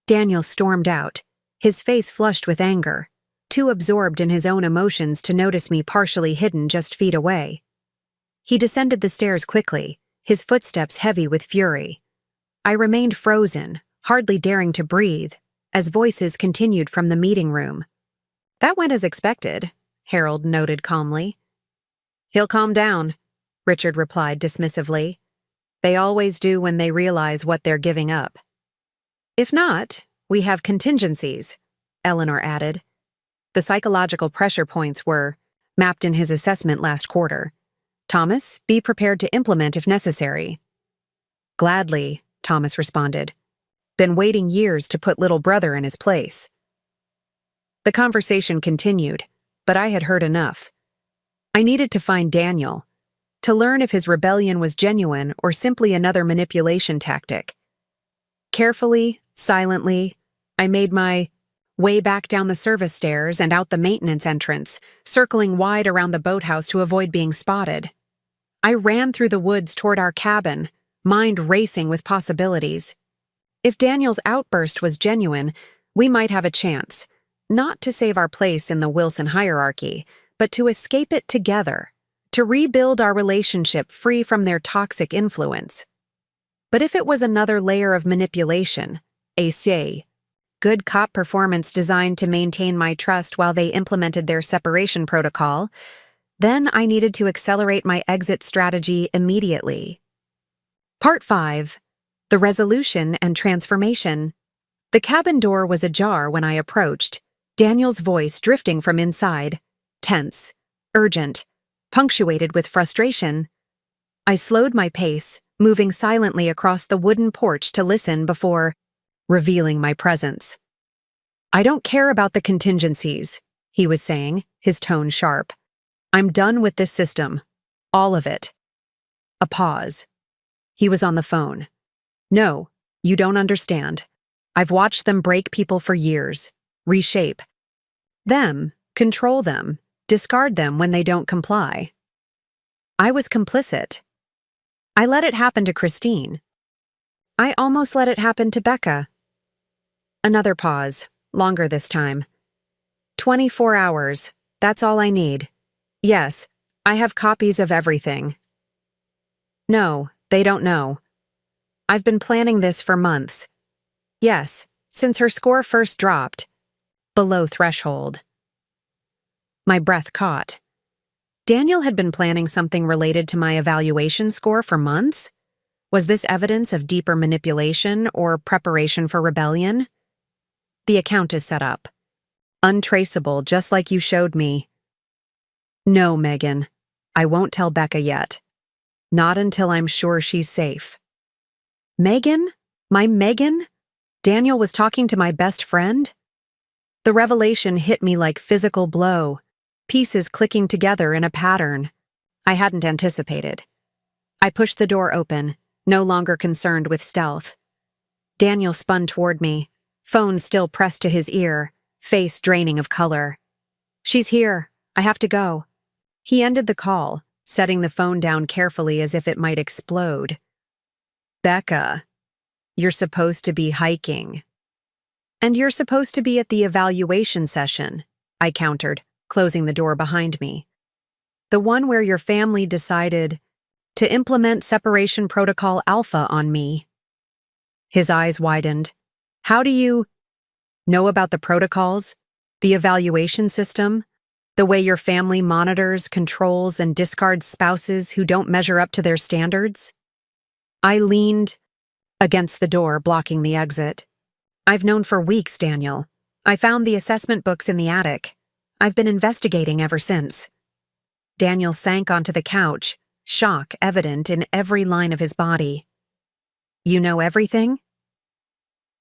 Speaker 1: Daniel stormed out, his face flushed with anger, too absorbed in his own emotions to notice me partially hidden just feet away. He descended the stairs quickly, his footsteps heavy with fury. I remained frozen, hardly daring to breathe, as voices continued from the meeting room. That went as expected, Harold noted calmly. He'll calm down, Richard replied dismissively. They always do when they realize what they're giving up. If not, we have contingencies, Eleanor added. The psychological pressure points were mapped in his assessment last quarter. Thomas, be prepared to implement if necessary. Gladly, Thomas responded. Been waiting years to put little brother in his place. The conversation continued, but I had heard enough. I needed to find Daniel, to learn if his rebellion was genuine or simply another manipulation tactic. Carefully, silently, I made my way back down the service stairs and out the maintenance entrance, circling wide around the boathouse to avoid being spotted. I ran through the woods toward our cabin, mind racing with possibilities. If Daniel's outburst was genuine, we might have a chance, not to save our place in the Wilson hierarchy, but to escape it together, to rebuild our relationship free from their toxic influence. But if it was another layer of manipulation, good cop performance designed to maintain my trust while they implemented their separation protocol, then I needed to accelerate my exit strategy immediately. Part 5. The Resolution and Transformation. The cabin door was ajar when I approached, Daniel's voice drifting from inside, tense, urgent, punctuated with frustration. I slowed my pace, moving silently across the wooden porch to listen before revealing my presence. "I don't care about the contingencies," he was saying, his tone sharp. "I'm done with this system. All of it." A pause. He was on the phone. "No, you don't understand. I've watched them break people for years, reshape them, control them, discard them when they don't comply. I was complicit. I let it happen to Christine. I almost let it happen to Becca." Another pause, longer this time. 24 hours, that's all I need. Yes, I have copies of everything. No, they don't know. I've been planning this for months. Yes, since her score first dropped. Below threshold. My breath caught. Daniel had been planning something related to my evaluation score for months? Was this evidence of deeper manipulation or preparation for rebellion? "The account is set up. Untraceable, just like you showed me." "No, Megan. I won't tell Becca yet. Not until I'm sure she's safe." Megan? My Megan? Daniel was talking to my best friend? The revelation hit me like physical blow, pieces clicking together in a pattern I hadn't anticipated. I pushed the door open, no longer concerned with stealth. Daniel spun toward me, phone still pressed to his ear, face draining of color. "She's here. I have to go." He ended the call, setting the phone down carefully as if it might explode. "Becca, you're supposed to be hiking." "And you're supposed to be at the evaluation session," I countered, closing the door behind me. "The one where your family decided to implement Separation Protocol Alpha on me." His eyes widened. "How do you know about the protocols, the evaluation system, the way your family monitors, controls, and discards spouses who don't measure up to their standards?" I leaned against the door, blocking the exit. "I've known for weeks, Daniel. I found the assessment books in the attic. I've been investigating ever since." Daniel sank onto the couch, shock evident in every line of his body. "You know everything?"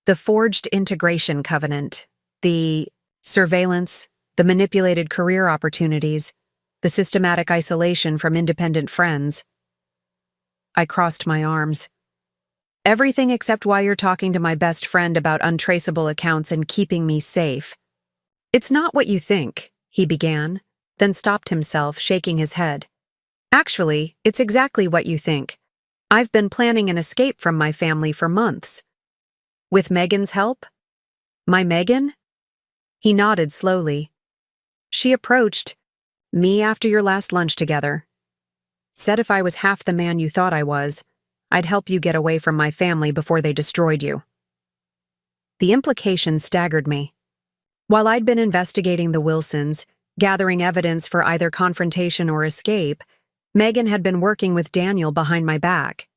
Speaker 1: "The forged integration covenant, the surveillance, the manipulated career opportunities, the systematic isolation from independent friends." I crossed my arms. "Everything except why you're talking to my best friend about untraceable accounts and keeping me safe." "It's not what you think," he began, then stopped himself, shaking his head. "Actually, it's exactly what you think. I've been planning an escape from my family for months." "With Megan's help?" "My Megan?" He nodded slowly. "She approached me after your last lunch together. Said if I was half the man you thought I was, I'd help you get away from my family before they destroyed you." The implication staggered me. While I'd been investigating the Wilsons, gathering evidence for either confrontation or escape, Megan had been working with Daniel behind my back.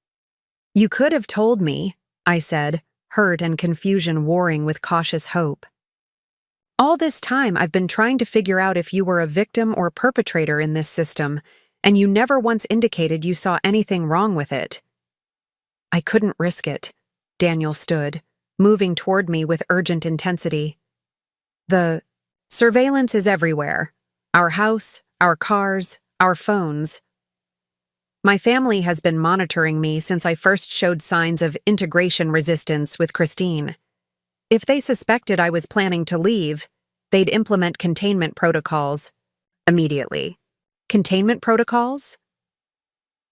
Speaker 1: "You could have told me," I said, hurt and confusion warring with cautious hope. "All this time I've been trying to figure out if you were a victim or perpetrator in this system, and you never once indicated you saw anything wrong with it." I couldn't risk it. Daniel stood, moving toward me with urgent intensity. The Surveillance is everywhere. Our house, our cars, our phones. My family has been monitoring me since I first showed signs of integration resistance with Christine. If they suspected I was planning to leave, they'd implement containment protocols immediately. Containment protocols?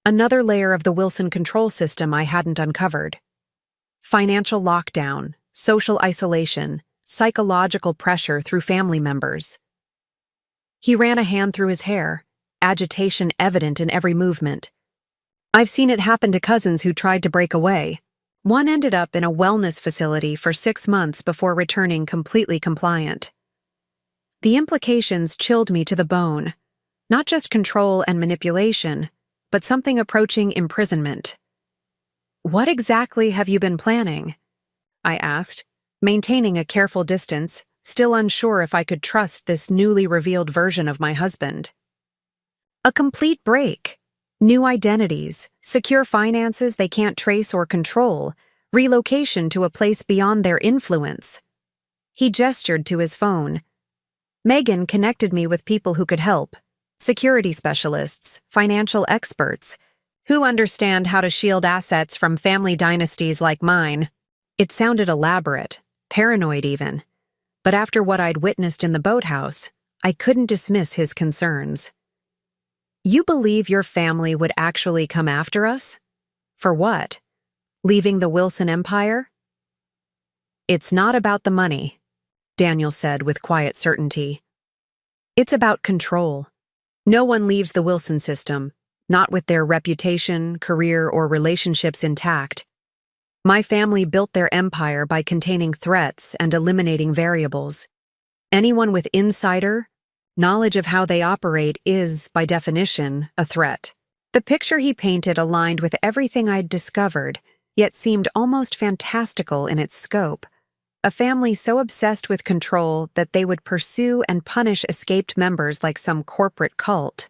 Speaker 1: Another layer of the Wilson control system I hadn't uncovered. Financial lockdown, social isolation, psychological pressure through family members. He ran a hand through his hair, agitation evident in every movement. I've seen it happen to cousins who tried to break away. One ended up in a wellness facility for 6 months before returning completely compliant. The implications chilled me to the bone. Not just control and manipulation, but something approaching imprisonment. "What exactly have you been planning?" I asked, maintaining a careful distance, still unsure if I could trust this newly revealed version of my husband. A complete break. New identities, secure finances they can't trace or control, relocation to a place beyond their influence. He gestured to his phone. Megan connected me with people who could help. Security specialists, financial experts, who understand how to shield assets from family dynasties like mine. It sounded elaborate, paranoid even. But after what I'd witnessed in the boathouse, I couldn't dismiss his concerns. "You believe your family would actually come after us? For what? Leaving the Wilson empire?" "It's not about the money," Daniel said with quiet certainty. "It's about control. No one leaves the Wilson system, not with their reputation, career, or relationships intact. My family built their empire by containing threats and eliminating variables. Anyone with insider knowledge of how they operate is, by definition, a threat." The picture he painted aligned with everything I'd discovered, yet seemed almost fantastical in its scope. A family so obsessed with control that they would pursue and punish escaped members like some corporate cult.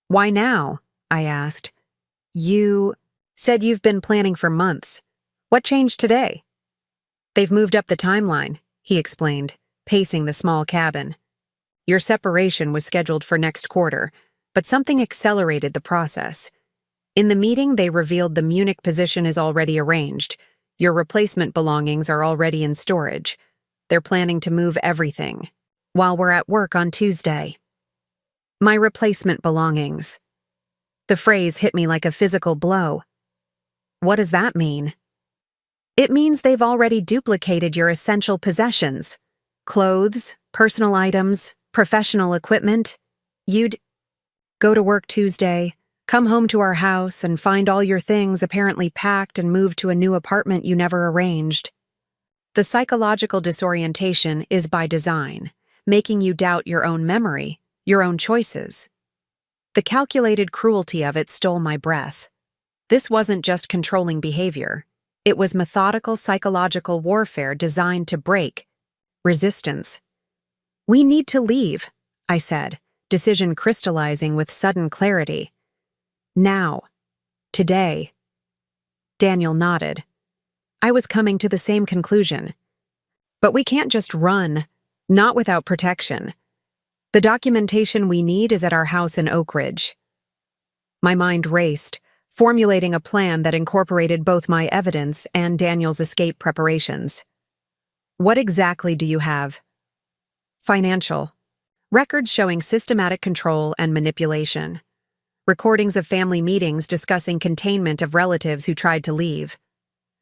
Speaker 1: "Why now?" I asked. "You said you've been planning for months. What changed today?" "They've moved up the timeline," he explained, pacing the small cabin. "Your separation was scheduled for next quarter, but something accelerated the process. In the meeting, they revealed the Munich position is already arranged. Your replacement belongings are already in storage. They're planning to move everything, while we're at work on Tuesday." My replacement belongings. The phrase hit me like a physical blow. What does that mean? "It means they've already duplicated your essential possessions. Clothes, personal items, professional equipment. You'd go to work Tuesday, come home to our house, and find all your things apparently packed and moved to a new apartment you never arranged. The psychological disorientation is by design, making you doubt your own memory, your own choices. The calculated cruelty of it stole my breath. This wasn't just controlling behavior. It was methodical psychological warfare designed to break resistance. "We need to leave," I said, decision crystallizing with sudden clarity. "Now. Today." Daniel nodded. I was coming to the same conclusion. "But we can't just run, not without protection. The documentation we need is at our house in Oak Ridge." My mind raced, formulating a plan that incorporated both my evidence and Daniel's escape preparations. "What exactly do you have?" "Financial. Records showing systematic control and manipulation. Recordings of family meetings discussing containment of relatives who tried to leave.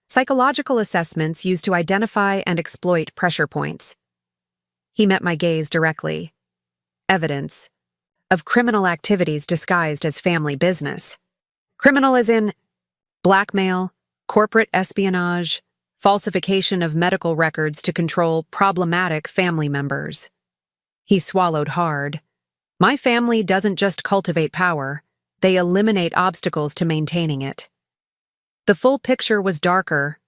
Speaker 1: Psychological assessments used to identify and exploit pressure points." He met my gaze directly. "Evidence of criminal activities disguised as family business. Criminal as in blackmail, corporate espionage, falsification of medical records to control problematic family members." He swallowed hard. "My family doesn't just cultivate power, they eliminate obstacles to maintaining it." The full picture was darker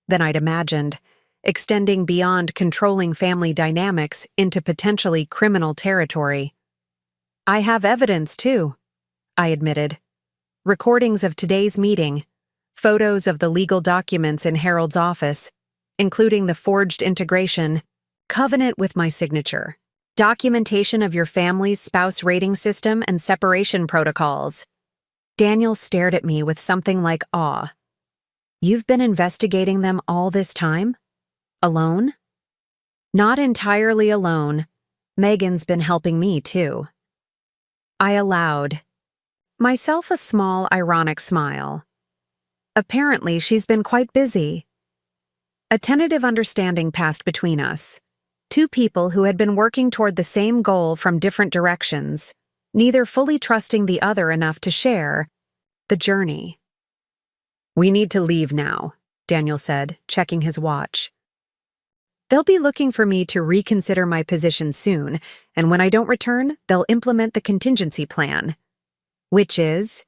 Speaker 1: than I'd imagined, extending beyond controlling family dynamics into potentially criminal territory. "I have evidence, too," I admitted. "Recordings of today's meeting, photos of the legal documents in Harold's office, including the forged integration covenant with my signature. Documentation of your family's spouse rating system and separation protocols. Daniel stared at me with something like awe. You've been investigating them all this time? Alone? Not entirely alone. Megan's been helping me, too. I allowed myself a small, ironic smile. Apparently, she's been quite busy. A tentative understanding passed between us. Two people who had been working toward the same goal from different directions, neither fully trusting the other enough to share the journey. We need to leave now, Daniel said, checking his watch. They'll be looking for me to reconsider my position soon, and when I don't return, they'll implement the contingency plan. Which is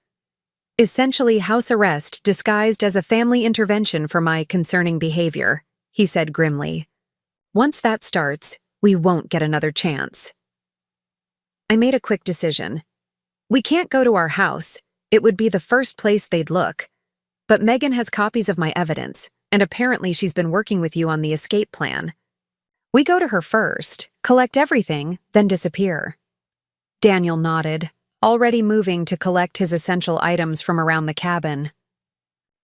Speaker 1: essentially house arrest disguised as a family intervention for my concerning behavior, he said grimly. Once that starts, we won't get another chance. I made a quick decision. We can't go to our house. It would be the first place they'd look. But Megan has copies of my evidence, and apparently she's been working with you on the escape plan. We go to her first, collect everything, then disappear. Daniel nodded, already moving to collect his essential items from around the cabin.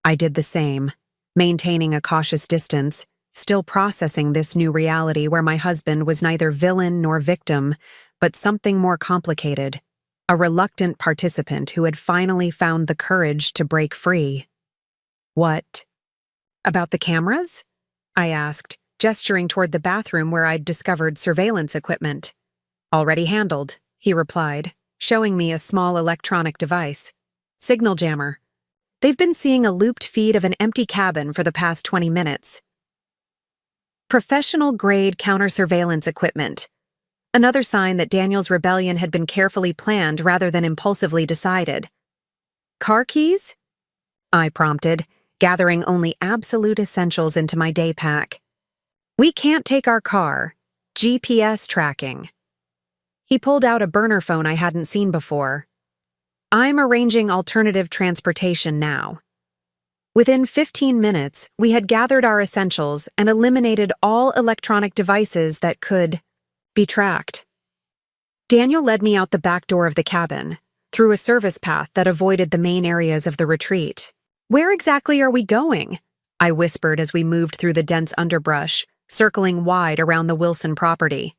Speaker 1: I did the same, maintaining a cautious distance, still processing this new reality where my husband was neither villain nor victim, but something more complicated, a reluctant participant who had finally found the courage to break free. What? About the cameras? I asked, gesturing toward the bathroom where I'd discovered surveillance equipment. Already handled, he replied, showing me a small electronic device. Signal jammer. They've been seeing a looped feed of an empty cabin for the past 20 minutes. Professional-grade counter-surveillance equipment. Another sign that Daniel's rebellion had been carefully planned rather than impulsively decided. Car keys? I prompted, gathering only absolute essentials into my day pack. We can't take our car. GPS tracking. He pulled out a burner phone I hadn't seen before. I'm arranging alternative transportation now. Within 15 minutes, we had gathered our essentials and eliminated all electronic devices that could be tracked. Daniel led me out the back door of the cabin, through a service path that avoided the main areas of the retreat. Where exactly are we going? I whispered as we moved through the dense underbrush, circling wide around the Wilson property.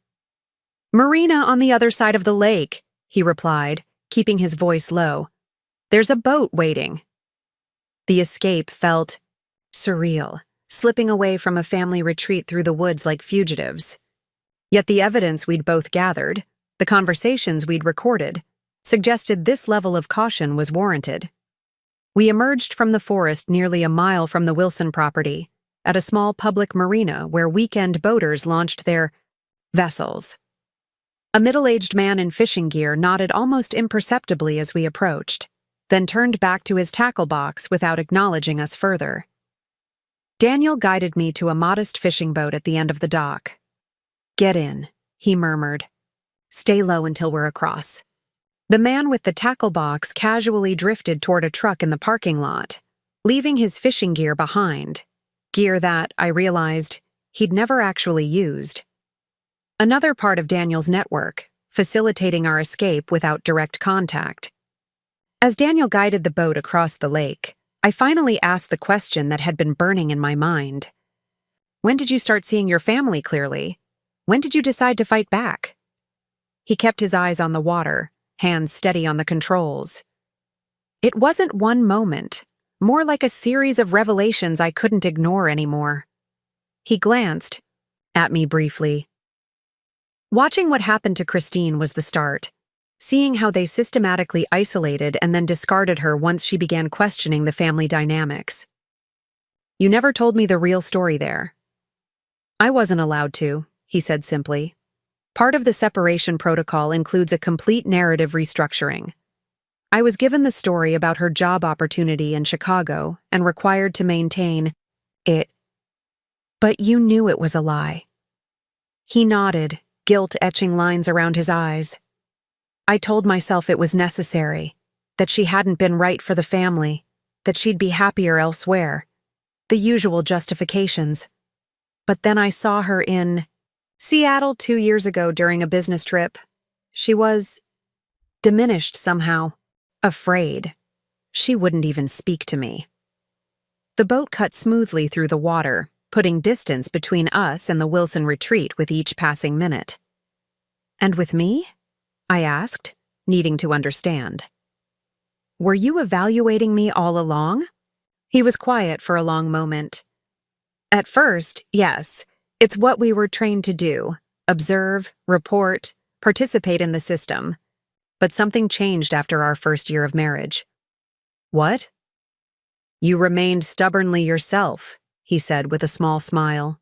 Speaker 1: Marina on the other side of the lake, he replied, keeping his voice low. There's a boat waiting. The escape felt surreal, slipping away from a family retreat through the woods like fugitives. Yet the evidence we'd both gathered, the conversations we'd recorded, suggested this level of caution was warranted. We emerged from the forest nearly a mile from the Wilson property, at a small public marina where weekend boaters launched their vessels. A middle-aged man in fishing gear nodded almost imperceptibly as we approached, then turned back to his tackle box without acknowledging us further. Daniel guided me to a modest fishing boat at the end of the dock. Get in, he murmured. Stay low until we're across. The man with the tackle box casually drifted toward a truck in the parking lot, leaving his fishing gear behind, gear that, I realized, he'd never actually used. Another part of Daniel's network, facilitating our escape without direct contact. As Daniel guided the boat across the lake, I finally asked the question that had been burning in my mind. When did you start seeing your family clearly? When did you decide to fight back? He kept his eyes on the water, hands steady on the controls. It wasn't one moment, more like a series of revelations I couldn't ignore anymore. He glanced at me briefly. Watching what happened to Christine was the start, seeing how they systematically isolated and then discarded her once she began questioning the family dynamics. You never told me the real story there. I wasn't allowed to, he said simply. Part of the separation protocol includes a complete narrative restructuring. I was given the story about her job opportunity in Chicago and required to maintain it. But you knew it was a lie. He nodded, guilt etching lines around his eyes. I told myself it was necessary, that she hadn't been right for the family, that she'd be happier elsewhere. The usual justifications. But then I saw her in Seattle 2 years ago during a business trip. She was diminished somehow, afraid. She wouldn't even speak to me. The boat cut smoothly through the water, putting distance between us and the Wilson retreat with each passing minute. And with me? I asked, needing to understand. Were you evaluating me all along? He was quiet for a long moment. At first, yes. It's what we were trained to do: observe, report, participate in the system. But something changed after our first year of marriage. What? You remained stubbornly yourself, he said with a small smile.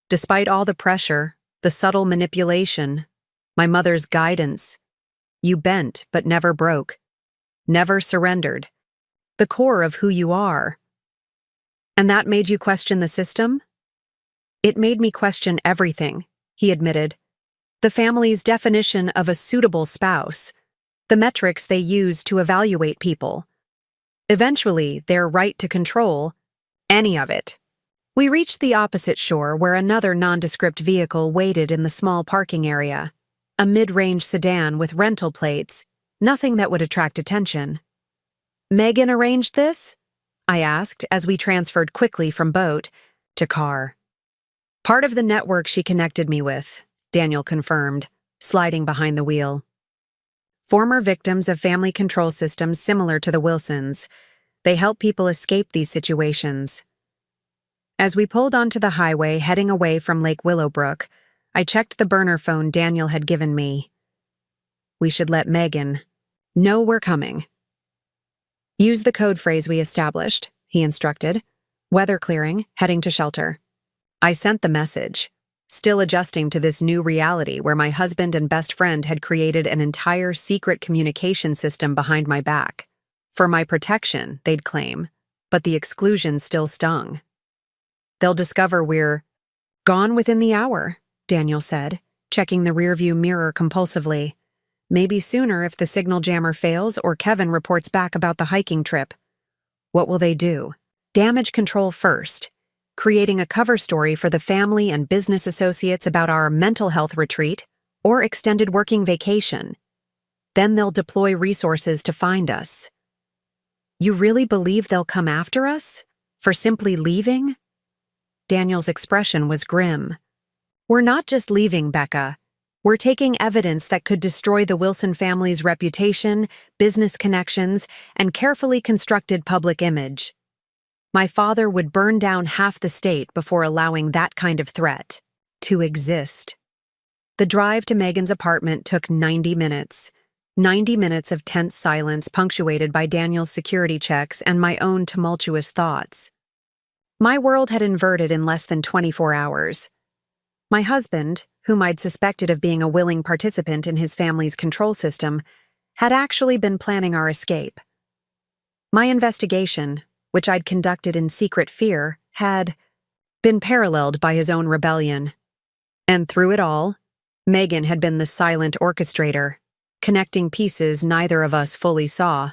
Speaker 1: Despite all the pressure, the subtle manipulation, my mother's guidance, you bent but never broke, never surrendered, the core of who you are. And that made you question the system? It made me question everything, he admitted. The family's definition of a suitable spouse, the metrics they use to evaluate people. Eventually, their right to control any of it. We reached the opposite shore where another nondescript vehicle waited in the small parking area. A mid-range sedan with rental plates, nothing that would attract attention. Megan arranged this? I asked as we transferred quickly from boat to car. Part of the network she connected me with, Daniel confirmed, sliding behind the wheel. Former victims of family control systems similar to the Wilsons. They help people escape these situations. As we pulled onto the highway heading away from Lake Willowbrook, I checked the burner phone Daniel had given me. We should let Megan know we're coming. Use the code phrase we established, he instructed. Weather clearing, heading to shelter. I sent the message, still adjusting to this new reality where my husband and best friend had created an entire secret communication system behind my back. For my protection, they'd claim, but the exclusion still stung. They'll discover we're gone within the hour, Daniel said, checking the rearview mirror compulsively. Maybe sooner if the signal jammer fails or Kevin reports back about the hiking trip. What will they do? Damage control first, creating a cover story for the family and business associates about our mental health retreat or extended working vacation. Then they'll deploy resources to find us. You really believe they'll come after us? For simply leaving? Daniel's expression was grim. We're not just leaving, Becca. We're taking evidence that could destroy the Wilson family's reputation, business connections, and carefully constructed public image. My father would burn down half the state before allowing that kind of threat to exist. The drive to Megan's apartment took 90 minutes. 90 minutes of tense silence punctuated by Daniel's security checks and my own tumultuous thoughts. My world had inverted in less than 24 hours. My husband, whom I'd suspected of being a willing participant in his family's control system, had actually been planning our escape. My investigation, which I'd conducted in secret fear, had been paralleled by his own rebellion. And through it all, Megan had been the silent orchestrator, connecting pieces neither of us fully saw.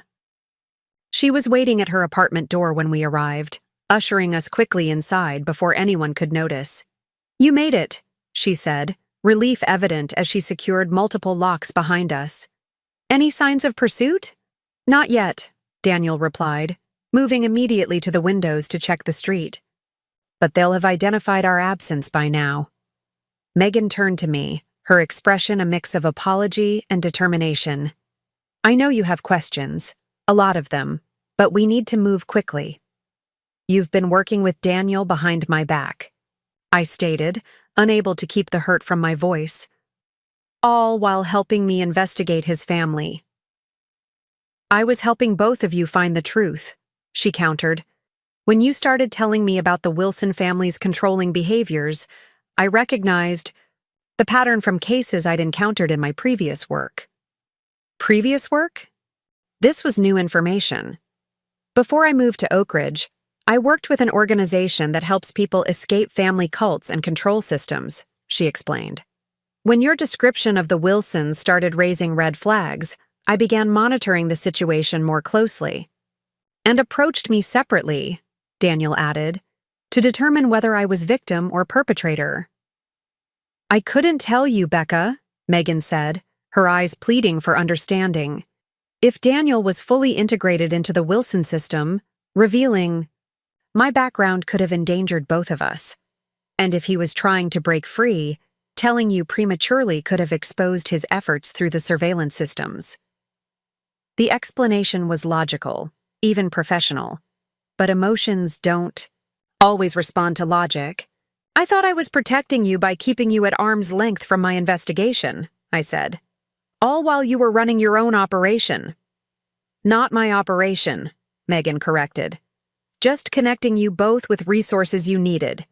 Speaker 1: She was waiting at her apartment door when we arrived, ushering us quickly inside before anyone could notice. You made it, she said, relief evident as she secured multiple locks behind us. Any signs of pursuit? Not yet, Daniel replied, moving immediately to the windows to check the street. But they'll have identified our absence by now. Megan turned to me, her expression a mix of apology and determination. I know you have questions, a lot of them, but we need to move quickly. You've been working with Daniel behind my back, I stated, unable to keep the hurt from my voice, all while helping me investigate his family. I was helping both of you find the truth, she countered. When you started telling me about the Wilson family's controlling behaviors, I recognized the pattern from cases I'd encountered in my previous work. Previous work? This was new information. Before I moved to Oak Ridge, I worked with an organization that helps people escape family cults and control systems, she explained. When your description of the Wilsons started raising red flags, I began monitoring the situation more closely. And approached me separately, Daniel added, to determine whether I was victim or perpetrator. I couldn't tell you, Becca, Megan said, her eyes pleading for understanding. If Daniel was fully integrated into the Wilson system, revealing, my background could have endangered both of us. And if he was trying to break free, telling you prematurely could have exposed his efforts through the surveillance systems. The explanation was logical, even professional. But emotions don't always respond to logic. I thought I was protecting you by keeping you at arm's length from my investigation, I said. All while you were running your own operation. Not my operation, Megan corrected. Just connecting you both with resources you needed.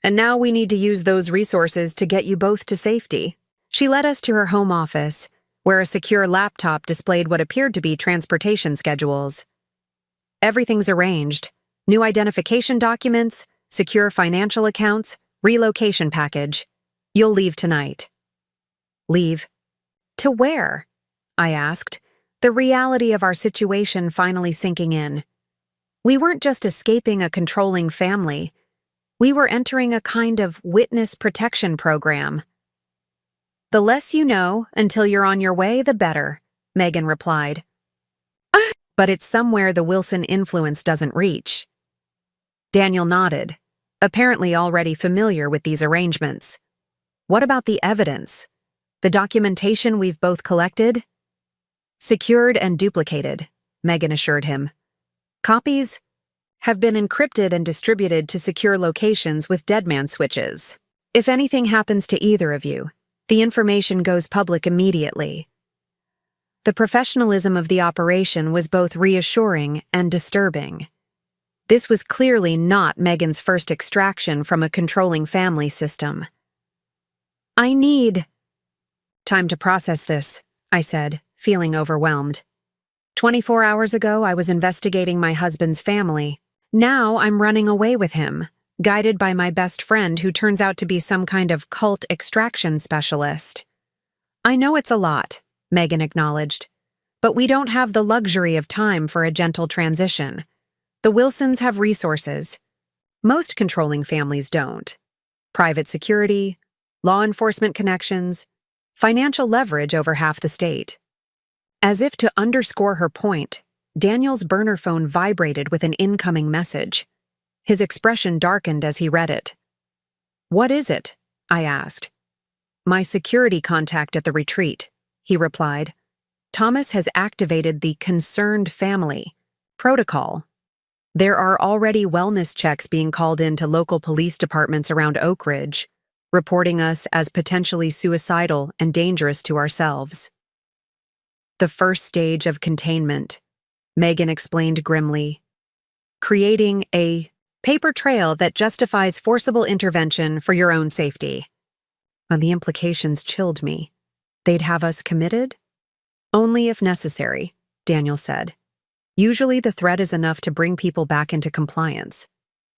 Speaker 1: And now we need to use those resources to get you both to safety. She led us to her home office, where a secure laptop displayed what appeared to be transportation schedules. Everything's arranged. New identification documents, secure financial accounts, relocation package. You'll leave tonight. Leave? To where? I asked, the reality of our situation finally sinking in. We weren't just escaping a controlling family. We were entering a kind of witness protection program. The less you know until you're on your way, the better, Megan replied. But it's somewhere the Wilson influence doesn't reach. Daniel nodded, apparently already familiar with these arrangements. What about the evidence? The documentation we've both collected? Secured and duplicated, Megan assured him. Copies have been encrypted and distributed to secure locations with deadman switches. If anything happens to either of you, the information goes public immediately. The professionalism of the operation was both reassuring and disturbing. This was clearly not Megan's first extraction from a controlling family system. I need time to process this, I said, feeling overwhelmed. 24 hours ago, I was investigating my husband's family. Now I'm running away with him, guided by my best friend who turns out to be some kind of cult extraction specialist. I know it's a lot, Megan acknowledged, but we don't have the luxury of time for a gentle transition. The Wilsons have resources. Most controlling families don't. Private security, law enforcement connections, financial leverage over half the state. As if to underscore her point, Daniel's burner phone vibrated with an incoming message. His expression darkened as he read it. What is it? I asked. My security contact at the retreat, he replied. Thomas has activated the concerned family protocol. There are already wellness checks being called in to local police departments around Oak Ridge, reporting us as potentially suicidal and dangerous to ourselves. The first stage of containment, Megan explained grimly. Creating a paper trail that justifies forcible intervention for your own safety. And the implications chilled me. They'd have us committed? Only if necessary, Daniel said. Usually the threat is enough to bring people back into compliance.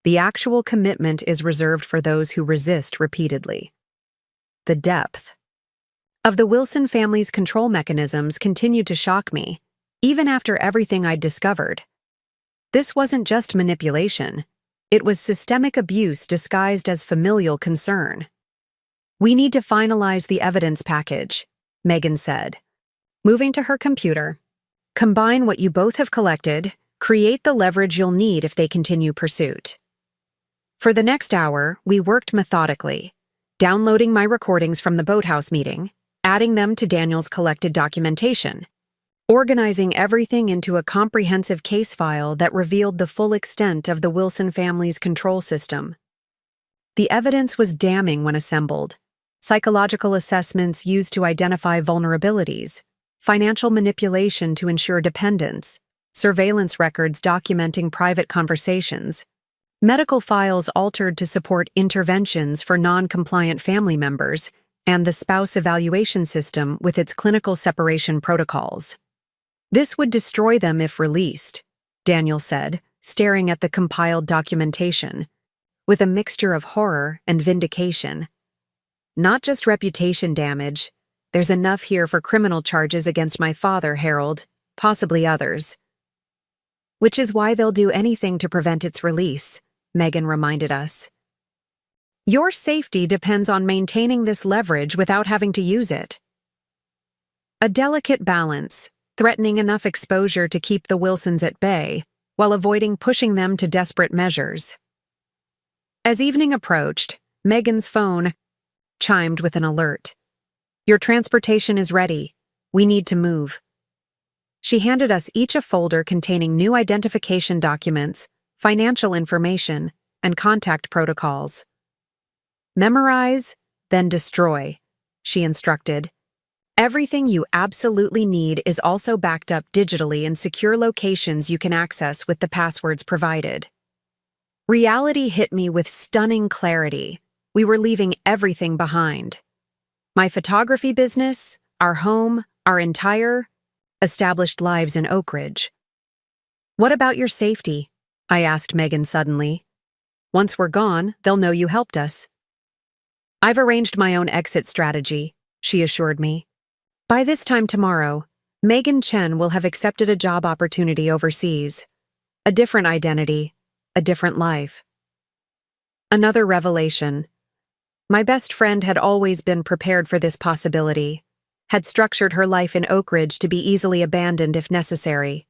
Speaker 1: The actual commitment is reserved for those who resist repeatedly. The depth of the Wilson family's control mechanisms continued to shock me, even after everything I'd discovered. This wasn't just manipulation. It was systemic abuse disguised as familial concern. We need to finalize the evidence package, Megan said. Moving to her computer, combine what you both have collected, create the leverage you'll need if they continue pursuit. For the next hour, we worked methodically, downloading my recordings from the boathouse meeting, adding them to Daniel's collected documentation, organizing everything into a comprehensive case file that revealed the full extent of the Wilson family's control system. The evidence was damning when assembled. Psychological assessments used to identify vulnerabilities, financial manipulation to ensure dependence, surveillance records documenting private conversations, medical files altered to support interventions for non-compliant family members, and the spouse evaluation system with its clinical separation protocols. This would destroy them if released, Daniel said, staring at the compiled documentation, with a mixture of horror and vindication. Not just reputation damage. There's enough here for criminal charges against my father, Harold, possibly others. Which is why they'll do anything to prevent its release, Megan reminded us. Your safety depends on maintaining this leverage without having to use it. A delicate balance, threatening enough exposure to keep the Wilsons at bay, while avoiding pushing them to desperate measures. As evening approached, Megan's phone chimed with an alert. "Your transportation is ready. We need to move." She handed us each a folder containing new identification documents, financial information, and contact protocols. "Memorize, then destroy," she instructed. "Everything you absolutely need is also backed up digitally in secure locations you can access with the passwords provided." Reality hit me with stunning clarity. We were leaving everything behind. My photography business, our home, our entire established lives in Oak Ridge. "What about your safety?" I asked Megan suddenly. "Once we're gone, they'll know you helped us." "I've arranged my own exit strategy," she assured me. "By this time tomorrow, Megan Chen will have accepted a job opportunity overseas. A different identity, a different life." Another revelation. My best friend had always been prepared for this possibility, had structured her life in Oak Ridge to be easily abandoned if necessary.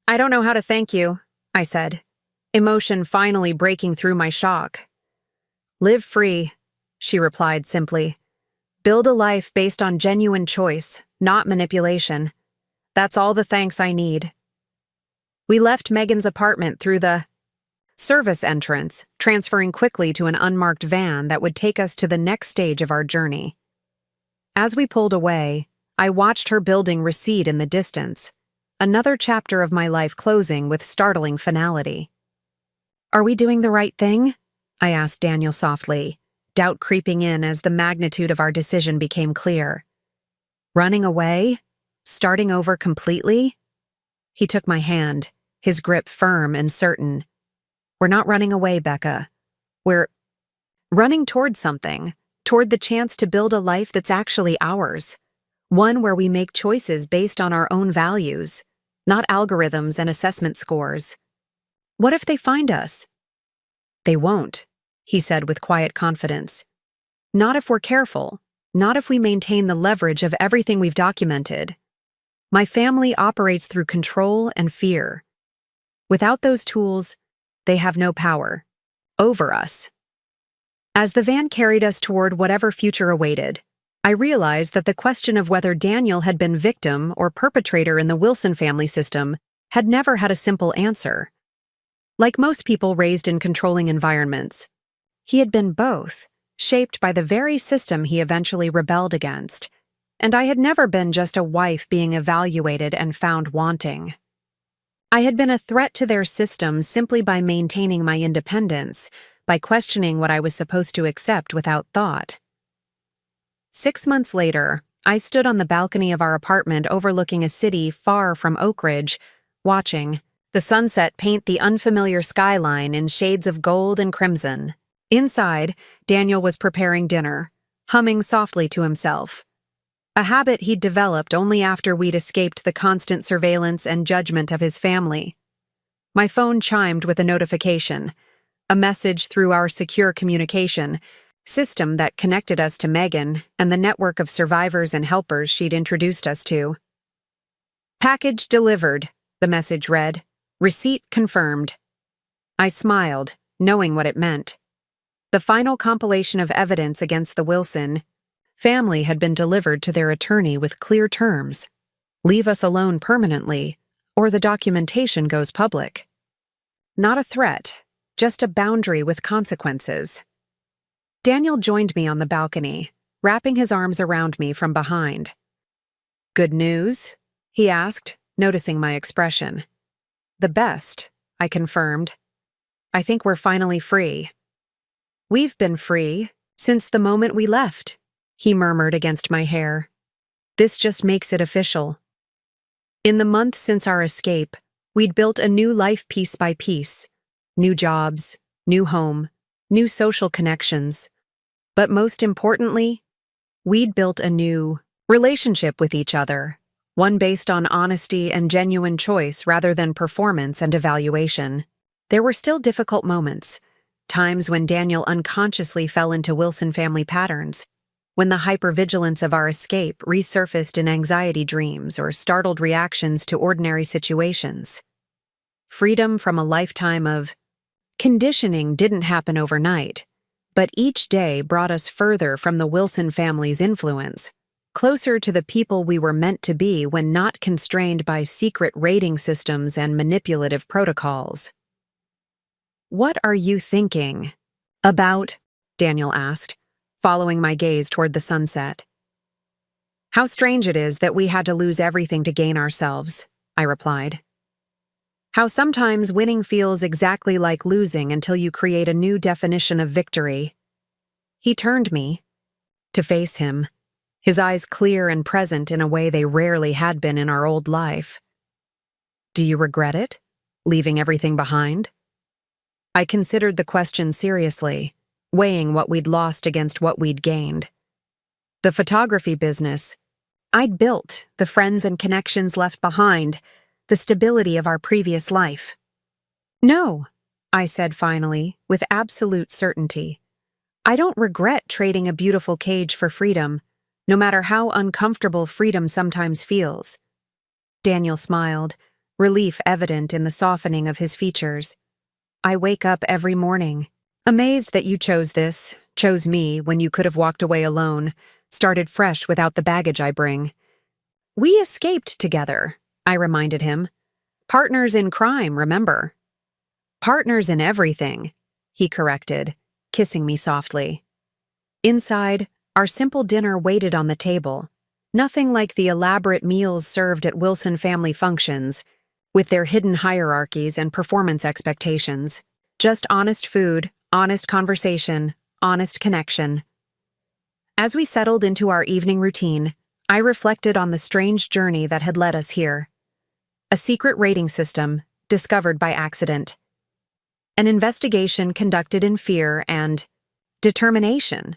Speaker 1: "I don't know how to thank you," I said, emotion finally breaking through my shock. "Live free," she replied simply. "Build a life based on genuine choice, not manipulation. That's all the thanks I need." We left Megan's apartment through the service entrance, transferring quickly to an unmarked van that would take us to the next stage of our journey. As we pulled away, I watched her building recede in the distance, another chapter of my life closing with startling finality. "Are we doing the right thing?" I asked Daniel softly, doubt creeping in as the magnitude of our decision became clear. "Running away? Starting over completely?" He took my hand, his grip firm and certain. "We're not running away, Becca. We're running toward something, toward the chance to build a life that's actually ours. One where we make choices based on our own values, not algorithms and assessment scores. What if they find us?" "They won't," he said with quiet confidence. "Not if we're careful, not if we maintain the leverage of everything we've documented. My family operates through control and fear. Without those tools, they have no power over us." As the van carried us toward whatever future awaited, I realized that the question of whether Daniel had been victim or perpetrator in the Wilson family system had never had a simple answer. Like most people raised in controlling environments, he had been both, shaped by the very system he eventually rebelled against, and I had never been just a wife being evaluated and found wanting. I had been a threat to their system simply by maintaining my independence, by questioning what I was supposed to accept without thought. 6 months later, I stood on the balcony of our apartment overlooking a city far from Oak Ridge, watching the sunset paint the unfamiliar skyline in shades of gold and crimson. Inside, Daniel was preparing dinner, humming softly to himself. A habit he'd developed only after we'd escaped the constant surveillance and judgment of his family. My phone chimed with a notification, a message through our secure communication system that connected us to Megan and the network of survivors and helpers she'd introduced us to. "Package delivered," the message read. "Receipt confirmed." I smiled, knowing what it meant. The final compilation of evidence against the Wilson family had been delivered to their attorney with clear terms. Leave us alone permanently, or the documentation goes public. Not a threat, just a boundary with consequences. Daniel joined me on the balcony, wrapping his arms around me from behind. "Good news?" he asked, noticing my expression. "The best," I confirmed. "I think we're finally free." "We've been free since the moment we left," he murmured against my hair. "This just makes it official." In the month since our escape, we'd built a new life piece by piece. New jobs, new home, new social connections. But most importantly, we'd built a new relationship with each other, one based on honesty and genuine choice rather than performance and evaluation. There were still difficult moments, times when Daniel unconsciously fell into Wilson family patterns, when the hypervigilance of our escape resurfaced in anxiety dreams or startled reactions to ordinary situations. Freedom from a lifetime of conditioning didn't happen overnight, but each day brought us further from the Wilson family's influence, closer to the people we were meant to be when not constrained by secret rating systems and manipulative protocols. "What are you thinking about?" Daniel asked, following my gaze toward the sunset. "How strange it is that we had to lose everything to gain ourselves," I replied. "How sometimes winning feels exactly like losing until you create a new definition of victory." He turned me to face him, his eyes clear and present in a way they rarely had been in our old life. "Do you regret it? Leaving everything behind?" I considered the question seriously, weighing what we'd lost against what we'd gained. The photography business I'd built, the friends and connections left behind, the stability of our previous life. "No," I said finally, with absolute certainty. "I don't regret trading a beautiful cage for freedom, no matter how uncomfortable freedom sometimes feels." Daniel smiled, relief evident in the softening of his features. "I wake up every morning, amazed that you chose this, chose me when you could have walked away alone, started fresh without the baggage I bring." "We escaped together," I reminded him. "Partners in crime, remember?" "Partners in everything," he corrected, kissing me softly. Inside, our simple dinner waited on the table, nothing like the elaborate meals served at Wilson family functions, with their hidden hierarchies and performance expectations. Just honest food, honest conversation, honest connection. As we settled into our evening routine, I reflected on the strange journey that had led us here. A secret rating system, discovered by accident. An investigation conducted in fear and determination.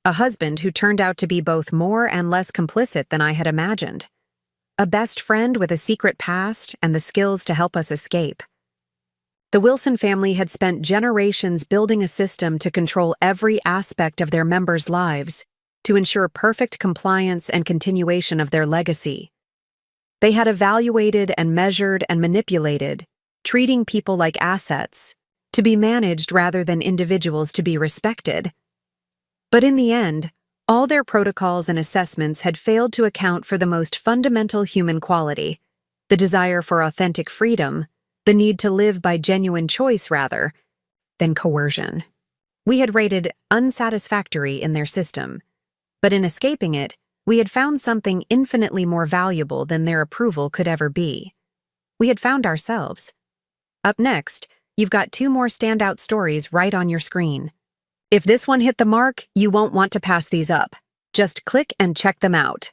Speaker 1: A husband who turned out to be both more and less complicit than I had imagined. A best friend with a secret past and the skills to help us escape. The Wilson family had spent generations building a system to control every aspect of their members' lives, to ensure perfect compliance and continuation of their legacy. They had evaluated and measured and manipulated, treating people like assets, to be managed rather than individuals to be respected. But in the end, all their protocols and assessments had failed to account for the most fundamental human quality, the desire for authentic freedom, the need to live by genuine choice rather than coercion. We had rated unsatisfactory in their system, but in escaping it, we had found something infinitely more valuable than their approval could ever be. We had found ourselves. Up next, you've got 2 more standout stories right on your screen. If this one hit the mark, you won't want to pass these up. Just click and check them out.